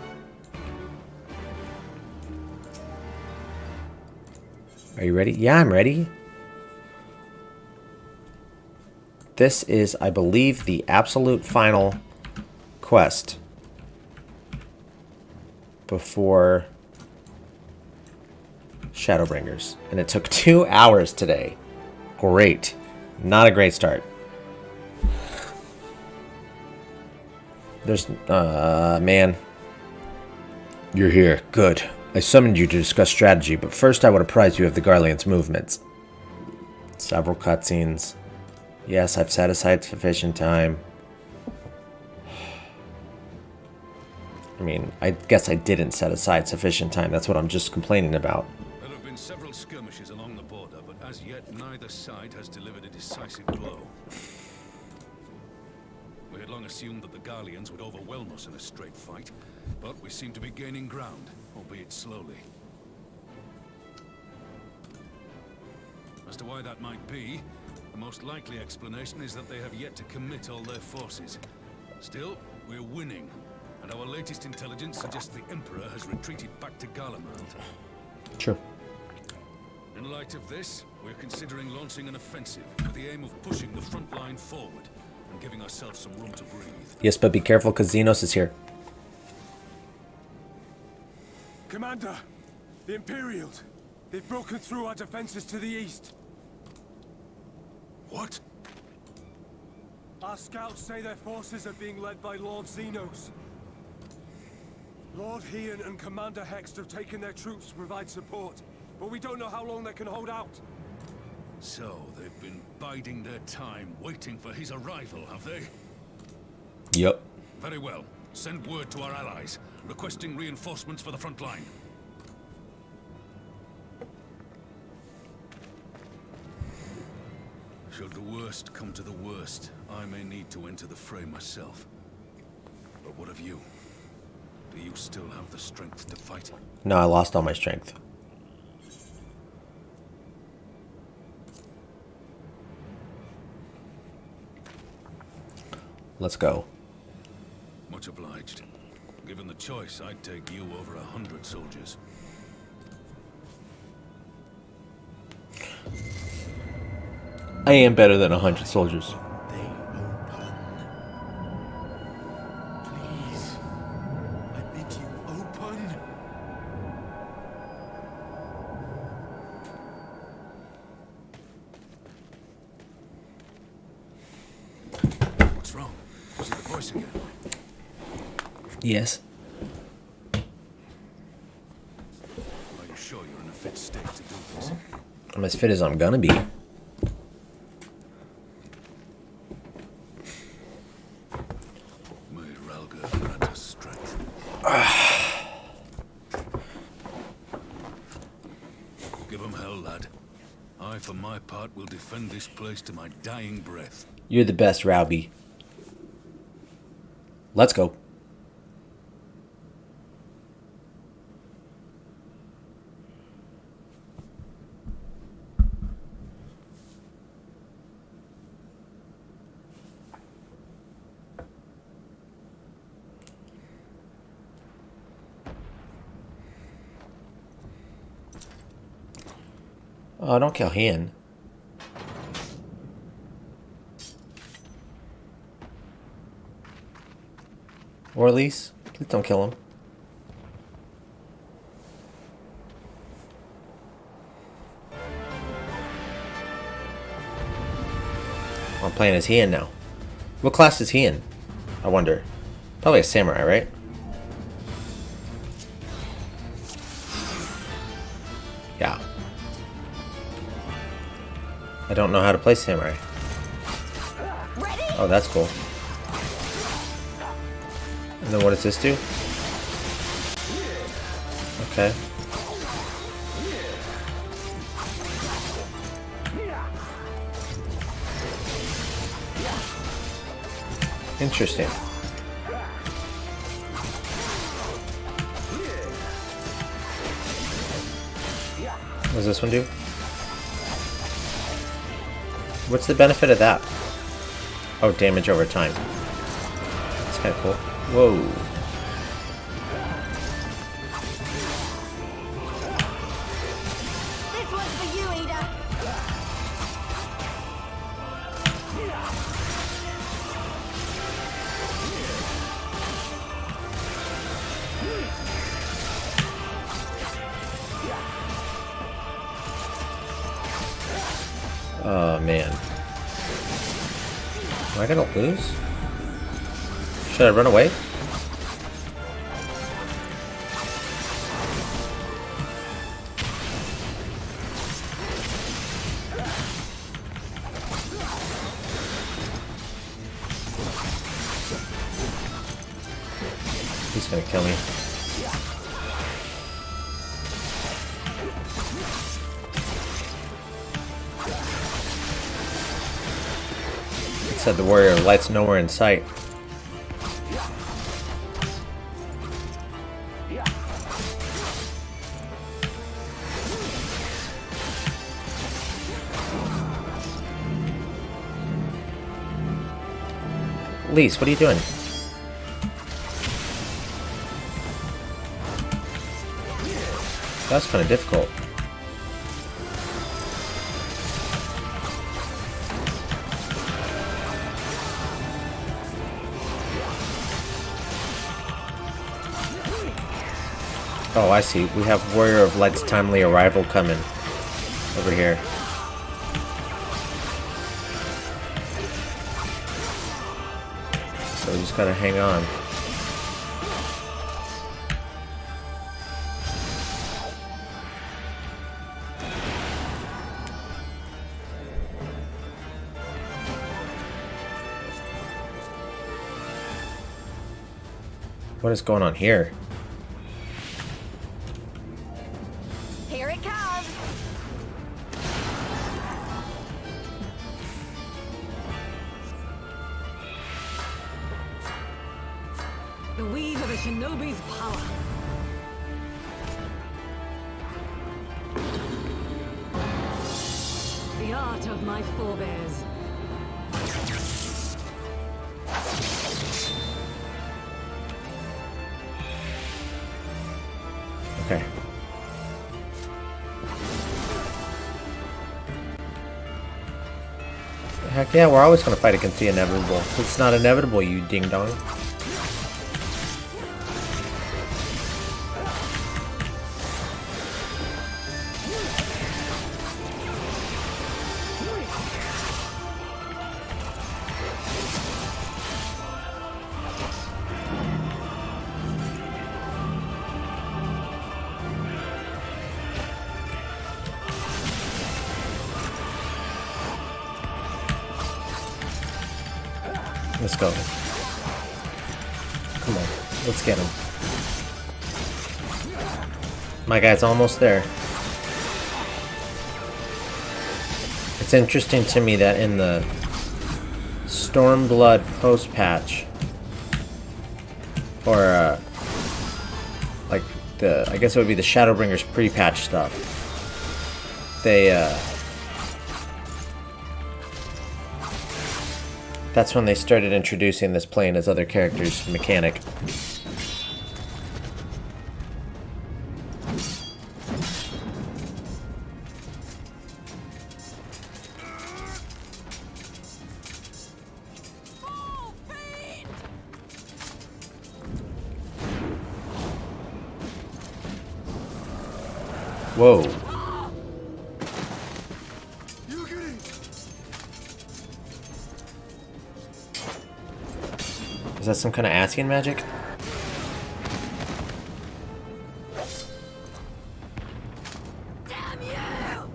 Are you ready? Yeah, I'm ready. This is, I believe, the absolute final quest before Shadowbringers. And it took 2 hours today. Great. Not a great start. There's, man. You're here. Good. I summoned you to discuss strategy, but first I would apprise you of the Garlean's movements. Several cutscenes. Yes, I've set aside sufficient time. I mean, I guess I didn't set aside sufficient time. That's what I'm just complaining about. There have been several skirmishes along the border, but as yet neither side has delivered a decisive blow. We had long assumed that the Garleans would overwhelm us in a straight fight, but we seem to be gaining ground, albeit slowly. As to why that might be, the most likely explanation is that they have yet to commit all their forces. Still, we're winning, and our latest intelligence suggests the Emperor has retreated back to Garlemald. True. In light of this, we're considering launching an offensive with the aim of pushing the front line forward and giving ourselves some room to breathe. Yes, but be careful because Xenos is here. Commander, the Imperials. They've broken through our defenses to the east. What? Our scouts say their forces are being led by Lord Xenos. Lord Hien and Commander Hext have taken their troops to provide support, but we don't know how long they can hold out. So, they've been biding their time, waiting for his arrival, have they? Yep. Very well. Send word to our allies, requesting reinforcements for the front line. Should the worst come to the worst, I may need to enter the fray myself. But what of you? Do you still have the strength to fight? No, I lost all my strength. Let's go. Much obliged. Given the choice, I'd take you over 100 soldiers. I am better than 100 soldiers. Please, I bid you open. What's wrong? Is it the voice again? Yes. Are you sure you're in a fit state to do this? I'm as fit as I'm gonna be. Give 'em hell, lad. I, for my part, will defend this place to my dying breath. You're the best, Rowby. Let's go. Oh, don't kill Hien. Or at least, please don't kill him. I'm playing as Hien now. What class is Hien? I wonder. Probably a samurai, right? Yeah. I don't know how to play samurai. Oh, that's cool. And then what does this do? Okay. Interesting. What does this one do? What's the benefit of that? Oh, damage over time. That's kind of cool. Whoa. This one's for you, Ada. Oh, man. Am I gonna lose? Should I run away? He's gonna kill me. It said the warrior of light's nowhere in sight. Lise, what are you doing? That's kind of difficult. Oh, I see. We have Warrior of Light's timely arrival coming over here. So we just gotta hang on. What is going on here? Here it comes. The weave of a shinobi's power. The art of my forebears. Okay. Heck yeah, we're always gonna fight against the inevitable. It's not inevitable, you ding dong. Let's go. Come on, let's get him. My guy's almost there. It's interesting to me that in the Stormblood post-patch, or like I guess it would be the Shadowbringers pre-patch stuff, that's when they started introducing this playing as other characters mechanic. Whoa. Is that some kind of Asian magic? Damn you!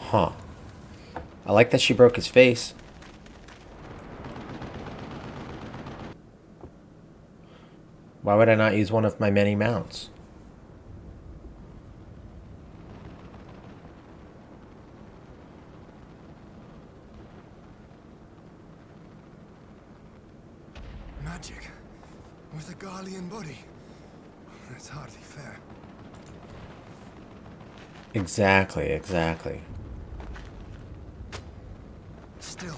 Huh. I like that she broke his face. Why would I not use one of my many mounts? Magic with a Garlean body. That's hardly fair. Exactly. Still,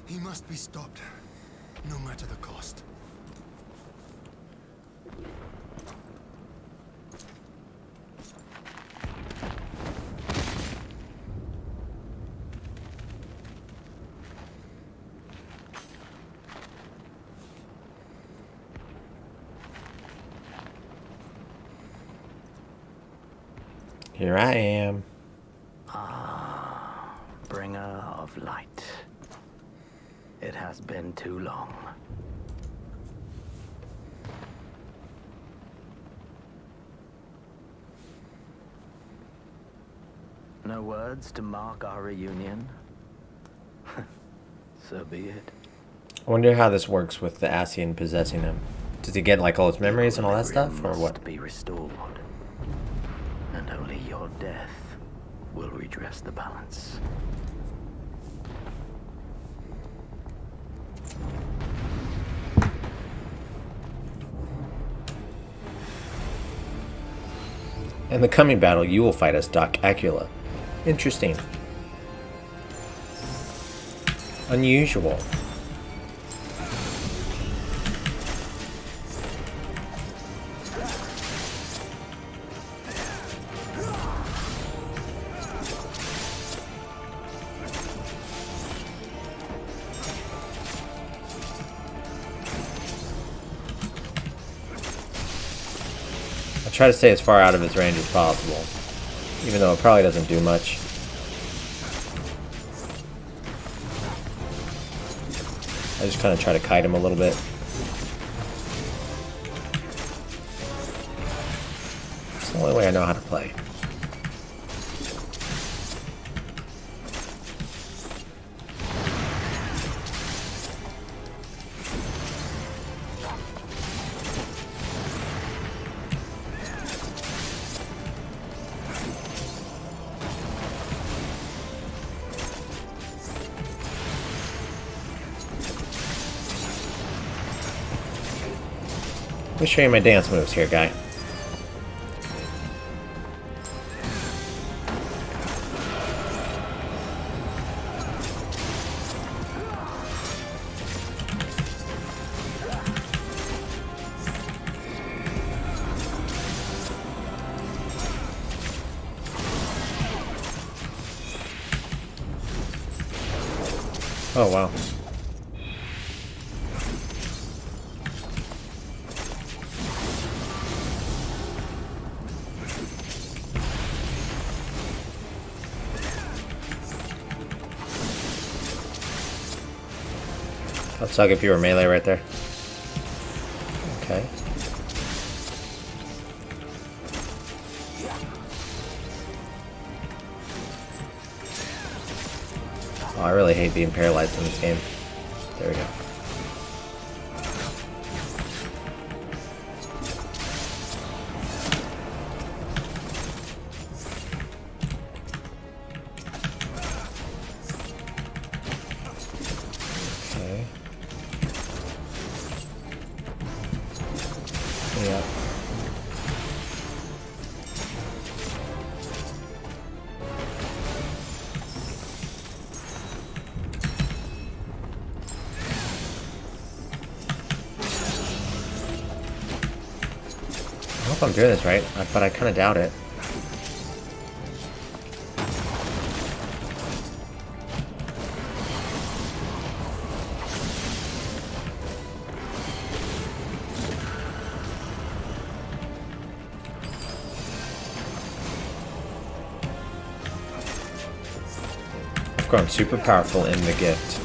he must be stopped, no matter the cost. Here I am. Ah, bringer of light. It has been too long. No words to mark our reunion? So be it. I wonder how this works with the Ascian possessing him. Does he get like all his memories and all that stuff, or what? Must be restored, and only your death will redress the balance. In the coming battle, you will fight as Doc Acula. Interesting. Unusual. Try to stay as far out of his range as possible, even though it probably doesn't do much. I just kind of try to kite him a little bit. It's the only way I know how to play. Let me show you my dance moves here, guy. Oh, wow. That'd suck if you were melee right there. Okay. Oh, I really hate being paralyzed in this game. There we go. Okay. Yeah. I hope I'm doing this right, but I kind of doubt it. I've grown super powerful in the gift.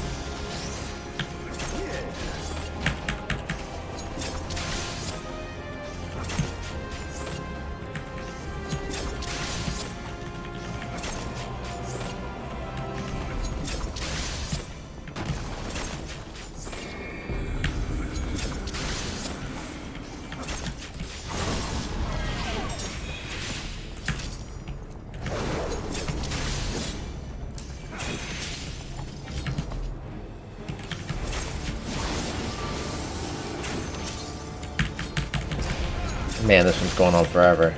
Man, this one's going on forever.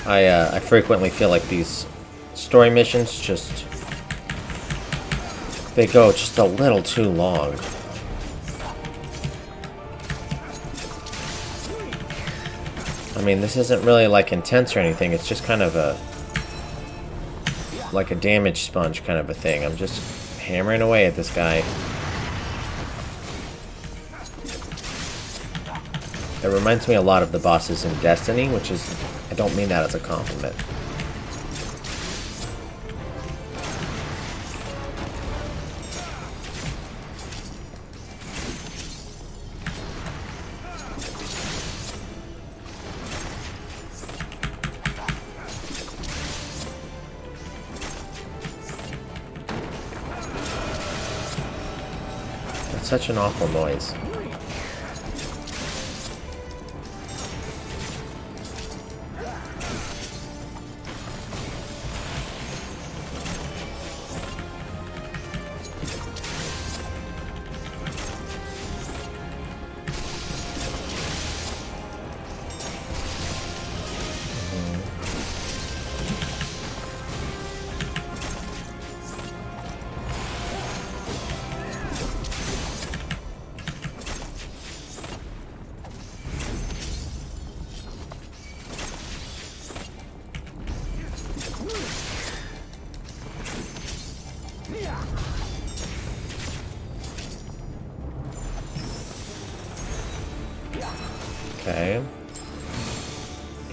I frequently feel like these story missions they go just a little too long. I mean, this isn't really like intense or anything. It's just kind of like a damage sponge kind of a thing. I'm just hammering away at this guy. It reminds me a lot of the bosses in Destiny, which is, I don't mean that as a compliment. Such an awful noise. Okay.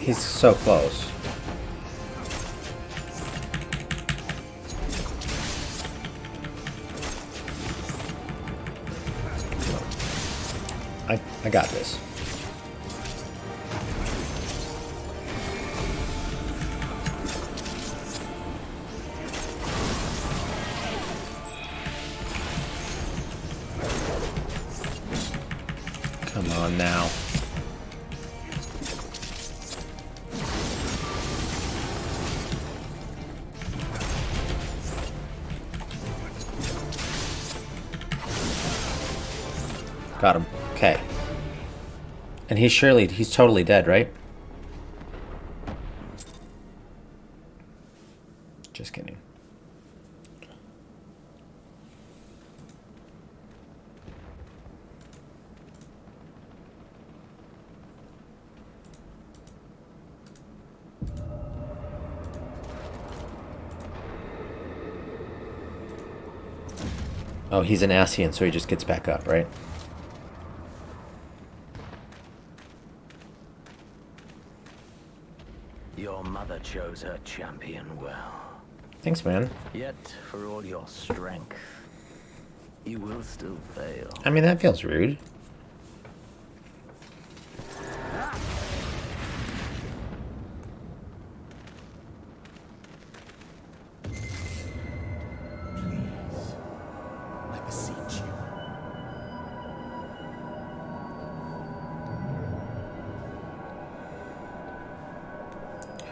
He's so close. I got this. Come on now. Got him. Okay. And he's totally dead, right? Just kidding. Oh, he's an Ascian, so he just gets back up, right? Your mother chose her champion well. Thanks, man. Yet, for all your strength, you will still fail. I mean, that feels rude.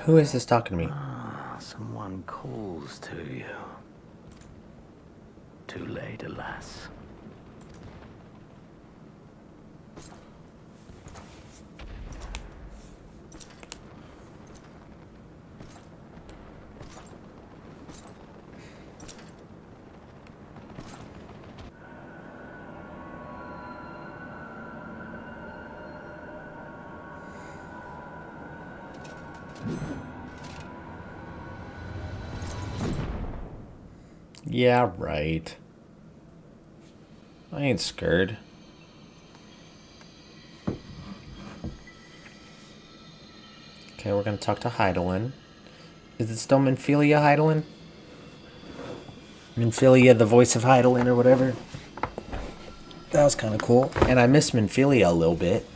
Who is this talking to me? Someone calls to you. Too late, alas. Yeah, right. I ain't scared. Okay, we're gonna talk to Hydaelyn. Is it still Minfilia Hydaelyn? Minfilia, the voice of Hydaelyn or whatever. That was kind of cool. And I miss Minfilia a little bit.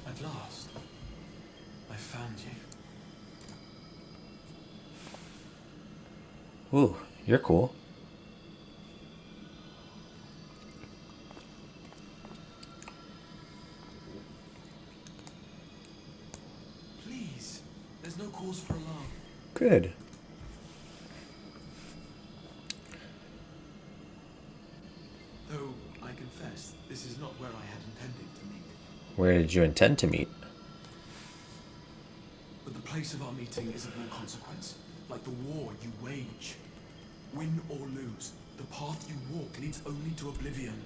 At last, I found you. Ooh, you're cool. Please, there's no cause for alarm. Good. Though, I confess, this is not where I had intended to meet. Where did you intend to meet? But the place of our meeting is of no consequence. Like the war you wage. Win or lose, the path you walk leads only to oblivion.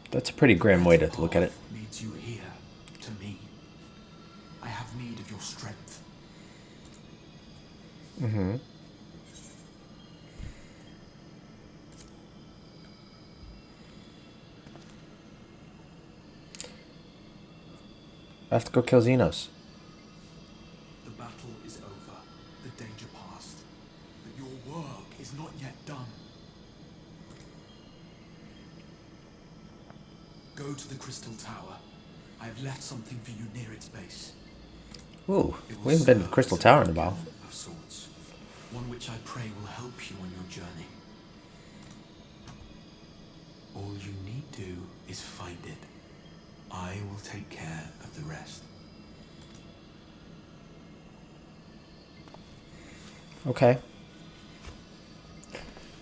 That's a pretty grim way to look at it. Leads you here, to me. I have need of your strength. Mm-hmm. I have to go kill Xenos. The battle is over, the danger past. But your work is not yet done. Go to the Crystal Tower. I have left something for you near its base. Ooh, we haven't been to the Crystal Tower in a while. Of sorts. One which I pray will help you on your journey. All you need do is find it. I will take care of the rest. Okay.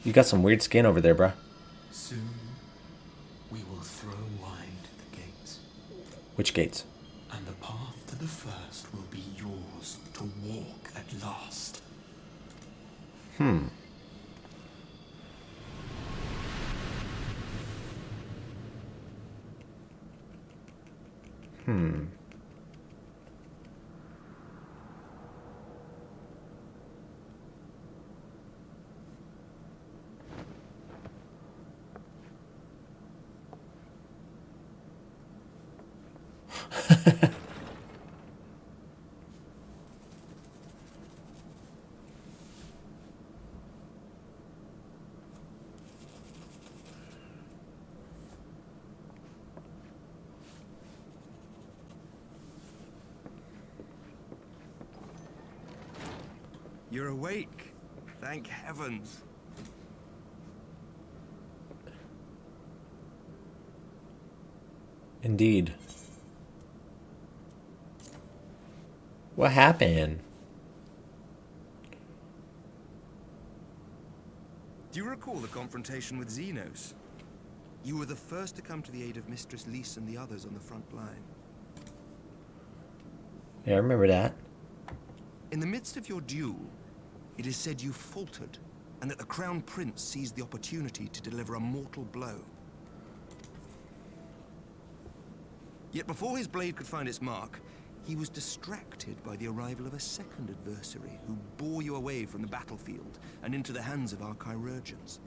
You got some weird skin over there, bruh. Soon, we will throw wide the gates. Which gates? And the path to the first will be yours to walk at last. Hmm. Hmm. You're awake. Thank heavens. Indeed. What happened? Do you recall the confrontation with Xenos? You were the first to come to the aid of Mistress Lys and the others on the front line. Yeah, I remember that. In the midst of your duel, it is said you faltered, and that the Crown Prince seized the opportunity to deliver a mortal blow. Yet before his blade could find its mark, he was distracted by the arrival of a second adversary who bore you away from the battlefield and into the hands of our chirurgeons.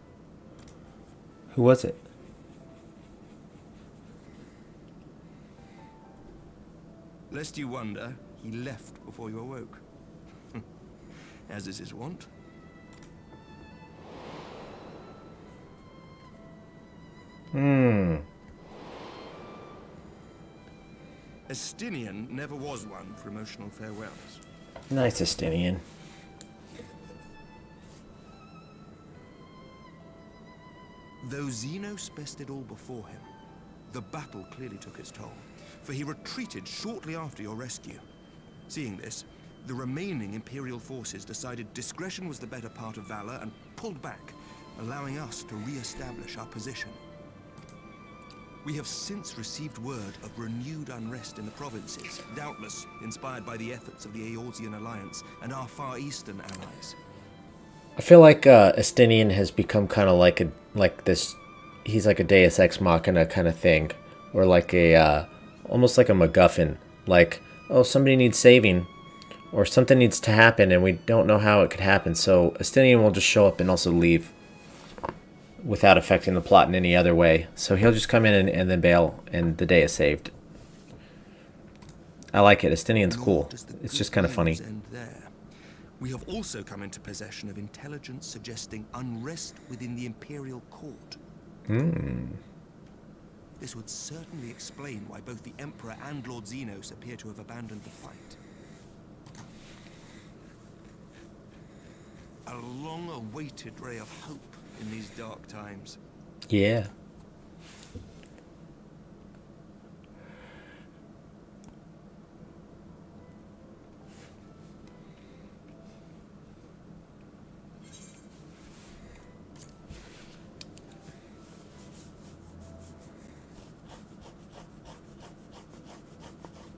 Who was it? Lest you wonder, he left before you awoke. As is his wont. Hmm. Estinian never was one for emotional farewells. Nice Estinian. Though Xenos bested all before him, the battle clearly took its toll, for he retreated shortly after your rescue. Seeing this, the remaining Imperial forces decided discretion was the better part of valor and pulled back, allowing us to re-establish our position. We have since received word of renewed unrest in the provinces, doubtless inspired by the efforts of the Eorzean Alliance and our Far Eastern allies. I feel like Estinian has become kind of like this. He's like a Deus Ex Machina kind of thing, or like a almost like a MacGuffin. Like, oh, somebody needs saving, or something needs to happen, and we don't know how it could happen. So Estinian will just show up and also leave, without affecting the plot in any other way. So he'll just come in and then bail, and the day is saved. I like it. Estinian's cool. It's just kind of funny. We have also come into possession of intelligence suggesting unrest within the Imperial Court. Hmm. This would certainly explain why both the Emperor and Lord Xenos appear to have abandoned the fight. A long-awaited ray of hope in these dark times. Yeah.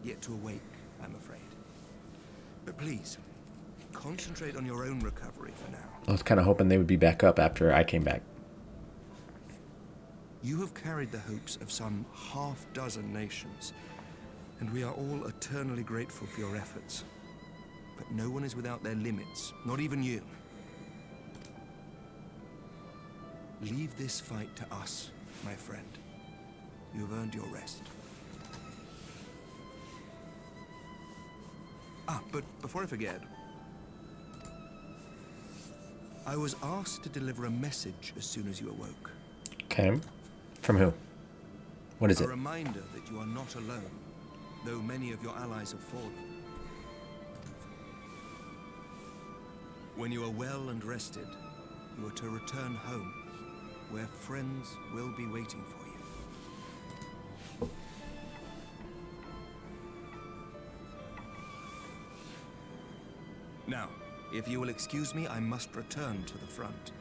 Yet to awake, I'm afraid. But please, concentrate on your own recovery for now. I was kind of hoping they would be back up after I came back. You have carried the hopes of some half-dozen nations, and we are all eternally grateful for your efforts. But no one is without their limits, not even you. Leave this fight to us, my friend. You have earned your rest. But before I forget, I was asked to deliver a message as soon as you awoke. Okay. From who? What is it? A reminder that you are not alone, though many of your allies have fallen. When you are well and rested, you are to return home. where friends will be waiting for you. Now, if you will excuse me, I must return to the front.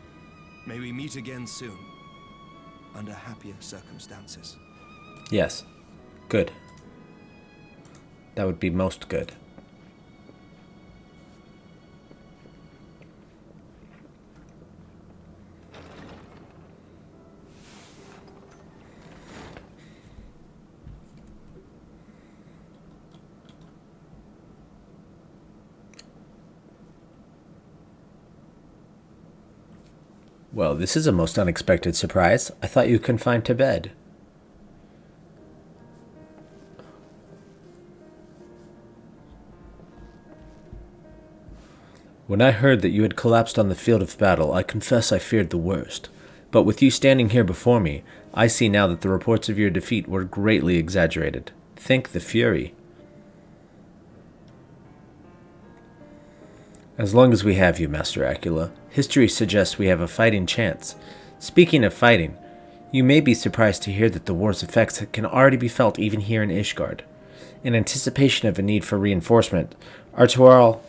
May we meet again soon, under happier circumstances. Yes. Good. That would be most good. Well, this is a most unexpected surprise. I thought you confined to bed. When I heard that you had collapsed on the field of battle, I confess I feared the worst. But with you standing here before me, I see now that the reports of your defeat were greatly exaggerated. Think the fury. As long as we have you, Master Acula, history suggests we have a fighting chance. Speaking of fighting, you may be surprised to hear that the war's effects can already be felt even here in Ishgard. In anticipation of a need for reinforcement, Artuarel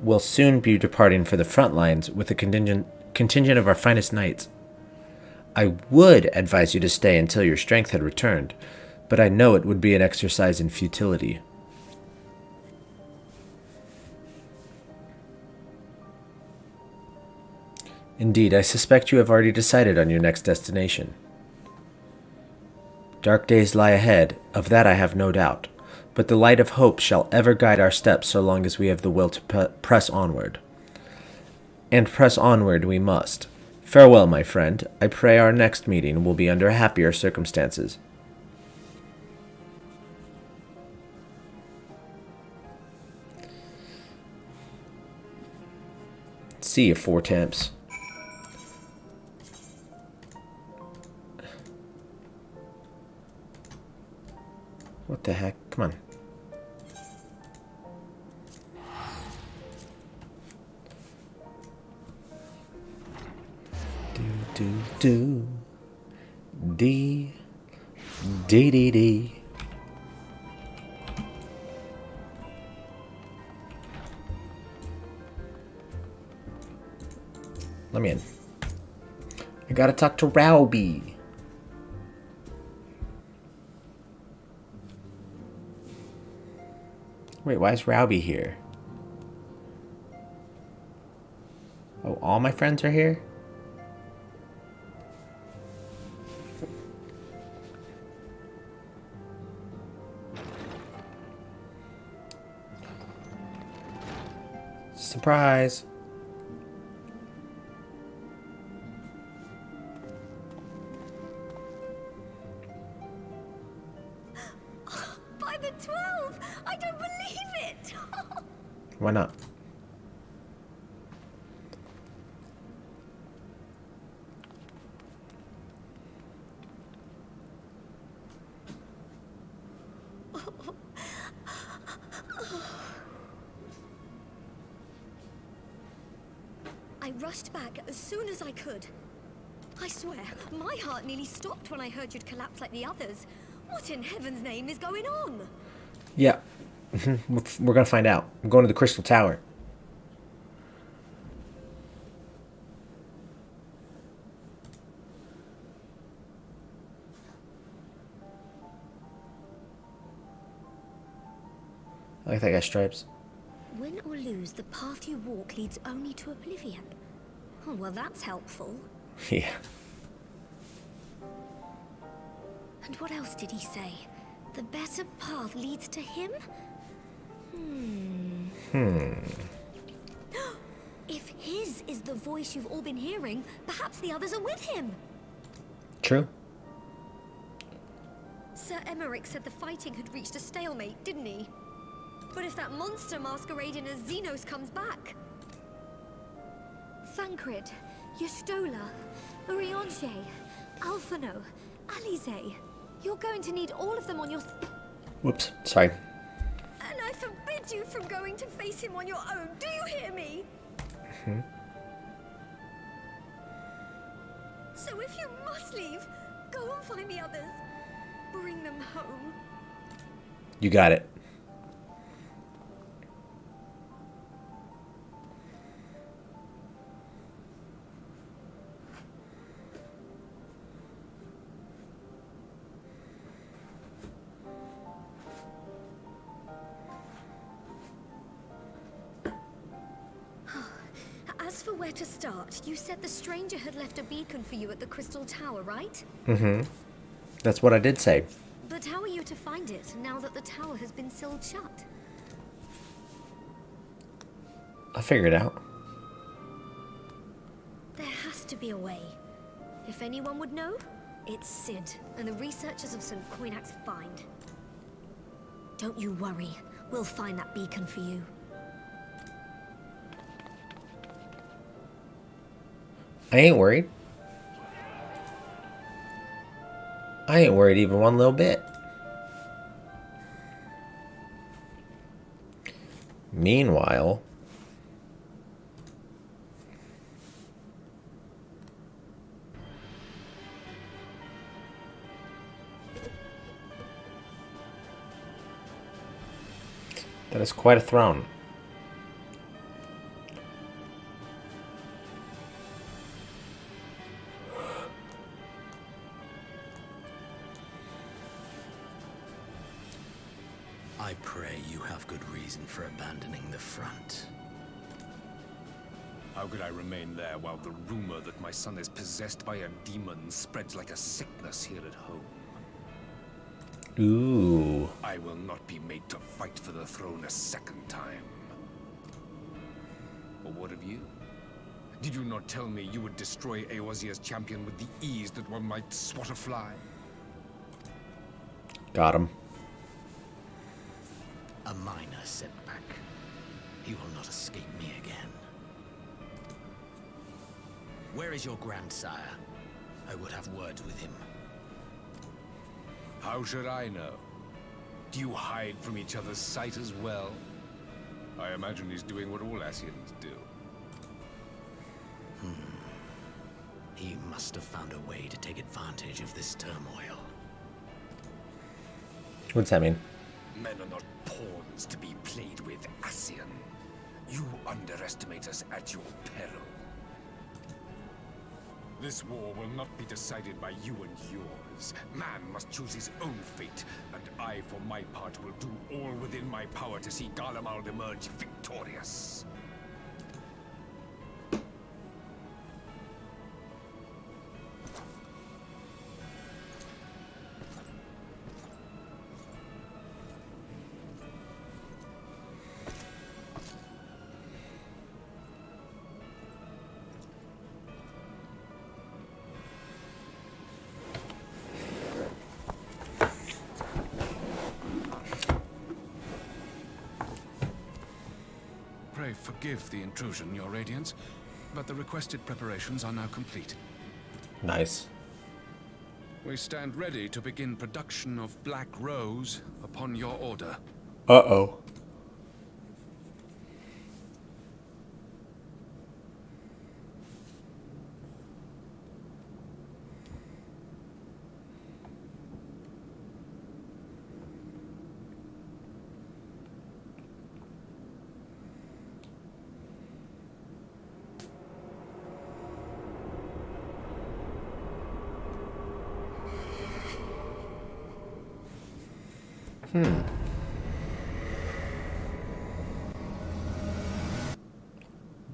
will soon be departing for the front lines with a contingent of our finest knights. I would advise you to stay until your strength had returned, but I know it would be an exercise in futility. Indeed, I suspect you have already decided on your next destination. Dark days lie ahead, of that I have no doubt, but the light of hope shall ever guide our steps so long as we have the will to press onward. And press onward we must. Farewell, my friend. I pray our next meeting will be under happier circumstances. See you, Four Temps. What the heck? Come on. Do. D. D D D. Let me in. I gotta talk to Rowby. Wait, why is Rowby here? Oh, all my friends are here? Surprise! By the 12! I don't believe it! Why not? I rushed back as soon as I could. I swear, my heart nearly stopped when I heard you'd collapsed like the others. What in heaven's name is going on? Yeah. We're gonna find out. I'm going to the Crystal Tower. I like that guy's stripes. Win or lose, the path you walk leads only to oblivion. Oh, well, that's helpful. Yeah. And what else did he say? The better path leads to him? If his is the voice you've all been hearing, perhaps the others are with him. True. Sir Emmerich said the fighting had reached a stalemate, didn't he? But if that monster masquerading as Xenos comes back... Thancred, Yestola, Urianger, Alphino, Alize... You're going to need all of them on your... Whoops. Sorry. And I forbid you from going to face him on your own. Do you hear me? So if you must leave, go and find the others. Bring them home. You got it. As for where to start, you said the stranger had left a beacon for you at the Crystal Tower, right? Mm-hmm. That's what I did say. But how are you to find it now that the tower has been sealed shut? I figured it out. There has to be a way. If anyone would know, it's Sid and the researchers of St. Coinac's find. Don't you worry. We'll find that beacon for you. I ain't worried. I ain't worried even one little bit. Meanwhile, that is quite a throne. I pray you have good reason for abandoning the front. How could I remain there while the rumor that my son is possessed by a demon spreads like a sickness here at home? Ooh. I will not be made to fight for the throne a second time. Or what of you? Did you not tell me you would destroy Eorzea's champion with the ease that one might swat a fly? Got him. A minor setback. He will not escape me again. Where is your grandsire? I would have words with him. How should I know? Do you hide from each other's sight as well? I imagine he's doing what all Ascians do. He must have found a way to take advantage of this turmoil. What's that mean? Men are not pawns to be played with, Ascian. You underestimate us at your peril. This war will not be decided by you and yours. Man must choose his own fate, and I, for my part, will do all within my power to see Garlemald emerge victorious. Pray forgive the intrusion, Your Radiance, but the requested preparations are now complete. Nice. We stand ready to begin production of Black Rose upon your order. Uh-oh.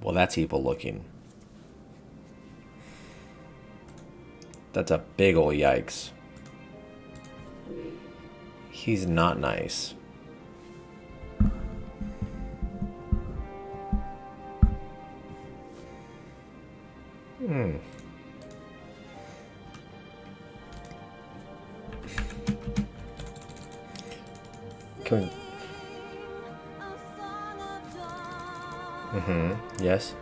Well, that's evil looking. That's a big ol' yikes. He's not nice. Can we... Yes.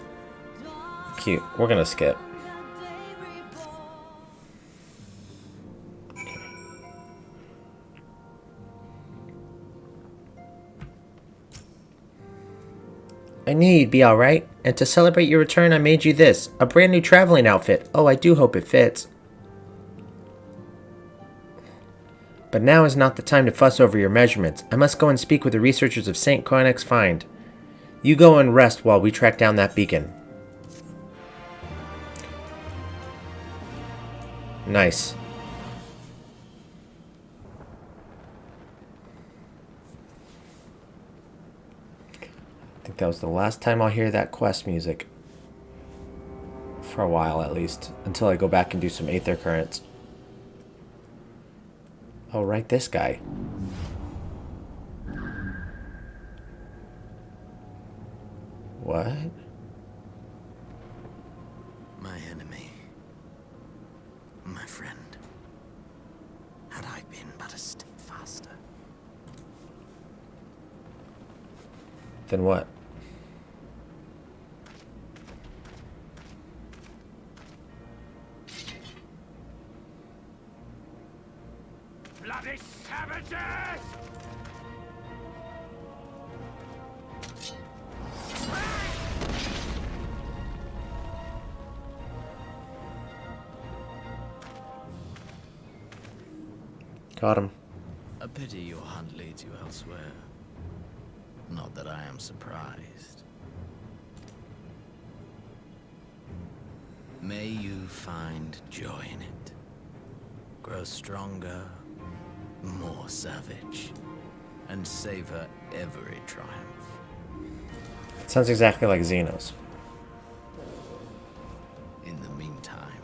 Cute. We're gonna skip. I knew you'd be alright. And to celebrate your return, I made you this. A brand new traveling outfit. Oh, I do hope it fits. But now is not the time to fuss over your measurements. I must go and speak with the researchers of St. Koinek's find. You go and rest while we track down that beacon. Nice. I think that was the last time I'll hear that quest music. For a while, at least. Until I go back and do some Aether Currents. Oh, right, this guy. What? My enemy. My friend. Had I been but a step faster. Then what? Bloody savages! Got him. A pity your hunt leads you elsewhere. Not that I am surprised. May you find joy in it. Grow stronger, more savage, and savor every triumph. Sounds exactly like Xenos. In the meantime,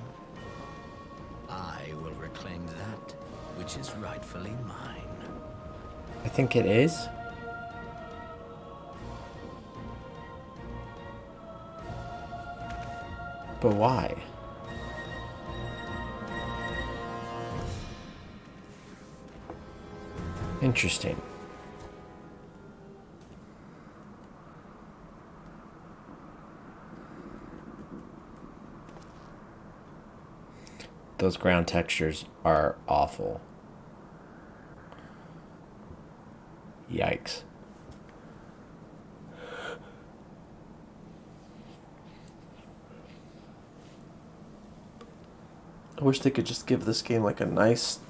I will reclaim that which is rightfully mine. I think it is. But why? Interesting. Those ground textures are awful. Yikes. I wish they could just give this game like a nice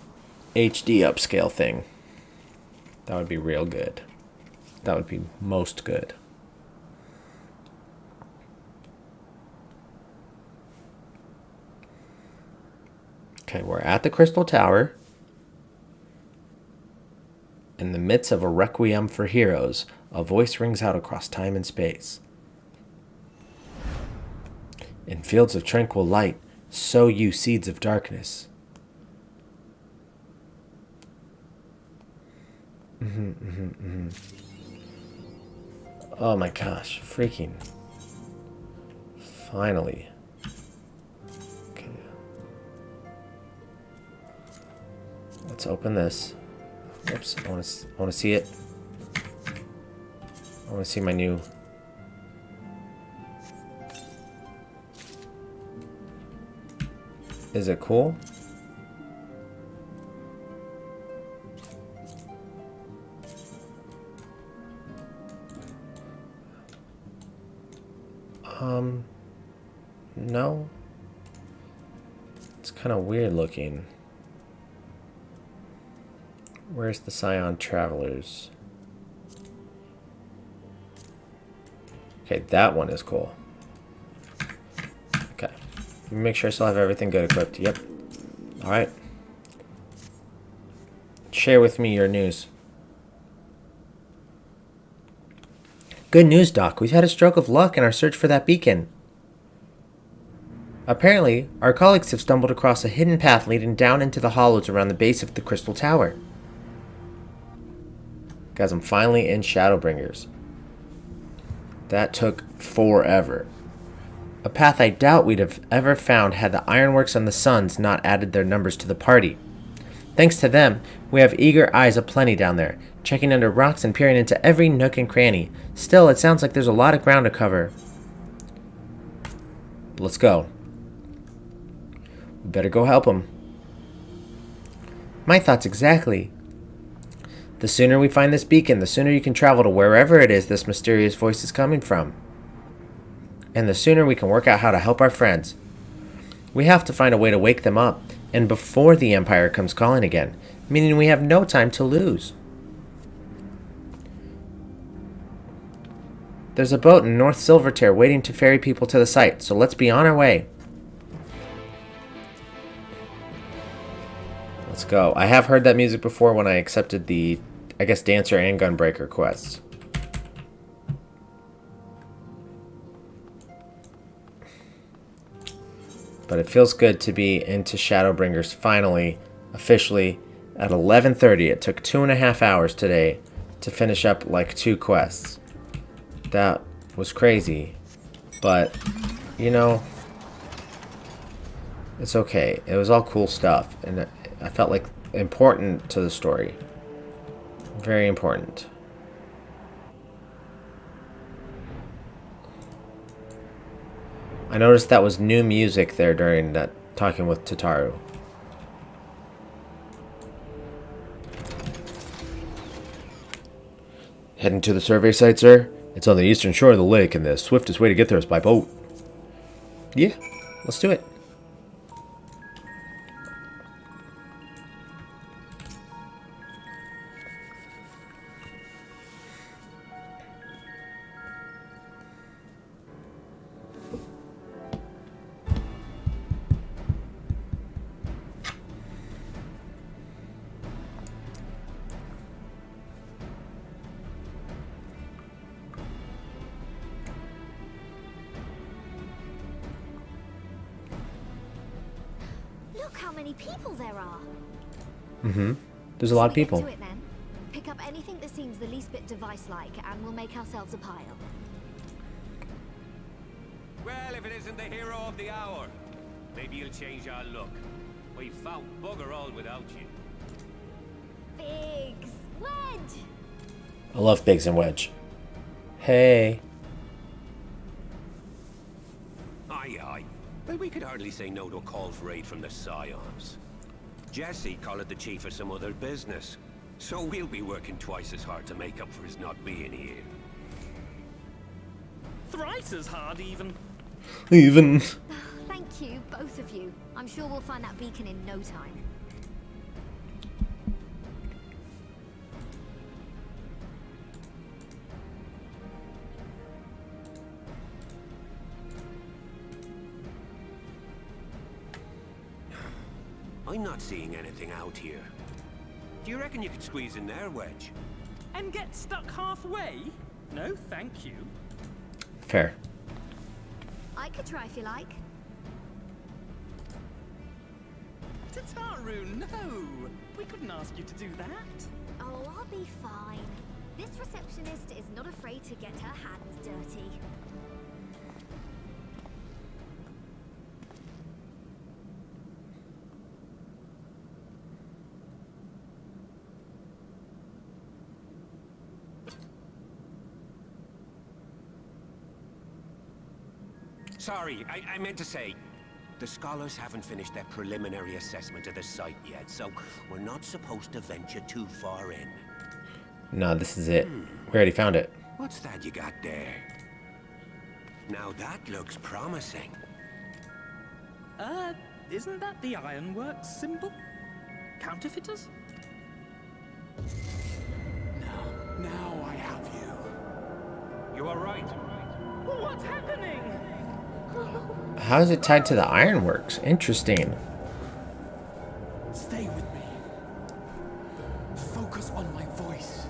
HD upscale thing. That would be real good. That would be most good. Okay, we're at the Crystal Tower. In the midst of a requiem for heroes, a voice rings out across time and space. In fields of tranquil light, sow you seeds of darkness. Oh my gosh, freaking. Finally. Okay. Let's open this. Oops, I want to see it. I want to see my new... Is it cool? No. It's kind of weird looking. Where's the Scion Travelers? Okay, that one is cool. Okay. Make sure I still have everything good equipped. Yep. Alright. Share with me your news. Good news, Doc. We've had a stroke of luck in our search for that beacon. Apparently, our colleagues have stumbled across a hidden path leading down into the hollows around the base of the Crystal Tower. Guys, I'm finally in Shadowbringers. That took forever. A path I doubt we'd have ever found had the Ironworks and the Suns not added their numbers to the party. Thanks to them, we have eager eyes aplenty down there, checking under rocks and peering into every nook and cranny. Still, it sounds like there's a lot of ground to cover. Let's go. We better go help them. My thoughts exactly. The sooner we find this beacon, the sooner you can travel to wherever it is this mysterious voice is coming from. And the sooner we can work out how to help our friends. We have to find a way to wake them up, and before the Empire comes calling again, meaning we have no time to lose. There's a boat in North Silvertear waiting to ferry people to the site, so let's be on our way. Let's go. I have heard that music before when I accepted the, I guess, Dancer and Gunbreaker quests. But it feels good to be into Shadowbringers finally, officially, at 11:30. It took 2.5 hours today to finish up like 2 quests. That was crazy, but, you know, it's okay. It was all cool stuff, and I felt like important to the story. Very important. I noticed that was new music there during that talking with Tataru. Heading to the survey site, sir? It's on the eastern shore of the lake, and the swiftest way to get there is by boat. Yeah, let's do it. Look how many people there are. Mm-hmm. There's a lot of people. Get to it, then. Pick up anything that seems the least bit device-like, and we'll make ourselves a pile. Well, if it isn't the hero of the hour, maybe you'll change our look. We've found bugger all without you. Biggs! Wedge! I love Biggs and Wedge. Hey. Aye, aye. But we could hardly say no to a call for aid from the Scions. Jesse collared the chief for some other business, so we'll be working twice as hard to make up for his not being here. Thrice as hard, even. Even. Thank you, both of you. I'm sure we'll find that beacon in no time. I'm not seeing anything out here. Do you reckon you could squeeze in there, Wedge? And get stuck halfway? No, thank you. Fair. I could try if you like. Tataru, no! We couldn't ask you to do that. Oh, I'll be fine. This receptionist is not afraid to get her hands dirty. Sorry, I meant to say, the scholars haven't finished their preliminary assessment of the site yet, so we're not supposed to venture too far in. No, this is it. We already found it. What's that you got there? Now that looks promising. Isn't that the Ironworks symbol? Counterfeiters? Now I have you. You are right. What's happening? How is it tied to the Ironworks? Interesting. Stay with me. Focus on my voice.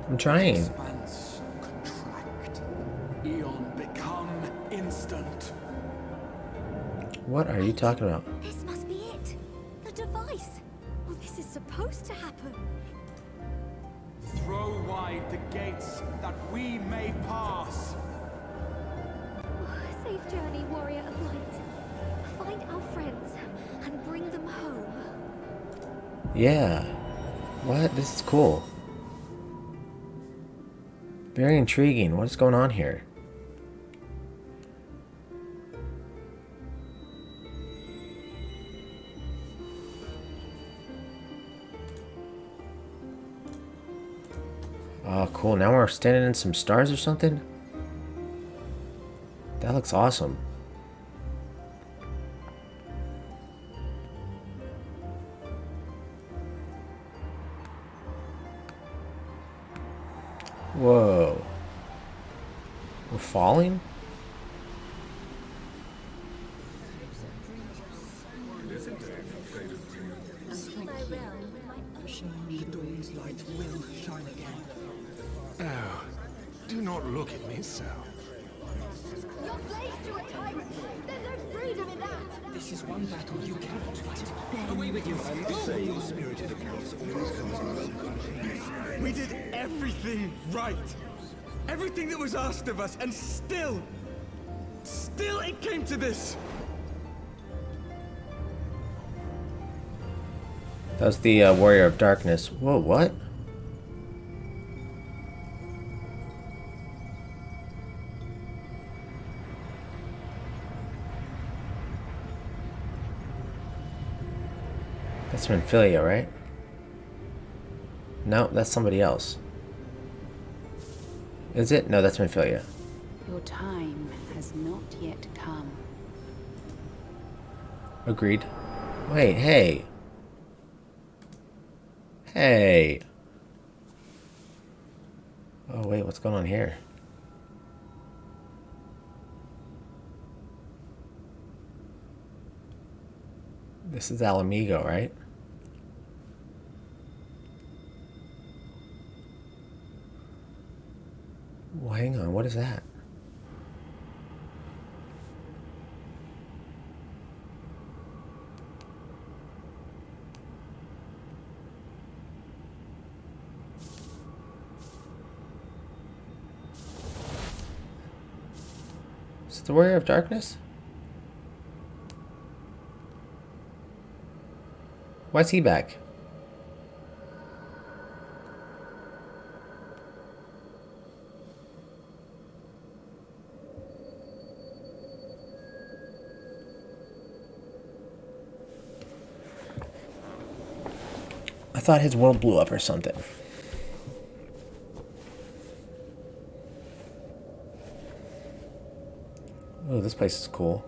I'm trying. Expanse, contract. Eon become instant. What are you talking about? This must be it. The device. Well, this is supposed to happen. Throw wide the gates that we may pass. Safe journey, warrior of light. Find our friends and bring them home. Yeah. What? This is cool. Very intriguing. What is going on here? Oh, cool. Now we're standing in some stars or something? That looks awesome. Whoa. We're falling? The dawn's light will shine again. Oh, do not look at me so. You're slaves to a tyrant. There's no freedom in that. This is one battle you cannot fight. Away with you. Spirited accounts always comes. We did everything right. Everything that was asked of us, and still it came to this. That was the Warrior of Darkness. Whoa, what? That's Minfilia, right? No, that's somebody else. Is it? No, that's Minfilia. Your time has not yet come. Agreed. Wait, hey. Hey. Oh, wait, what's going on here? This is Alamigo, right? Well, hang on, what is that? Is it the Warrior of Darkness? Why's he back? I thought his world blew up or something. Oh, this place is cool.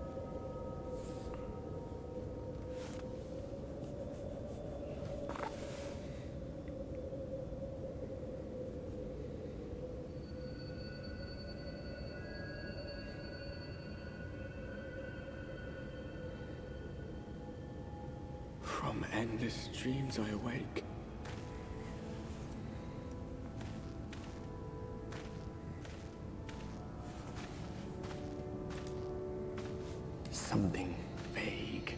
From endless dreams I awake. Something vague,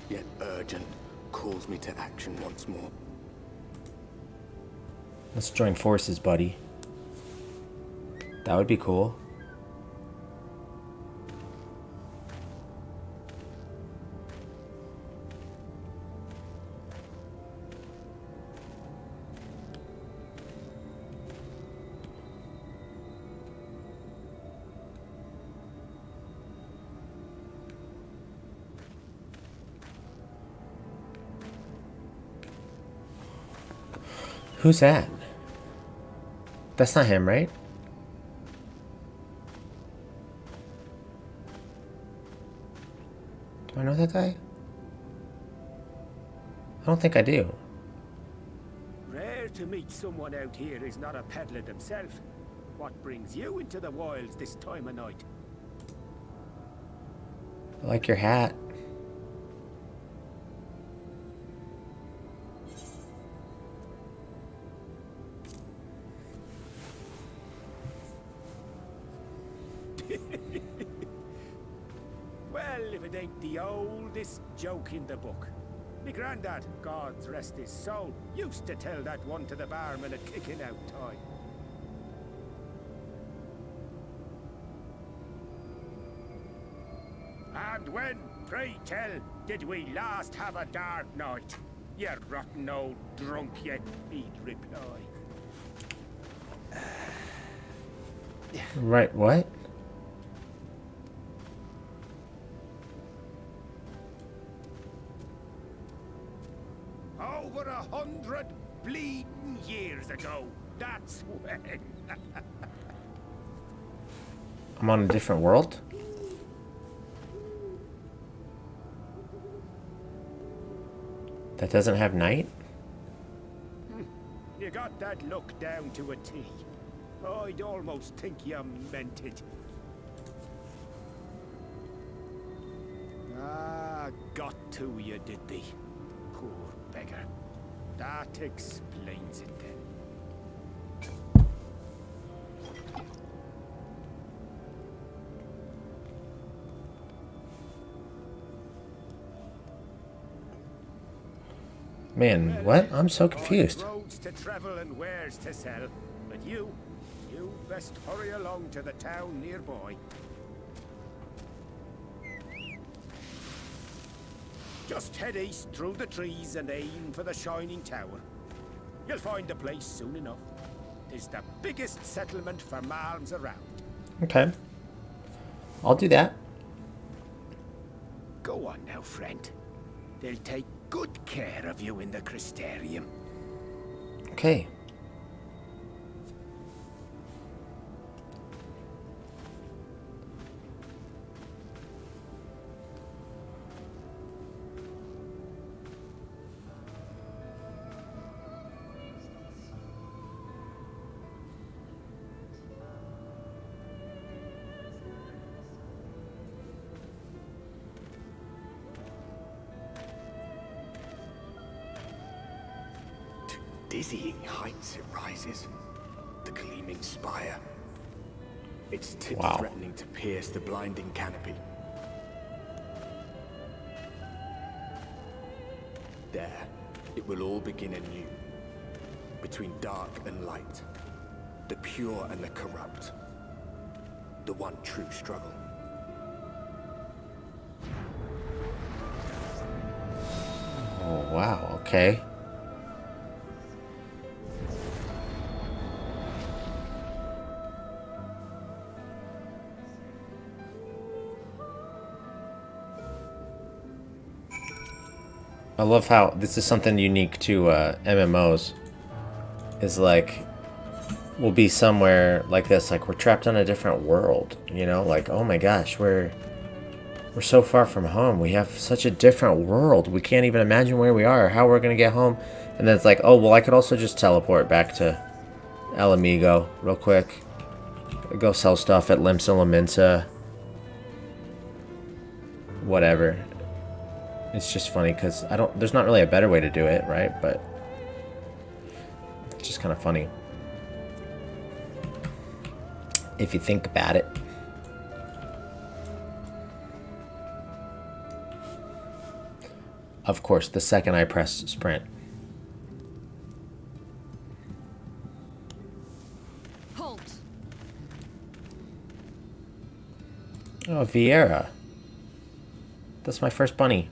yet urgent, calls me to action once more. Let's join forces, buddy. That would be cool. Who's that? That's not him, right? Do I know that guy? I don't think I do. Rare to meet someone out here who's not a peddler themselves. What brings you into the wilds this time of night? I like your hat. Well, if it ain't the oldest joke in the book. Me granddad, God rest his soul, used to tell that one to the barman at kicking out time. And when, pray tell, did we last have a dark night? You rotten old drunk, yet he'd reply. Right, what? Over 100 bleeding years ago, that's when. I'm on a different world? That doesn't have night? You got that look down to a T. I'd almost think you meant it. Ah, got to you, did they? Poor beggar. That explains it then. Man, what? I'm so confused. Roads to travel and wares to sell, but you best hurry along to the town nearby. Just head east through the trees and aim for the shining tower. You'll find the place soon enough. It's the biggest settlement for malms around. Okay. I'll do that. Go on now, friend. They'll take good care of you in the Crystarium. Okay. Dizzying heights it rises. The gleaming spire. Its tip threatening to pierce the blinding canopy. There, it will all begin anew. Between dark and light. The pure and the corrupt. The one true struggle. Oh, wow. Okay. I love how this is something unique to MMOs. Is like, we'll be somewhere like this, like we're trapped on a different world, you know? Like, oh my gosh, we're so far from home. We have such a different world. We can't even imagine where we are, how we're gonna get home. And then it's like, oh, well, I could also just teleport back to El Amigo real quick. Go sell stuff at Limsa Laminsa. Whatever. It's just funny because there's not really a better way to do it, right? But it's just kind of funny if you think about it. Of course, the second I press sprint. Halt. Oh, Vieira. That's my first bunny.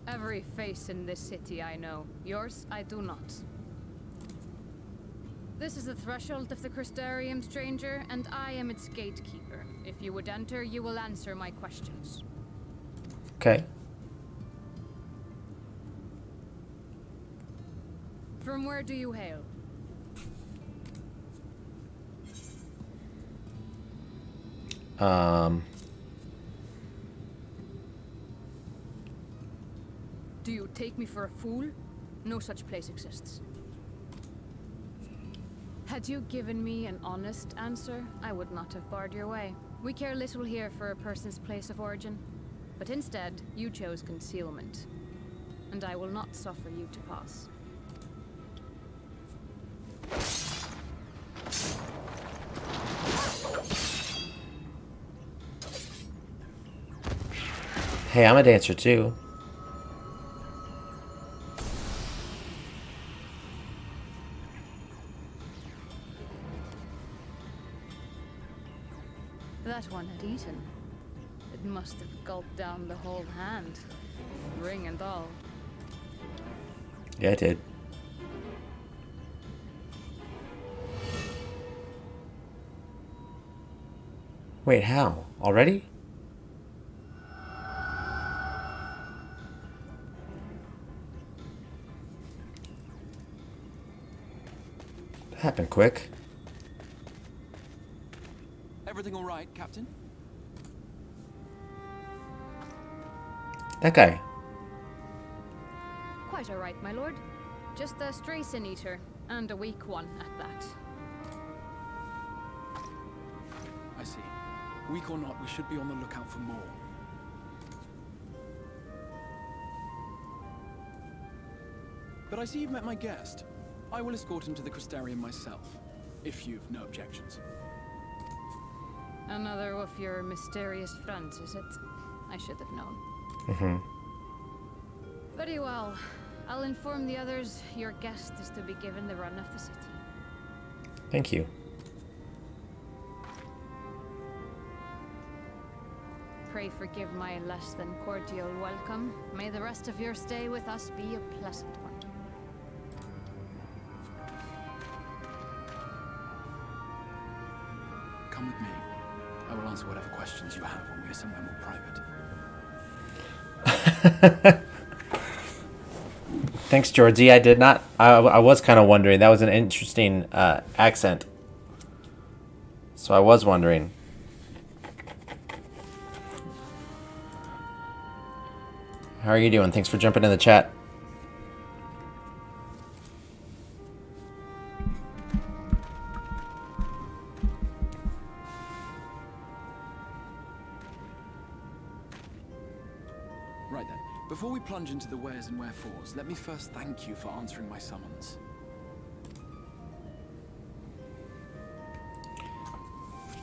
Every face in this city I know. Yours, I do not. This is the threshold of the Crystarium, stranger, and I am its gatekeeper. If you would enter, you will answer my questions. Okay. From where do you hail? Do you take me for a fool? No such place exists. Had you given me an honest answer, I would not have barred your way. We care little here for a person's place of origin. But instead, you chose concealment. And I will not suffer you to pass. Hey, I'm a dancer too. That one had eaten. It must have gulped down the whole hand. Ring and all. Yeah, I did. Wait, how? Already? The Happened quick. Everything all right, Captain? That guy. Quite all right, my lord. Just a stray sin eater, and a weak one at that. I see. Weak or not, we should be on the lookout for more. But I see you've met my guest. I will escort him to the Crystarium myself, if you've no objections. Another of your mysterious friends, is it? I should have known. Mm-hmm. Very well. I'll inform the others your guest is to be given the run of the city. Thank you. Pray forgive my less than cordial welcome. May the rest of your stay with us be a pleasant one. Come with me. I will answer whatever questions you have when we are somewhere more private. Thanks, Georgie. I did not. I was kind of wondering. That was an interesting accent. So I was wondering. How are you doing? Thanks for jumping in the chat. Right then. Before we plunge into the wheres and wherefores, let me first thank you for answering my summons.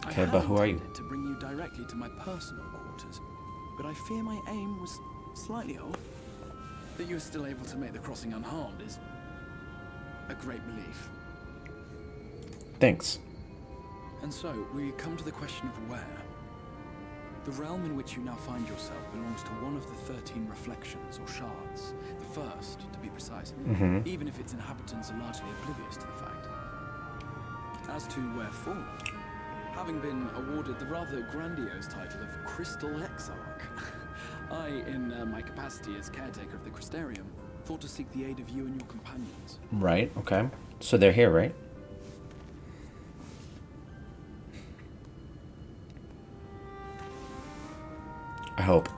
Okay, but who are you? I had intended to bring you directly to my personal quarters, but I fear my aim was slightly off. That you are still able to make the crossing unharmed is a great relief. Thanks. And so, we come to the question of where. The realm in which you now find yourself belongs to one of the 13 reflections, or shards. The first, to be precise, even if its inhabitants are largely oblivious to the fact. As to wherefore, having been awarded the rather grandiose title of Crystal Exarch, I, in my capacity as caretaker of the Crystarium, thought to seek the aid of you and your companions. Right, okay. So they're here, right? I hope.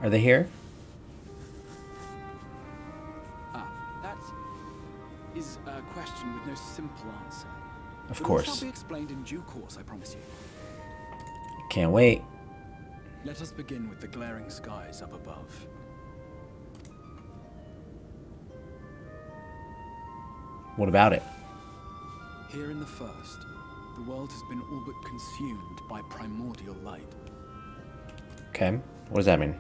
Are they here? That is a question with no simple answer. Of But course. it shall be explained in due course, I promise you. Can't wait. Let us begin with the glaring skies up above. What about it? Here in the first, the world has been all but consumed by primordial light. Okay. What does that mean?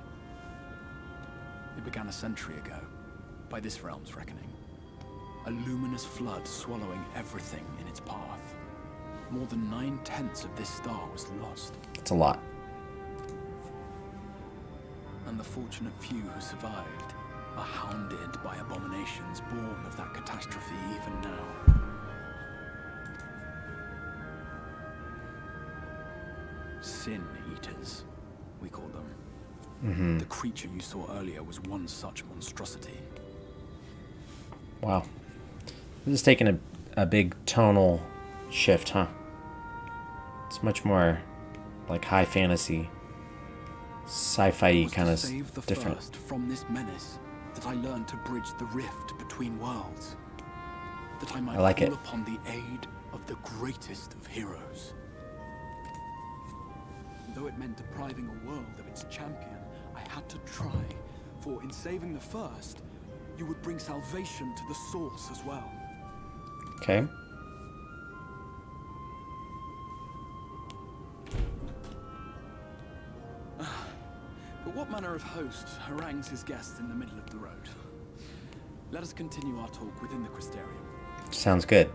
It began a century ago, by this realm's reckoning. A luminous flood swallowing everything in its path. More than 9/10 of this star was lost. It's a lot. And the fortunate few who survived are hounded by abominations born of that catastrophe even now. Sin Eaters, we call them. The creature you saw earlier was one such monstrosity. Wow. This is taking a big tonal shift, huh? It's much more like high fantasy, sci-fi kind of different. First from this menace that I learned to bridge the rift between worlds. That I might I like call it. upon the aid of the greatest of heroes. Though it meant depriving a world of its champion, I had to try. For in saving the first, you would bring salvation to the source as well. Okay. But what manner of host harangues his guests in the middle of the road? Let us continue our talk within the Crystarium. Sounds good.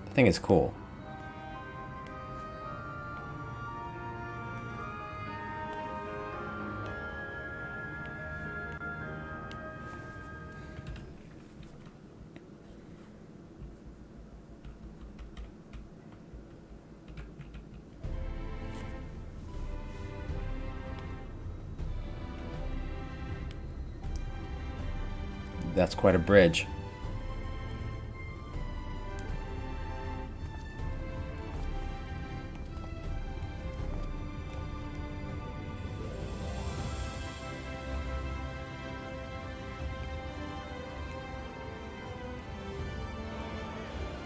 I think it's cool. That's quite a bridge.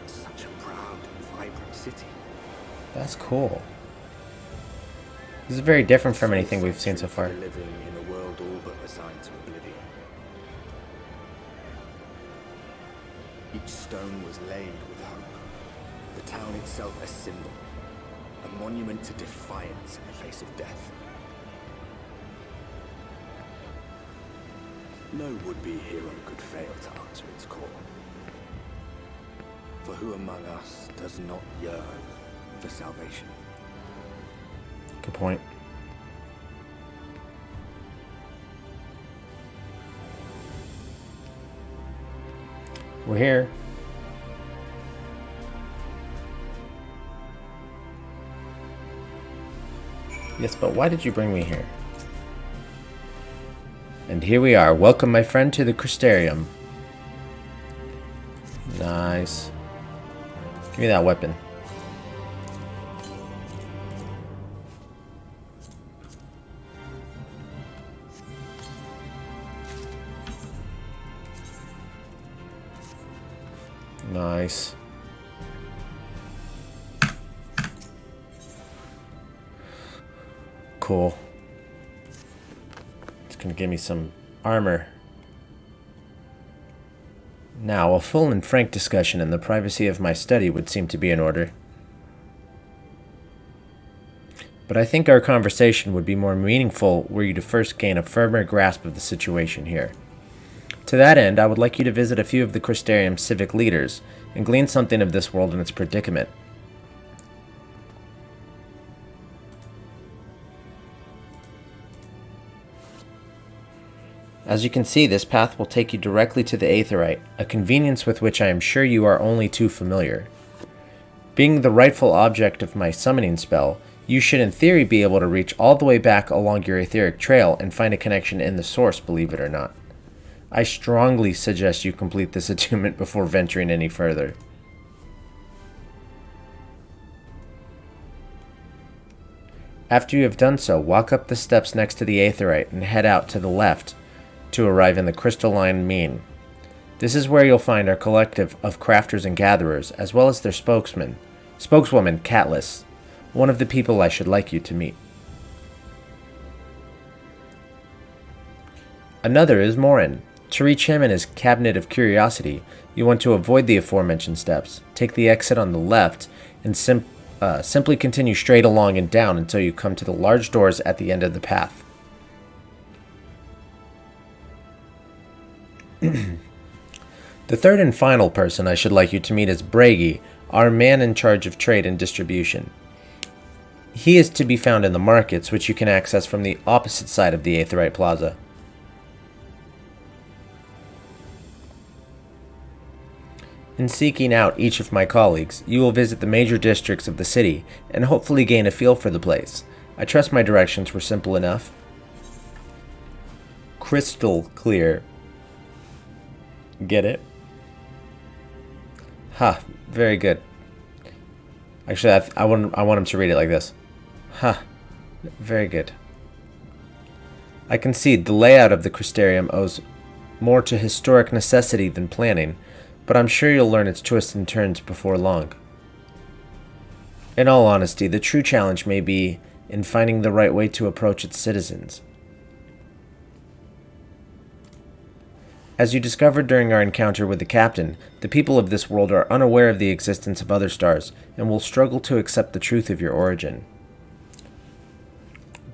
Such a proud and vibrant city. That's cool. This is very different from anything we've seen so far. Living in a world all but resigned to oblivion. Each stone was laid with hope. The town itself a symbol, a monument to defiance in the face of death. No would-be hero could fail to answer its call. For who among us does not yearn for salvation? Good point. We're here. Yes, but why did you bring me here? And here we are. Welcome, my friend, to the Crystarium. Nice. Give me that weapon. Nice. Cool. It's gonna give me some armor. Now, a full and frank discussion in the privacy of my study would seem to be in order. But I think our conversation would be more meaningful were you to first gain a firmer grasp of the situation here. To that end, I would like you to visit a few of the Crystarium's civic leaders and glean something of this world and its predicament. As you can see, this path will take you directly to the Aetheryte, a convenience with which I am sure you are only too familiar. Being the rightful object of my summoning spell, you should in theory be able to reach all the way back along your etheric trail and find a connection in the source, believe it or not. I strongly suggest you complete this attunement before venturing any further. After you have done so, walk up the steps next to the Aetheryte and head out to the left to arrive in the Crystalline Mean. This is where you'll find our collective of crafters and gatherers, as well as their spokeswoman, Catlis, one of the people I should like you to meet. Another is Morin. To reach him and his Cabinet of Curiosity, you want to avoid the aforementioned steps, take the exit on the left, and simply continue straight along and down until you come to the large doors at the end of the path. The third and final person I should like you to meet is Bragi, our man in charge of trade and distribution. He is to be found in the markets, which you can access from the opposite side of the Aetheryte Plaza. In seeking out each of my colleagues, you will visit the major districts of the city and hopefully gain a feel for the place. I trust my directions were simple enough. Crystal clear. Get it? Ha, very good. Actually, I want him to read it like this. Ha, very good. I concede the layout of the Crystarium owes more to historic necessity than planning, but I'm sure you'll learn its twists and turns before long. In all honesty, the true challenge may be in finding the right way to approach its citizens. As you discovered during our encounter with the captain, the people of this world are unaware of the existence of other stars and will struggle to accept the truth of your origin.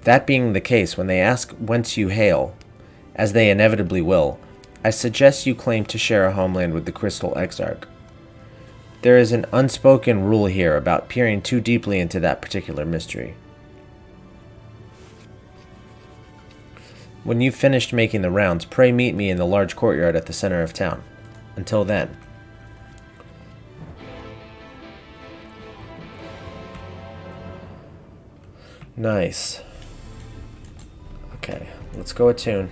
That being the case, when they ask whence you hail, as they inevitably will, I suggest you claim to share a homeland with the Crystal Exarch. There is an unspoken rule here about peering too deeply into that particular mystery. When you've finished making the rounds, pray meet me in the large courtyard at the center of town. Until then. Nice. Okay, let's go attune.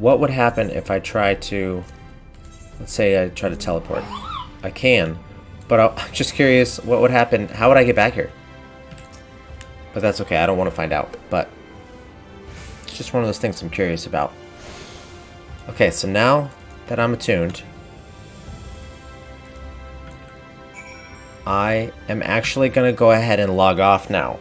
what would happen if I try to... Let's say I try to teleport. I can, but I'm just curious what would happen. How would I get back here? But that's okay. I don't want to find out. But it's just one of those things I'm curious about. Okay, so now that I'm attuned, I am actually going to go ahead and log off now.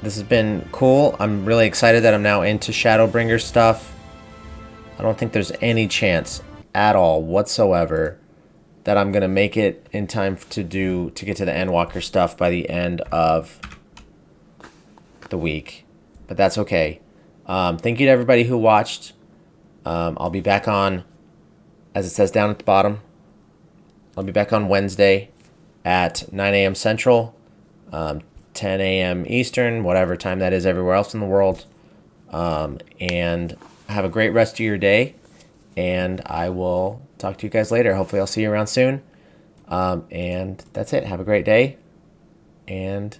This has been cool. I'm really excited that I'm now into Shadowbringer stuff. I don't think there's any chance at all whatsoever that I'm going to make it in time to get to the Endwalker stuff by the end of the week. But that's okay. Thank you to everybody who watched. I'll be back on, as it says down at the bottom, I'll be back on Wednesday at 9 a.m. Central, 10 a.m. Eastern, whatever time that is everywhere else in the world. And have a great rest of your day. And I will talk to you guys later. Hopefully I'll see you around soon. And that's it. Have a great day. And